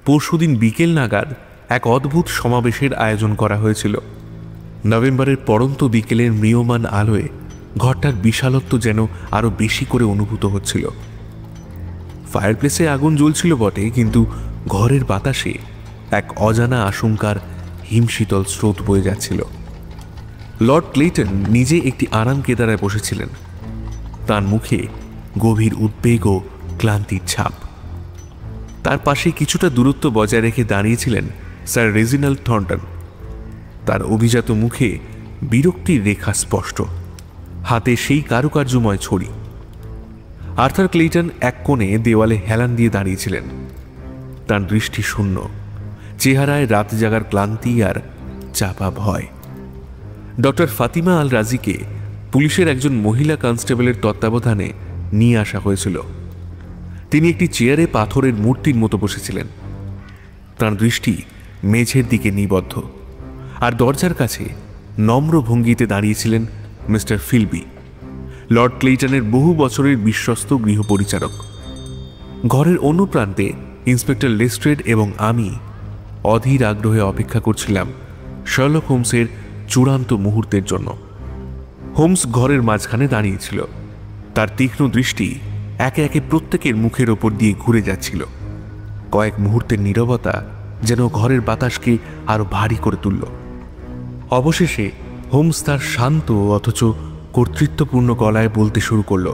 পরশুদিন বিকেল নাগাদ এক অদ্ভুত সমাবেশের আয়োজন করা হয়েছিল। নভেম্বরের পড়ন্ত বিকেলের ম্রিয়মান আলোয় ঘরটার বিশালত্ব যেন আরো বেশি করে অনুভূত হচ্ছিল। ফায়ারপ্লেসে আগুন জ্বলছিল বটে, কিন্তু ঘরের বাতাসে এক অজানা আশঙ্কার হিমশীতল স্রোত বয়ে যাচ্ছিল। লর্ড ক্লেইটন নিজে একটি আরাম কেদারায় বসেছিলেন, তার মুখে গভীর উদ্বেগ ও ক্লান্তির ছাপ। তার পাশে কিছুটা দূরত্ব বজায় রেখে দাঁড়িয়েছিলেন স্যার রেজিনাল্ড থর্নটন। তার অভিজাত মুখে বিরক্তির রেখা স্পষ্ট, হাতে সেই কারুকার্যময় ছড়ি। আর্থার ক্লেইটন এক কোণে দেওয়ালে হেলান দিয়ে দাঁড়িয়েছিলেন। তার দৃষ্টি শূন্য, চেহারায় রাত জাগার ক্লান্তি আর চাপা ভয়। ডক্টর ফাতিমা আল রাজিকে পুলিশের একজন মহিলা কনস্টেবলের তত্ত্বাবধানে নিয়ে আসা হয়েছিল। তিনি একটি চেয়ারে পাথরের মূর্তির মতো বসেছিলেন। তার দৃষ্টি মেঝের দিকে নিবদ্ধ, আর দরজার কাছে নম্র ভঙ্গিতে দাঁড়িয়েছিলেন মিস্টার ফিলবি, লর্ড ক্লেইটনের বহু বছরের বিশ্বস্ত গৃহপরিচারক। ঘরের অন্য প্রান্তে ইন্সপেক্টর লেস্ট্রেড এবং আমি অধীর আগ্রহে অপেক্ষা করছিলাম শার্লক হোমসের চূড়ান্ত মুহূর্তের জন্য। হোমস ঘরের মাঝখানে দাঁড়িয়েছিল, তার তীক্ষ্ণ দৃষ্টি একে একে প্রত্যেকের মুখের ওপর দিয়ে ঘুরে যাচ্ছিল। কয়েক মুহূর্তের নীরবতা যেন ঘরের বাতাসকে আরো ভারী করে তুলল। অবশেষে হোমস তার শান্ত অথচ কর্তৃত্বপূর্ণ গলায় বলতে শুরু করল,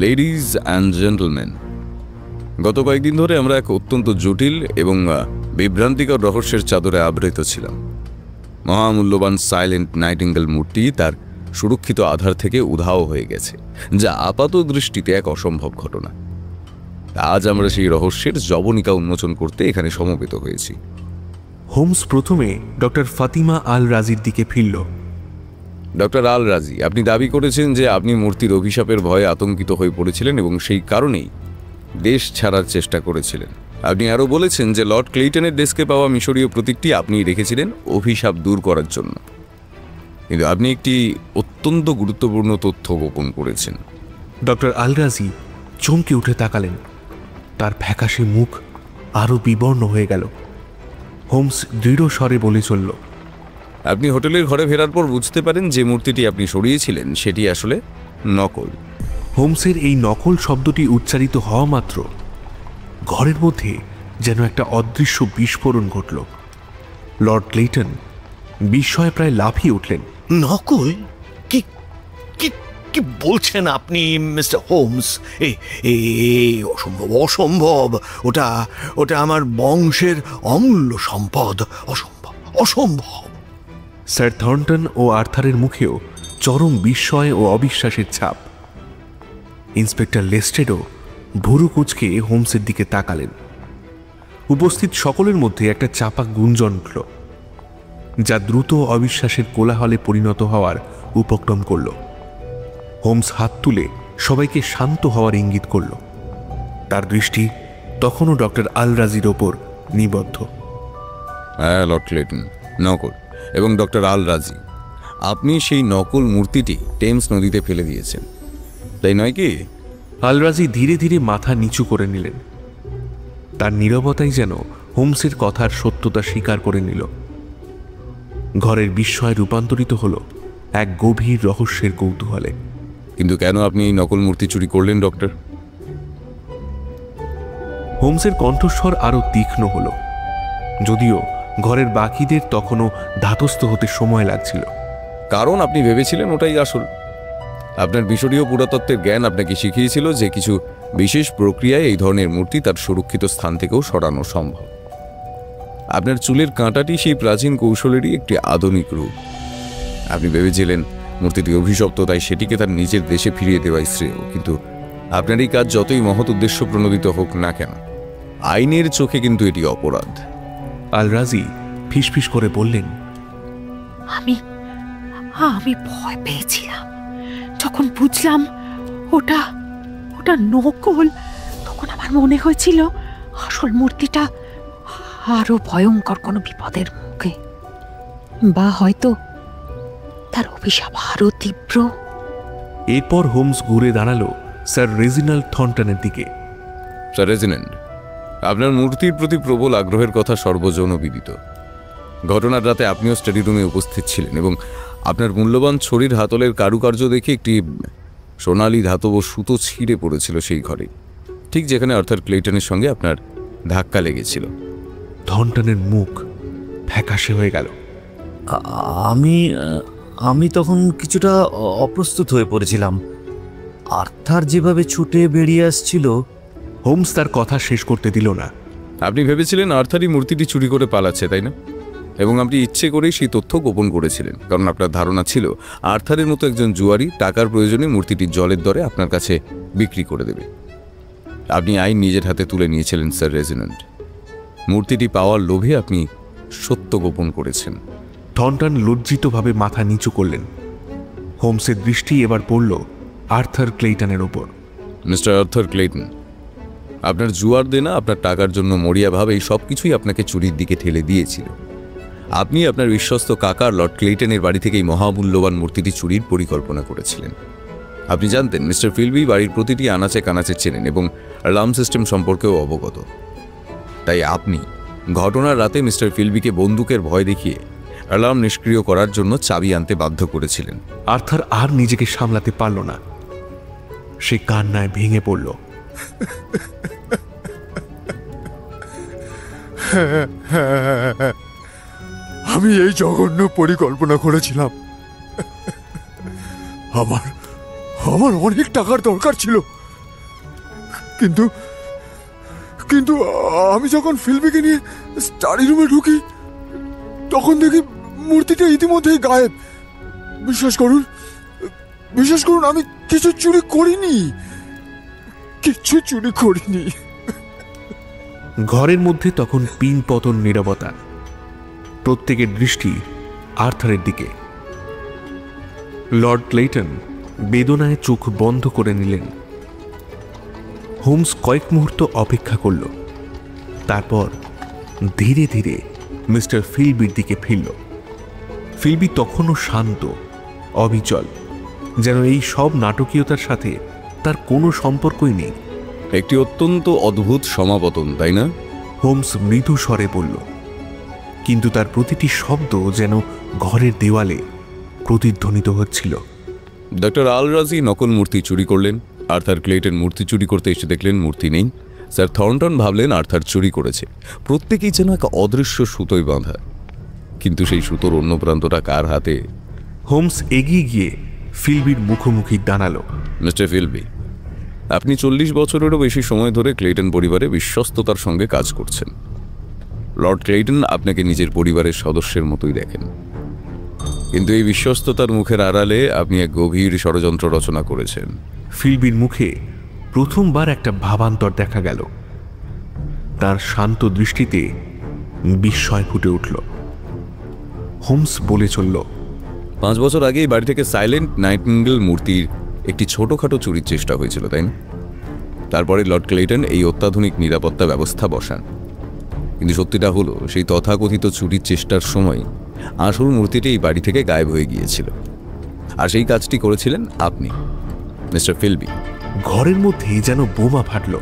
লেডিজ অ্যান্ড জেন্টলম্যান, গত কয়েকদিন ধরে আমরা এক অত্যন্ত জটিল এবং বিভ্রান্তিকর রহস্যের চাদরে আবৃত ছিলাম। মহামূল্যবান সাইলেন্ট নাইটিঙ্গেল মূর্তি তার সুরক্ষিত আধার থেকে উধাও হয়ে গেছে, যা আপাত দৃষ্টিতে এক অসম্ভব ঘটনা। আজ আমরা সেই রহস্যের জবনিকা উন্মোচন করতে এখানে সমবেত হয়েছি। হোমস প্রথমে ডক্টর ফাতিমা আল রাজির দিকে ফিরল। ডক্টর আল রাজি, আপনি দাবি করেছেন যে আপনি মূর্তির অভিশাপের ভয়ে আতঙ্কিত হয়ে পড়েছিলেন এবং সেই কারণেই দেশ ছাড়ার চেষ্টা করেছিলেন। আপনি আরও বলেছেন যে লর্ড ক্লেইটনের ডেস্কে পাওয়া মিশরীয় প্রতীকটি আপনি রেখেছিলেন অভিশাপ দূর করার জন্য, কিন্তু আপনি একটি অত্যন্ত গুরুত্বপূর্ণ তথ্য গোপন করেছেন। ডক্টর আল রাজি চমকে উঠে তাকালেন, তার ফ্যাকাশে মুখ আরো বিবর্ণ হয়ে গেল। হোমস দৃঢ় স্বরে বলে চলল, আপনি হোটেলের ঘরে ফেরার পর বুঝতে পারেন যে মূর্তিটি আপনি সরিয়েছিলেন সেটি আসলে নকল। হোমসের এই নকল শব্দটি উচ্চারিত হওয়া মাত্র ঘরের মধ্যে যেন একটা অদৃশ্য বিস্ফোরণ ঘটল। লর্ড ক্লেইটন বিস্ময়ে প্রায় লাফিয়ে উঠলেন। নকল? কি কি কি বলছেন আপনি মিস্টার হোমস? অসম্ভব, অসম্ভব। ওটা ওটা আমার বংশের অমূল্য সম্পদ। অসম্ভব, অসম্ভব। স্যার থর্নটন ও আর্থারের মুখেও চরম বিস্ময় ও অবিশ্বাসের ছাপ। ইন্সপেক্টর লেস্ট্রেডও ভুরু কুঁচকে হোমসের দিকে তাকালেন। উপস্থিত সকলের মধ্যে একটা চাপা গুঞ্জন উঠল, যা দ্রুত অবিশ্বাসের কোলাহলে পরিণত হওয়ার উপক্রম করল। হোমস হাত তুলে সবাইকে শান্ত হওয়ার ইঙ্গিত করল। তার দৃষ্টি তখনও ডক্টর আল রাজির ওপর নিবদ্ধ। হ্যাঁ লর্ড ক্লেইটন, নকল। এবং ডক্টর আল রাজি, আপনি সেই নকল মূর্তিটি টেমস নদীতে ফেলে দিয়েছেন, তাই নয় কি? আল রাজি ধীরে ধীরে মাথা নিচু করে নিলেন। তার নীরবতাই যেন হোমসের কথার সত্যতা স্বীকার করে নিল। ঘরের বিস্ময় রূপান্তরিত হল এক গভীর রহস্যের কৌতূহলে। কিন্তু কেন আপনি এই নকল মূর্তি চুরি করলেন ডক্টর? হোমসের কণ্ঠস্বর আরো তীক্ষ্ণ হল, যদিও ঘরের বাকিদের তখনও ধাতস্থ হতে সময় লাগছিল। কারণ আপনি ভেবেছিলেন ওটাই আসল। আপনার মিশরীয় পুরাতত্ত্বের জ্ঞান আপনাকে শিখিয়েছিল যে কিছু বিশেষ প্রক্রিয়ায় এই ধরনের মূর্তি তার সুরক্ষিত স্থান থেকেও সরানো সম্ভব। আপনার চুলের কাঁটাটি সেই প্রাচীন কৌশলেরই একটি আধুনিক রূপ। আপনি ভেবেছিলেন মূর্তিটি অভিশপ্ত, তাই সেটিকে তার নিজের দেশে ফিরিয়ে দেওয়াই শ্রেয়। কিন্তু আপনার এই কাজ যতই মহৎ উদ্দেশ্য প্রণোদিত হোক না কেন, আইনের চোখে কিন্তু এটি অপরাধ। আল রাজি ফিসফিস করে বললেন, আমি ভয় পেয়েছিলাম। যখন বুঝলাম ওটা ওটা নকল, তখন আমার মনে হয়েছিল আসল মূর্তিটা আরো ভয়ঙ্কর কোনো বিপদের মুখে, বা হয়তো তার অভিশাপ আরো তীব্র। এরপর হোমস ঘুরে দাঁড়ালো স্যার রেজিনাল্ড থর্নটনের দিকে। স্যার রেজিনাল্ড, আপনার মূর্তির প্রতি প্রবল আগ্রহের কথা সর্বজনবিদিত। ঘটনার রাতে আপনিও স্টাডি রুমে উপস্থিত ছিলেন এবং আপনার মূল্যবান ছড়ির হাতলের কারুকার্য দেখে একটি সোনালি ধাতব সুতো ছিঁড়ে পড়েছিল সেই ঘরে, ঠিক যেখানে আর্থার ক্লেইটনের সঙ্গে আপনার ধাক্কা লেগেছিল। থর্নটনের মুখ ফ্যাকাশে হয়ে গেল। আমি তখন কিছুটা অপ্রস্তুত হয়ে পড়েছিলাম। আর্থার যেভাবে ছুটে বেরিয়ে আসছিল। হোমস তার কথা শেষ করতে দিল না। আপনি ভেবেছিলেন আর্থারই মূর্তিটি চুরি করে পালাচ্ছে, তাই না? এবং আপনি ইচ্ছে করেই সেই তথ্য গোপন করেছিলেন, কারণ আপনার ধারণা ছিল আর্থারের মতো একজন জুয়ারি টাকার প্রয়োজনে মূর্তিটি জলের দরে আপনার কাছে বিক্রি করে দেবে। আপনি আইন নিজের হাতে তুলে নিয়েছিলেন স্যার রেজিনাল্ড। মূর্তিটি পাওয়ার লোভে আপনি সত্য গোপন করেছেন। থর্নটন লজ্জিতভাবে মাথা নিচু করলেন। হোমসের দৃষ্টি এবার পড়ল আর্থার ক্লেইটনের ওপর। মিস্টার আর্থার ক্লেইটন, আপনার জুয়ার দেনা, আপনার টাকার জন্য মরিয়াভাবে এই সব কিছুই আপনাকে চুরির দিকে ঠেলে দিয়েছিল। আপনি আপনার বিশ্বস্ত কাকা লর্ড ক্লেইটনের বাড়ি থেকে এই মহামূল্যবান মূর্তিটি চুরির পরিকল্পনা করেছিলেন। আপনি জানতেন মিস্টার ফিলবি বাড়ির প্রতিটি আনাচে কানাচে চেনেন এবং অ্যালার্ম সিস্টেম সম্পর্কেও অবগত। তাই আপনি ঘটনার রাতে মিস্টার ফিলবিকে বন্দুকের ভয় দেখিয়ে অ্যালার্ম নিষ্ক্রিয় করার জন্য চাবি আনতে বাধ্য করেছিলেন। আর্থার আর নিজেকে সামলাতে পারল না। সে কান্নায় ভেঙে পড়ল। আমি এই জঘন্য পরিকল্পনা করেছিলাম। আমার আমার অনেক টাকার দরকার ছিল, কিন্তু কিন্তু আমি যখন ফিল্মিকে নিয়ে স্টাডি রুমে ঢুকি তখন দেখি মূর্তিটা ইতিমধ্যেই গায়েব। বিশ্বাস করুন আমি কিছু চুরি করিনি। ঘরের মধ্যে তখন পিন পতন নীরবতা। প্রত্যেকের দৃষ্টি আর্থারের দিকে। লর্ড ক্লেইটন বেদনায় চোখ বন্ধ করে নিলেন। হোমস কয়েক মুহূর্ত অপেক্ষা করল। তারপর ধীরে ধীরে মিস্টার ফিলবির দিকে ফিরল। ফিলবি তখনও শান্ত, অবিচল, যেন এই সব নাটকীয়তার সাথে তার কোনো সম্পর্কই নেই। একটি অত্যন্ত অদ্ভুত সমাপতন, তাই না? হোমস মৃদু স্বরে বলল, কিন্তু তার প্রতিটি শব্দ যেন ঘরের দেওয়ালে প্রতিধ্বনিত হচ্ছিল। ডক্টর আল রাজি নকল মূর্তি চুরি করলেন। আর্থার ক্লেইটন মূর্তি চুরি করতে এসে দেখলেন মূর্তি নেই। স্যার থর্নটন ভাবলেন আর্থার চুরি করেছে। প্রত্যেকেই যেন এক অদৃশ্য সুতোয় বাঁধা, কিন্তু সেই সুতোর অন্য প্রান্তটা কার হাতে? হোমস এগিয়ে গিয়ে ফিলবির মুখোমুখি দাঁড়ালো। মিস্টার ফিলবি, আপনি 40 বছরেরও বেশি সময় ধরে ক্লেইটন পরিবারে বিশ্বস্ততার সঙ্গে কাজ করছেন। লর্ড ক্লেইটন আপনাকে নিজের পরিবারের সদস্যের মতোই দেখেন, কিন্তু এই বিশ্বস্ততার মুখের আড়ালে আপনি এক গভীর ষড়যন্ত্র রচনা করেছেন। ফিলবির মুখে প্রথমবার একটা ভাবান্তর দেখা গেল। তার শান্ত দৃষ্টিতে বিস্ময় ফুটে উঠল। হোমস বলে চলল, 5 বছর আগে এই বাড়ি থেকে সাইলেন্ট নাইটিঙ্গেল মূর্তির একটি ছোটখাটো চুরির চেষ্টা হয়েছিল, তাই না? তারপরে লর্ড ক্লেইটন এই অত্যাধুনিক নিরাপত্তা ব্যবস্থা বসান। কিন্তু সত্যিটা হলো, সেই তথাকথিত চুরির চেষ্টার সময় আসল মূর্তিটি এই বাড়ি থেকে গায়েব হয়ে গিয়েছিল, আর সেই কাজটি করেছিলেন আপনি, মিস্টার ফিলবি। ঘরের মধ্যে যেন বোমা ফাটল।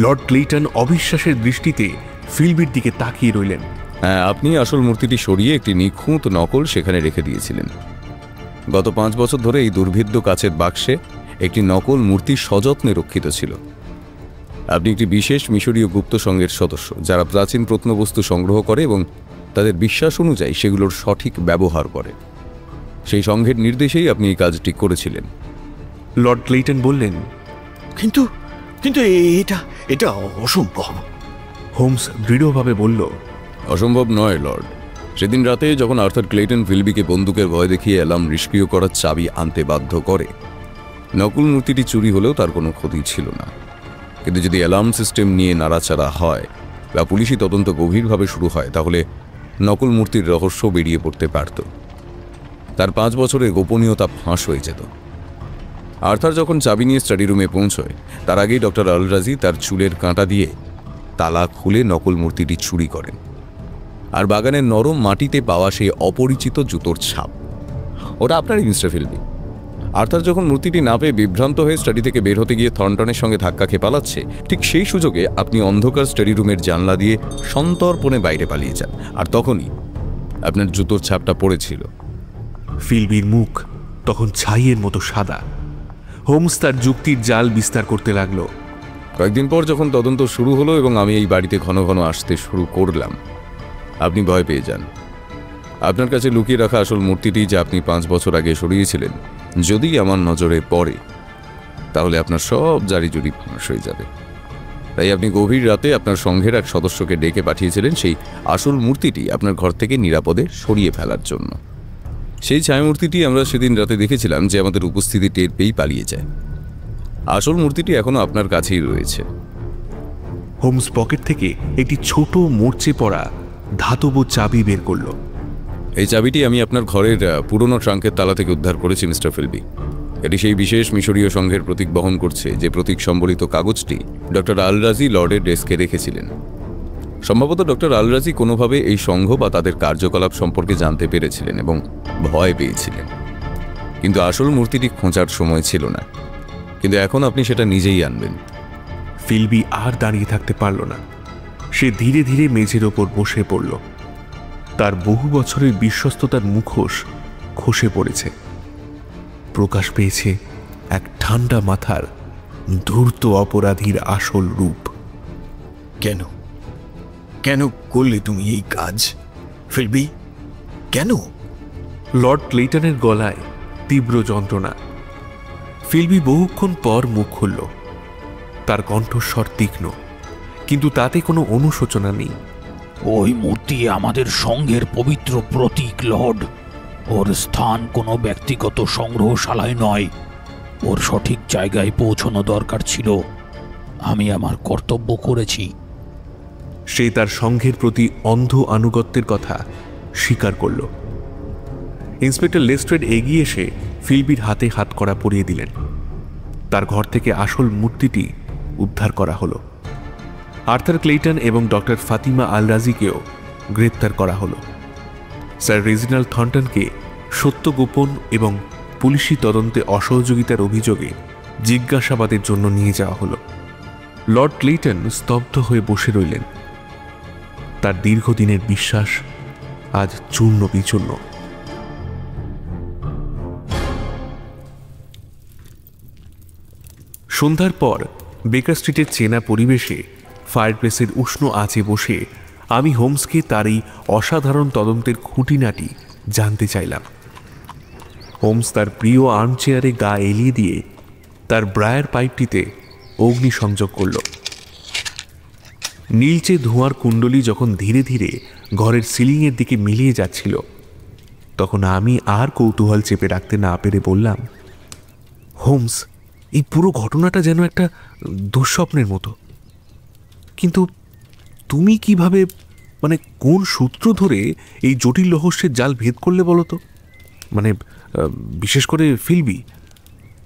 লর্ড ক্লেইটন অবিশ্বাসের দৃষ্টিতে ফিলবির দিকে তাকিয়ে রইলেন। হ্যাঁ, আপনি আসল মূর্তিটি সরিয়ে একটি নিখুঁত নকল সেখানে রেখে দিয়েছিলেন। গত 5 বছর ধরে এই দুর্ভেদ্য কাচের বাক্সে একটি নকল মূর্তি সযত্নে রক্ষিত ছিল। আপনি একটি বিশেষ মিশরীয় গুপ্ত সংঘের সদস্য, যারা প্রাচীন প্রত্নবস্তু সংগ্রহ করে এবং তাদের বিশ্বাস অনুযায়ী সেগুলোর সঠিক ব্যবহার করে। সেই সংঘের নির্দেশেই আপনি এই কাজটি করেছিলেন। লর্ড ক্লেইটন বললেন, কিন্তু কিন্তু এটা অসম্ভব। হোমস দৃঢ়ভাবে বলল, অসম্ভব নয় লর্ড। সেদিন রাতে যখন আর্থার ক্লেইটন ফিলবিকে বন্দুকের ভয় দেখিয়ে অ্যালার্ম নিষ্ক্রিয় করার চাবি আনতে বাধ্য করে, নকল মূর্তিটি চুরি হলেও তার কোনো ক্ষতি ছিল না। কিন্তু যদি অ্যালার্ম সিস্টেম নিয়ে নাড়াচাড়া হয় বা পুলিশি তদন্ত গভীরভাবে শুরু হয়, তাহলে নকল মূর্তির রহস্য বেরিয়ে পড়তে পারত। তার 5 বছরের গোপনীয়তা ফাঁস হয়ে যেত। আর্থার যখন চাবি নিয়ে স্টাডি রুমে পৌঁছয়, তার আগেই ডক্টর আল রাজি তার চুলের কাঁটা দিয়ে তালা খুলে নকল মূর্তিটি চুরি করেন। আর বাগানের নরম মাটিতে পাওয়া সেই অপরিচিত জুতোর ছাপ, ওটা আপনারই, মিস্টার ফিলবি। আর্থার যখন মূর্তিটি না পেয়ে বিভ্রান্ত হয়ে স্টাডি থেকে বের হতে গিয়ে থর্নটনের সঙ্গে ধাক্কা খেয়ে পালাচ্ছে, ঠিক সেই সুযোগে আপনি অন্ধকার স্টাডি রুমের জানলা দিয়ে সন্তর্পণে বাইরে পালিয়ে যান, আর তখনই আপনার জুতোর ছাপটা পড়েছিল। ফিলবির মুখ তখন ছাইয়ের মতো সাদা। হোমস তার যুক্তির জাল বিস্তার করতে লাগল। কয়েকদিন পর যখন তদন্ত শুরু হলো এবং আমি এই বাড়িতে ঘন ঘন আসতে শুরু করলাম, আপনি ভয় পেয়ে যান। আপনার কাছে লুকিয়ে রাখা আসল মূর্তিটি, যা আপনি 5 বছর আগে সরিয়েছিলেন, যদি আমার নজরে পড়ে তাহলে আপনার সব জারিজুরি ফাঁস হয়ে যাবে। তাই আপনি গভীর রাতে আপনার সংঘের এক সদস্যকে ডেকে পাঠিয়েছিলেন সেই আসল মূর্তিটি আপনার ঘর থেকে নিরাপদে সরিয়ে ফেলার জন্য। সেই ছায়ামূর্তিটি আমরা সেদিন রাতে দেখেছিলাম যে আমাদের উপস্থিতি টের পেয়েই পালিয়ে যায়। আসল মূর্তিটি এখনো আপনার কাছেই রয়েছে। হোমস পকেট থেকে একটি ছোট মরচে পড়া ধাতব চাবি বের করল। এই চাবিটি আমি আপনার ঘরের পুরনো ট্রাঙ্কের তালা থেকে উদ্ধার করেছি মিস্টার ফিলবি। এটি সেই বিশেষ মিশরীয় সংঘের প্রতীক বহন করছে, যে প্রতীক সম্বলিত কাগজটি ডক্টর আল-রাজি লর্ডের ডেস্কে রেখেছিলেন। সম্ভবত ডক্টর আল-রাজি কোনোভাবে এই সংঘ বা তাদের কার্যকলাপ সম্পর্কে জানতে পেরেছিলেন এবং ভয় পেয়েছিলেন, কিন্তু আসল মূর্তিটি খোঁজার সময় ছিল না। কিন্তু এখন আপনি সেটা নিজেই আনবেন। ফিলবি আর দাঁড়িয়ে থাকতে পারল না। সে ধীরে ধীরে মেঝের ওপর বসে পড়ল। তার বহু বছরের বিশ্বস্ততার মুখোশ খসে পড়েছে। প্রকাশ পেয়েছে এক ঠান্ডা মাথার ধূর্ত অপরাধীর আসল রূপ। কেন কেন করলে তুমি এই কাজ ফিলবি? কেন? লর্ড ক্লেটনের গলায় তীব্র যন্ত্রণা। ফিলবি বহুক্ষণ পর মুখ খুলল। তার কণ্ঠস্বর তীক্ষ্ণ, কিন্তু তাতে কোনো অনুশোচনা নেই। ওই মূর্তি আমাদের সংঘের পবিত্র প্রতীক লর্ড। ওর স্থান কোনো ব্যক্তিগত সংগ্রহশালায় নয়। ওর সঠিক জায়গায় পৌঁছানো দরকার ছিল। আমি আমার কর্তব্য করেছি। সে তার সংঘের প্রতি অন্ধ আনুগত্যের কথা স্বীকার করল। ইন্সপেক্টর লেস্ট্রেড এগিয়ে এসে ফিলবির হাতে হাতকড়া পরিয়ে দিলেন। তার ঘর থেকে আসল মূর্তিটি উদ্ধার করা হলো। আর্থার ক্লেটন এবং ডক্টর ফাতিমা আল-রাজিকেও গ্রেপ্তার করা হলো। স্যার রেজিনাল্ড থর্নটনকে সত্য গোপন এবং পুলিশি তদন্তে অসহযোগিতার অভিযোগে জিজ্ঞাসাবাদের জন্য নিয়ে যাওয়া হলো। লর্ড ক্লেটন স্তব্ধ হয়ে বসে রইলেন। তার দীর্ঘদিনের বিশ্বাস আজ চূর্ণ বিচূর্ণ। সন্ধ্যার পর বেকার স্ট্রিটের চেনা পরিবেশে ফায়ারপ্লেসের উষ্ণ আঁচে বসে আমি হোমসকে তার এই অসাধারণ তদন্তের খুঁটিনাটি জানতে চাইলাম। হোমস তার প্রিয় আর্মচেয়ারে গা এলিয়ে দিয়ে তার ব্রায়ার পাইপটিতে অগ্নিসংযোগ করল। নীলচে ধোঁয়ার কুণ্ডলী যখন ধীরে ধীরে ঘরের সিলিংয়ের দিকে মিলিয়ে যাচ্ছিল, তখন আমি আর কৌতূহল চেপে রাখতে না পেরে বললাম, হোমস, এই পুরো ঘটনাটা যেন একটা দুঃস্বপ্নের মতো। কিন্তু তুমি কিভাবে, মানে কোন সূত্র ধরে এই জটিল রহস্যের জাল ভেদ করলে বলো তো? মানে বিশেষ করে ফিলবি,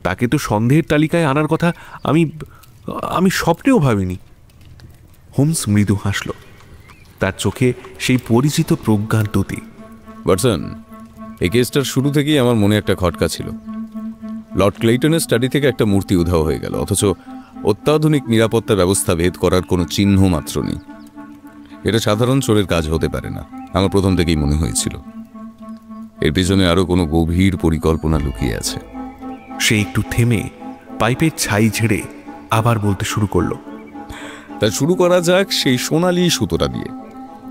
তাকে তো সন্দেহের তালিকায় আনার কথা আমি স্বপ্নেও ভাবিনি। হোমস মৃদু হাসল। তার চোখে সেই পরিচিত প্রজ্ঞার দ্যুতি। ওয়াটসন, এই কেসটার শুরু থেকেই আমার মনে একটা খটকা ছিল। লর্ড ক্লেটনের স্টাডি থেকে একটা মূর্তি উধাও হয়ে গেল, অথচ অত্যাধুনিক নিরাপত্তা ব্যবস্থা ভেদ করার কোনো চিহ্ন মাত্র নেই। এটা সাধারণ চোরের কাজ হতে পারে না, আমার প্রথম থেকেই মনে হয়েছিল। এর পিছনে আরো কোনো গভীর পরিকল্পনা লুকিয়ে আছে। সে একটু থেমে পাইপের ছাই ঝেড়ে আবার বলতে শুরু করল। তা শুরু করা যাক সেই সোনালি সুতোটা দিয়ে।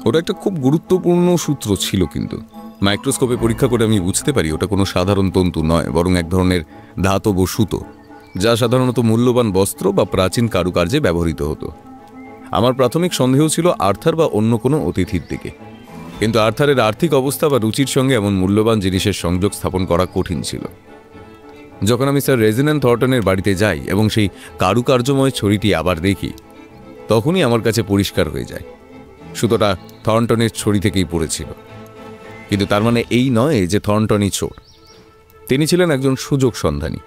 ওটা একটা খুব গুরুত্বপূর্ণ সূত্র ছিল, কিন্তু মাইক্রোস্কোপে পরীক্ষা করে আমি বুঝতে পারি ওটা কোনো সাধারণ তন্তু নয়, বরং এক ধরনের ধাতব সুতো, যা সাধারণত মূল্যবান বস্ত্র বা প্রাচীন কারুকার্যে ব্যবহৃত হতো। আমার প্রাথমিক সন্দেহ ছিল আর্থার বা অন্য কোনো অতিথির দিকে, কিন্তু আর্থারের আর্থিক অবস্থা বা রুচির সঙ্গে এমন মূল্যবান জিনিসের সংযোগ স্থাপন করা কঠিন ছিল। যখন আমি স্যার রেজিনাল্ড থর্নটনের বাড়িতে যাই এবং সেই কারুকার্যময় ছড়িটি আবার দেখি, তখনই আমার কাছে পরিষ্কার হয়ে যায় সুতোটা থর্নটনের ছড়ি থেকেই পড়েছিল। কিন্তু তার মানে এই নয় যে থর্নটনই চোর। তিনি ছিলেন একজন সুযোগ সন্ধানী,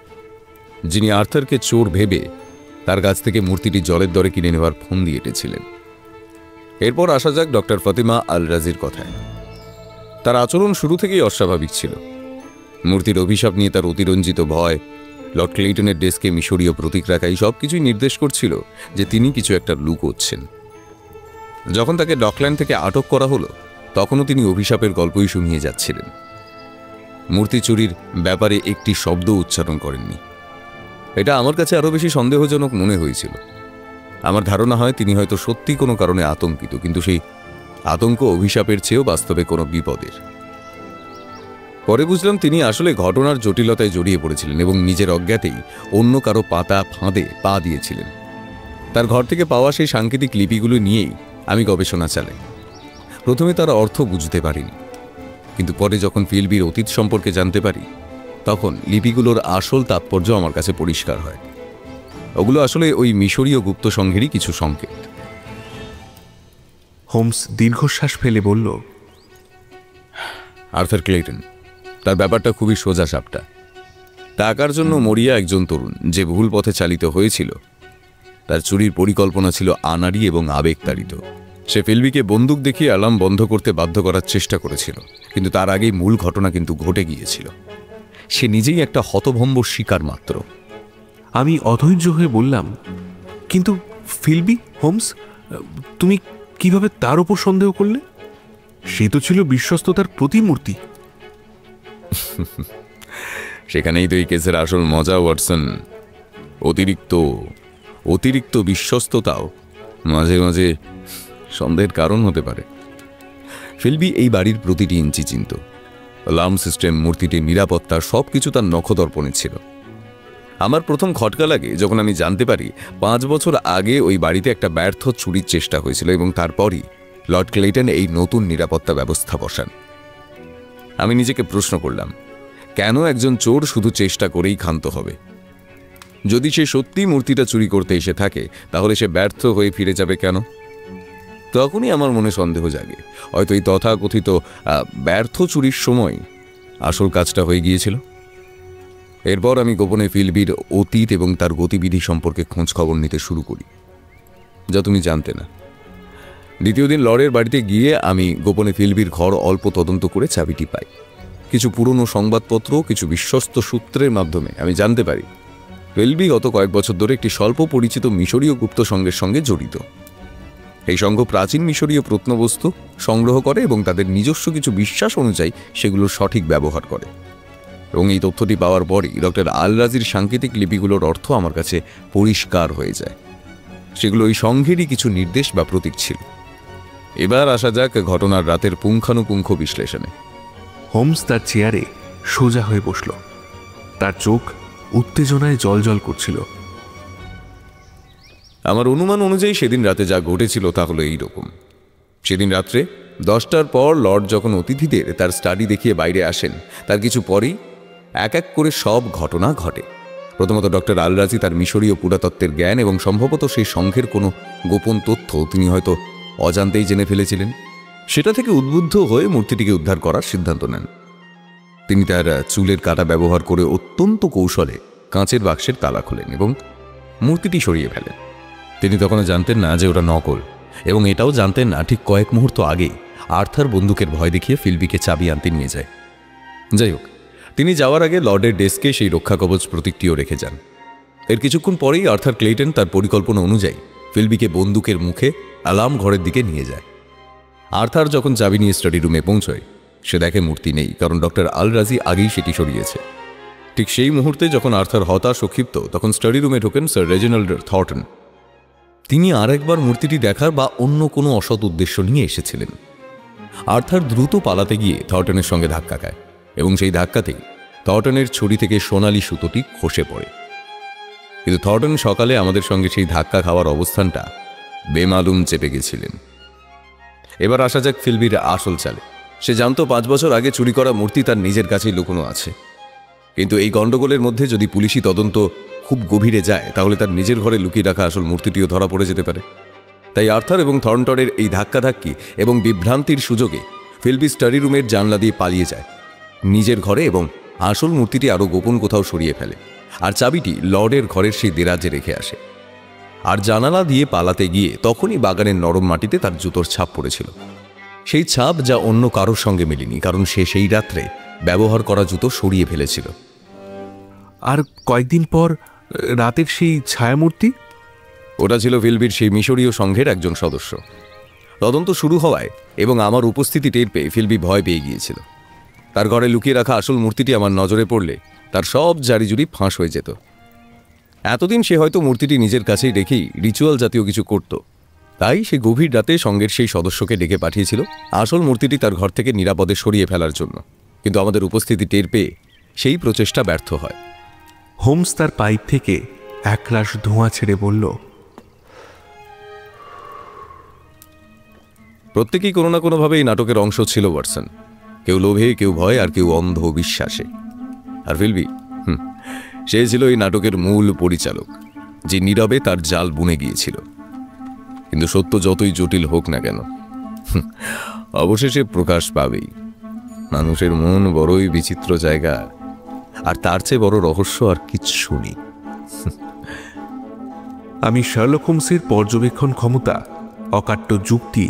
যিনি আর্থারকে চোর ভেবে তার কাছ থেকে মূর্তিটি জলের দরে কিনে নেওয়ার ফন্দি এঁটেছিলেন। এরপর আসা যাক ডক্টর ফাতিমা আল-রাজির কথায়। তার আচরণ শুরু থেকেই অস্বাভাবিক ছিল। মূর্তির অভিশাপ নিয়ে তার অতিরঞ্জিত ভয়, লর্ড ক্লেটনের ডেস্কে মিশরীয় প্রতীক রাখা, এই সব কিছুই নির্দেশ করছিল যে তিনি কিছু একটা লুকোচ্ছেন। যখন তাকে ডকল্যান্ড থেকে আটক করা হলো, তখনও তিনি অভিশাপের গল্পই শুনিয়ে যাচ্ছিলেন। মূর্তি চুরির ব্যাপারে একটি শব্দ উচ্চারণ করেননি। এটা আমার কাছে আরও বেশি সন্দেহজনক মনে হয়েছিল। আমার ধারণা হয় তিনি হয়তো সত্যি কোনো কারণে আতঙ্কিত, কিন্তু সেই আতঙ্ক অভিশাপের চেয়েও বাস্তবে কোনো বিপদের। পরে বুঝলাম তিনি আসলে ঘটনার জটিলতায় জড়িয়ে পড়েছিলেন এবং নিজের অজ্ঞাতেই অন্য কারো পাতা ফাঁদে পা দিয়েছিলেন। তার ঘর থেকে পাওয়া সেই সাংকেতিক লিপিগুলো নিয়েই আমি গবেষণা চালাই। প্রথমে তার অর্থ বুঝতে পারিনি, কিন্তু পরে যখন ফিলবির অতীত সম্পর্কে জানতে পারি, তখন লিপিগুলোর আসল তাৎপর্য আমার কাছে পরিষ্কার হয়। ওগুলো আসলে ওই মিশরীয় গুপ্ত সংঘেরই কিছু সংকেত। হোমস দীর্ঘশ্বাস ফেলে বলল, আর্থার ক্লেটন, তার ব্যাপারটা খুবই সোজা সাপটা। টাকার জন্য মরিয়া একজন তরুণ যে ভুল পথে চালিত হয়েছিল। তার চুরির পরিকল্পনা ছিল আনাড়ি এবং আবেগতাড়িত। সে ফিলবিকে বন্দুক দেখিয়ে অ্যালার্ম বন্ধ করতে বাধ্য করার চেষ্টা করেছিল, কিন্তু তার আগেই মূল ঘটনা কিন্তু ঘটে গিয়েছিল। সে নিজেই একটা হতভম্ব শিকার মাত্র। আমি অধৈর্য হয়ে বললাম, কিন্তু ফিলবি, হোমস, তুমি কিভাবে তার উপর সন্দেহ করলে? সে তো ছিল বিশ্বস্ততার প্রতিমূর্তি। সেখানেই তো এই কেসের আসল মজা, ওয়াটসন। অতিরিক্ত বিশ্বস্ততাও মাঝে মাঝে সন্দেহের কারণ হতে পারে। ফিলবি এই বাড়ির প্রতিটি ইঞ্চি চিনত। অ্যালার্ম সিস্টেম, মূর্তিটির নিরাপত্তা, সবকিছু তার নখদর্পণে ছিল। আমার প্রথম খটকা লাগে যখন আমি জানতে পারি 5 বছর আগে ওই বাড়িতে একটা ব্যর্থ চুরির চেষ্টা হয়েছিল এবং তারপরই লর্ড ক্লেটন এই নতুন নিরাপত্তা ব্যবস্থা বসান। আমি নিজেকে প্রশ্ন করলাম, কেন একজন চোর শুধু চেষ্টা করেই ক্ষান্ত হবে? যদি সে সত্যি মূর্তিটা চুরি করতে এসে থাকে, তাহলে সে ব্যর্থ হয়ে ফিরে যাবে কেন? তখনই আমার মনে সন্দেহ জাগে, হয়তো এই তথাকথিত ব্যর্থ চুরির সময় আসল কাজটা হয়ে গিয়েছিল। এরপর আমি গোপনে ফিলবির অতীত এবং তার গতিবিধি সম্পর্কে খোঁজ খবর নিতে শুরু করি, যা তুমি জানতে না। দ্বিতীয় দিন লর্ডের বাড়িতে গিয়ে আমি গোপনে ফিলবির ঘর অল্প তদন্ত করে চাবিটি পাই। কিছু পুরনো সংবাদপত্র, কিছু বিশ্বস্ত সূত্রের মাধ্যমে আমি জানতে পারি ফিলবি গত কয়েক বছর ধরে একটি স্বল্প পরিচিত মিশরীয় গুপ্ত সংঘের সঙ্গে জড়িত। এই সংঘ প্রাচীন মিশরীয় প্রত্নবস্তু সংগ্রহ করে এবং তাদের নিজস্ব কিছু বিশ্বাস অনুযায়ী সেগুলোর সঠিক ব্যবহার করে। এবং এই তথ্যটি পাওয়ার পরই ডক্টর আল রাজির সাংকেতিক লিপিগুলোর অর্থ আমার কাছে পরিষ্কার হয়ে যায়। সেগুলো ওই সংঘেরই কিছু নির্দেশ বা প্রতীক ছিল। এবার আসা যাক ঘটনার রাতের পুঙ্খানুপুঙ্খ বিশ্লেষণে। হোমস তার চেয়ারে সোজা হয়ে বসল। তার চোখ উত্তেজনায় জলজল করছিল। আমার অনুমান অনুযায়ী সেদিন রাতে যা ঘটেছিল তা হলো এইরকম। সেদিন রাত্রে 10টার পর লর্ড যখন অতিথিদের তার স্টাডি দেখিয়ে বাইরে আসেন, তার কিছু পরেই এক এক করে সব ঘটনা ঘটে। প্রথমত ডক্টর আল রাজি তার মিশরীয় পুরাতত্ত্বের জ্ঞান এবং সম্ভবত সেই সংঘের কোনো গোপন তথ্য তিনি হয়তো অজান্তেই জেনে ফেলেছিলেন, সেটা থেকে উদ্বুদ্ধ হয়ে মূর্তিটিকে উদ্ধার করার সিদ্ধান্ত নেন। তিনি তার চুলের কাঁটা ব্যবহার করে অত্যন্ত কৌশলে কাঁচের বাক্সের তালা খোলেন এবং মূর্তিটি সরিয়ে ফেলেন। তিনি তখনও জানতেন না যে ওটা নকল, এবং এটাও জানতেন না ঠিক কয়েক মুহূর্ত আগেই আর্থার বন্দুকের ভয় দেখিয়ে ফিলবিকে চাবি আনতে নিয়ে যায়। যাই হোক, তিনি যাওয়ার আগে লর্ডের ডেস্কে সেই রক্ষা কবচ প্রতীকটিও রেখে যান। এর কিছুক্ষণ পরেই আর্থার ক্লেটন তার পরিকল্পনা অনুযায়ী ফিলবিকে বন্দুকের মুখে অ্যালার্ম ঘরের দিকে নিয়ে যায়। আর্থার যখন চাবি নিয়ে স্টাডি রুমে পৌঁছয়, সে দেখে মূর্তি নেই, কারণ ডক্টর আল রাজি আগেই সেটি সরিয়েছে। ঠিক সেই মুহূর্তে যখন আর্থার হতাশ ও ক্ষিপ্ত, তখন স্টাডি রুমে ঢোকেন স্যার রেজিনাল্ড থর্টন। তিনি আরেকবার মূর্তিটি দেখার বা অন্য কোনো অসৎ উদ্দেশ্য নিয়ে এসেছিলেন। আর্থার দ্রুত পালাতে গিয়ে থর্টনের সঙ্গে ধাক্কা খায় এবং সেই ধাক্কাতেই থর্টনের ছুরি থেকে সোনালি সুতোটি খসে পড়ে। কিন্তু থর্টন সকালে আমাদের সঙ্গে সেই ধাক্কা খাওয়ার অবস্থানটা বেমালুম চেপে গেছিলেন। এবার আসা যাক ফিলবির আসল চালে। সে জানতো 5 বছর আগে চুরি করা মূর্তি তার নিজের কাছেই লুকোনো আছে, কিন্তু এই গণ্ডগোলের মধ্যে যদি পুলিশি তদন্ত খুব গভীরে যায়, তাহলে তার নিজের ঘরে লুকিয়ে রাখা আসল মূর্তিটিও ধরা পড়ে যেতে পারে। তাই আর্থার এবং থর্নটনের এই ধাক্কাধাক্কি এবং বিভ্রান্তির সুযোগে ফিলবি স্টাডি রুমের জানলা দিয়ে পালিয়ে যায় নিজের ঘরে এবং আসল মূর্তিটি আরও গোপন কোথাও সরিয়ে ফেলে, আর চাবিটি লর্ডের ঘরের সেই দেরাজে রেখে আসে। আর জানালা দিয়ে পালাতে গিয়ে তখনই বাগানের নরম মাটিতে তার জুতোর ছাপ পড়েছিল, সেই ছাপ যা অন্য কারোর সঙ্গে মেলেনি, কারণ সে সেই রাত্রে ব্যবহার করা জুতো সরিয়ে ফেলেছিল। আর কয়েকদিন পর রাতের সেই ছায়ামূর্তি, ওটা ছিল ফিলবির সেই মিশরীয় সংঘের একজন সদস্য। তদন্ত শুরু হওয়ায় এবং আমার উপস্থিতি টের পেয়ে ফিলবি ভয় পেয়ে গিয়েছিল। তার ঘরে লুকিয়ে রাখা আসল মূর্তিটি আমার নজরে পড়লে তার সব জারিজুরি ফাঁস হয়ে যেত। এতদিন সে হয়তো মূর্তিটি নিজের কাছেই রেখেই রিচুয়াল জাতীয় কিছু করত, তাই সে গভীর রাতে সঙ্গের সেই সদস্যকে ডেকে পাঠিয়েছিল আসল মূর্তিটি তার ঘর থেকে নিরাপদে সরিয়ে ফেলার জন্য। কিন্তু আমাদের উপস্থিতি টের পেয়ে সেই প্রচেষ্টা ব্যর্থ হয়। হোমস তার পাইপ থেকে একরাশ ধোঁয়া ছেড়ে বলল, প্রত্যেকেই কোনো না কোনোভাবে এই নাটকের অংশ ছিল ওয়াটসন। কেউ লোভে, কেউ ভয়, আর কেউ অন্ধ বিশ্বাসে। আর ফিলবি সে ছিল এই নাটকের মূল পরিচালক, যে নীরবে তার জাল বুনে গিয়েছিল। কিন্তু সত্য যতই জটিল হোক না কেন, অবশেষে প্রকাশ পাবেই। মানুষের মন বড়ই বিচিত্র জায়গা, আর তার চেয়ে বড় রহস্য আর কিচ্ছু নেই। আমি শার্লক হোমসের পর্যবেক্ষণ ক্ষমতা, অকাট্য যুক্তি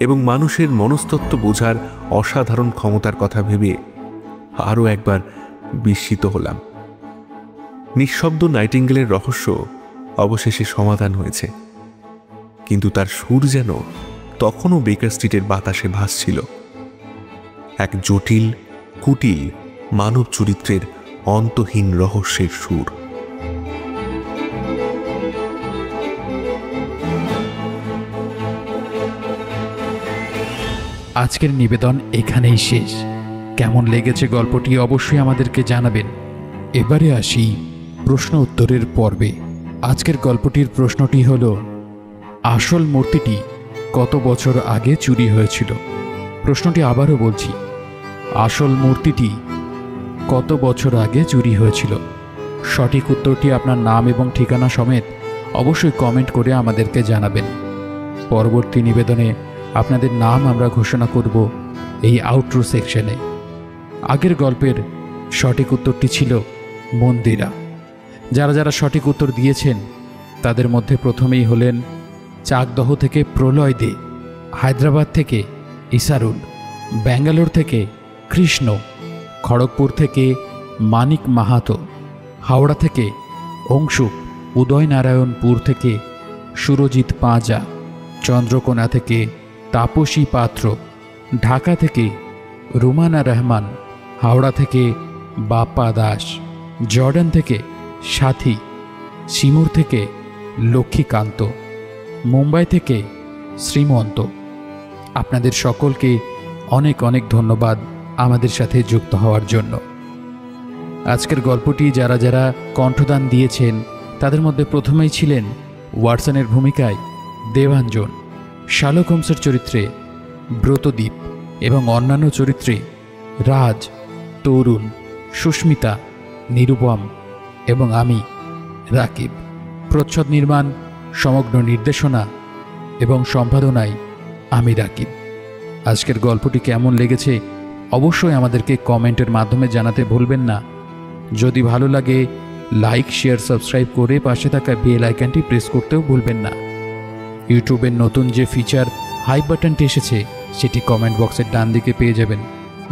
এবং মানুষের মনস্তত্ত্ব বোঝার অসাধারণ ক্ষমতার কথা ভেবে আরও একবার বিস্মিত হলাম। নিঃশব্দ নাইটিঙ্গেলের রহস্য অবশেষে সমাধান হয়েছে, কিন্তু তার সুর যেন তখনও বেকার স্ট্রিটের বাতাসে ভাসছিল, এক জটিল কুটিল মানব চরিত্রের অন্তহীন রহস্যের সুর। আজকের নিবেদন এখানেই শেষ। কেমন লেগেছে গল্পটি অবশ্যই আমাদেরকে জানাবেন। এবারে আসি প্রশ্ন উত্তরের পর্বে। আজকের গল্পটির প্রশ্নটি হল, আসল মূর্তিটি কত বছর আগে চুরি হয়েছিল? প্রশ্নটি আবারও বলছি, আসল মূর্তিটি কত বছর আগে চুরি হয়েছিল? সঠিক উত্তরটি আপনার নাম এবং ঠিকানা সমেত অবশ্যই কমেন্ট করে আমাদেরকে জানাবেন। পরবর্তী নিবেদনে আপনাদের নাম আমরা ঘোষণা করব এই আউটরো সেকশনে। আগের গল্পের সঠিক উত্তরটি ছিল মন্দিরা। যারা যারা সঠিক উত্তর দিয়েছেন তাদের মধ্যে প্রথমেই হলেন চাকদহ থেকে প্রলয় দে, হায়দ্রাবাদ থেকে ইসারুল, ব্যাঙ্গালোর থেকে কৃষ্ণ, খড়গপুর থেকে মানিক মাহাতো, হাওড়া থেকে অংশুক, উদয়নারায়ণপুর থেকে সুরজিৎ পাঁজা, চন্দ্রকোনা থেকে তাপসী পাত্র, ঢাকা থেকে রুমানা রহমান, হাওড়া থেকে বাপ্পা দাস, জর্ডান থেকে সাথী, সিমুর থেকে লক্ষ্মীকান্ত, মুম্বাই থেকে শ্রীমন্ত। আপনাদের সকলকে অনেক অনেক ধন্যবাদ আমাদের সাথে যুক্ত হওয়ার জন্য। আজকের গল্পটি যারা যারা কণ্ঠদান দিয়েছেন তাদের মধ্যে প্রথমেই ছিলেন ওয়াটসনের ভূমিকায় দেবাঞ্জন, শার্লক হোমসের চরিত্রে ব্রতদীপ এবং অন্যান্য চরিত্রে রাজ, তরুণ, সুস্মিতা, নিরুপম এবং আমি রাকিব। প্রচ্ছদ নির্মাণ, সমগ্র নির্দেশনা এবং সম্পাদনায় আমি রাকিব। আজকের গল্পটি কেমন লেগেছে অবশ্যই আমাদেরকে কমেন্টের মাধ্যমে জানাতে ভুলবেন না। যদি ভালো লাগে লাইক, শেয়ার, সাবস্ক্রাইব করে পাশে থাকা বেল আইকনটি প্রেস করতেও ভুলবেন না। ইউটিউবের নতুন যে ফিচার হাইপ বাটনটি এসেছে সেটি কমেন্ট বক্সের ডান দিকে পেয়ে যাবেন।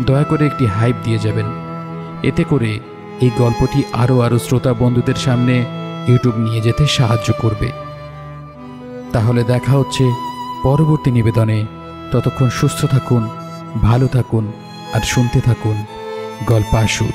দয়া করে একটি হাইপ দিয়ে যাবেন, এতে করে এই গল্পটি আরও শ্রোতা বন্ধুদের সামনে ইউটিউব নিয়ে যেতে সাহায্য করবে। তাহলে দেখা হচ্ছে পরবর্তী নিবেদনে। ততক্ষণ সুস্থ থাকুন, ভালো থাকুন আর শুনতে থাকুন গল্পাসুর।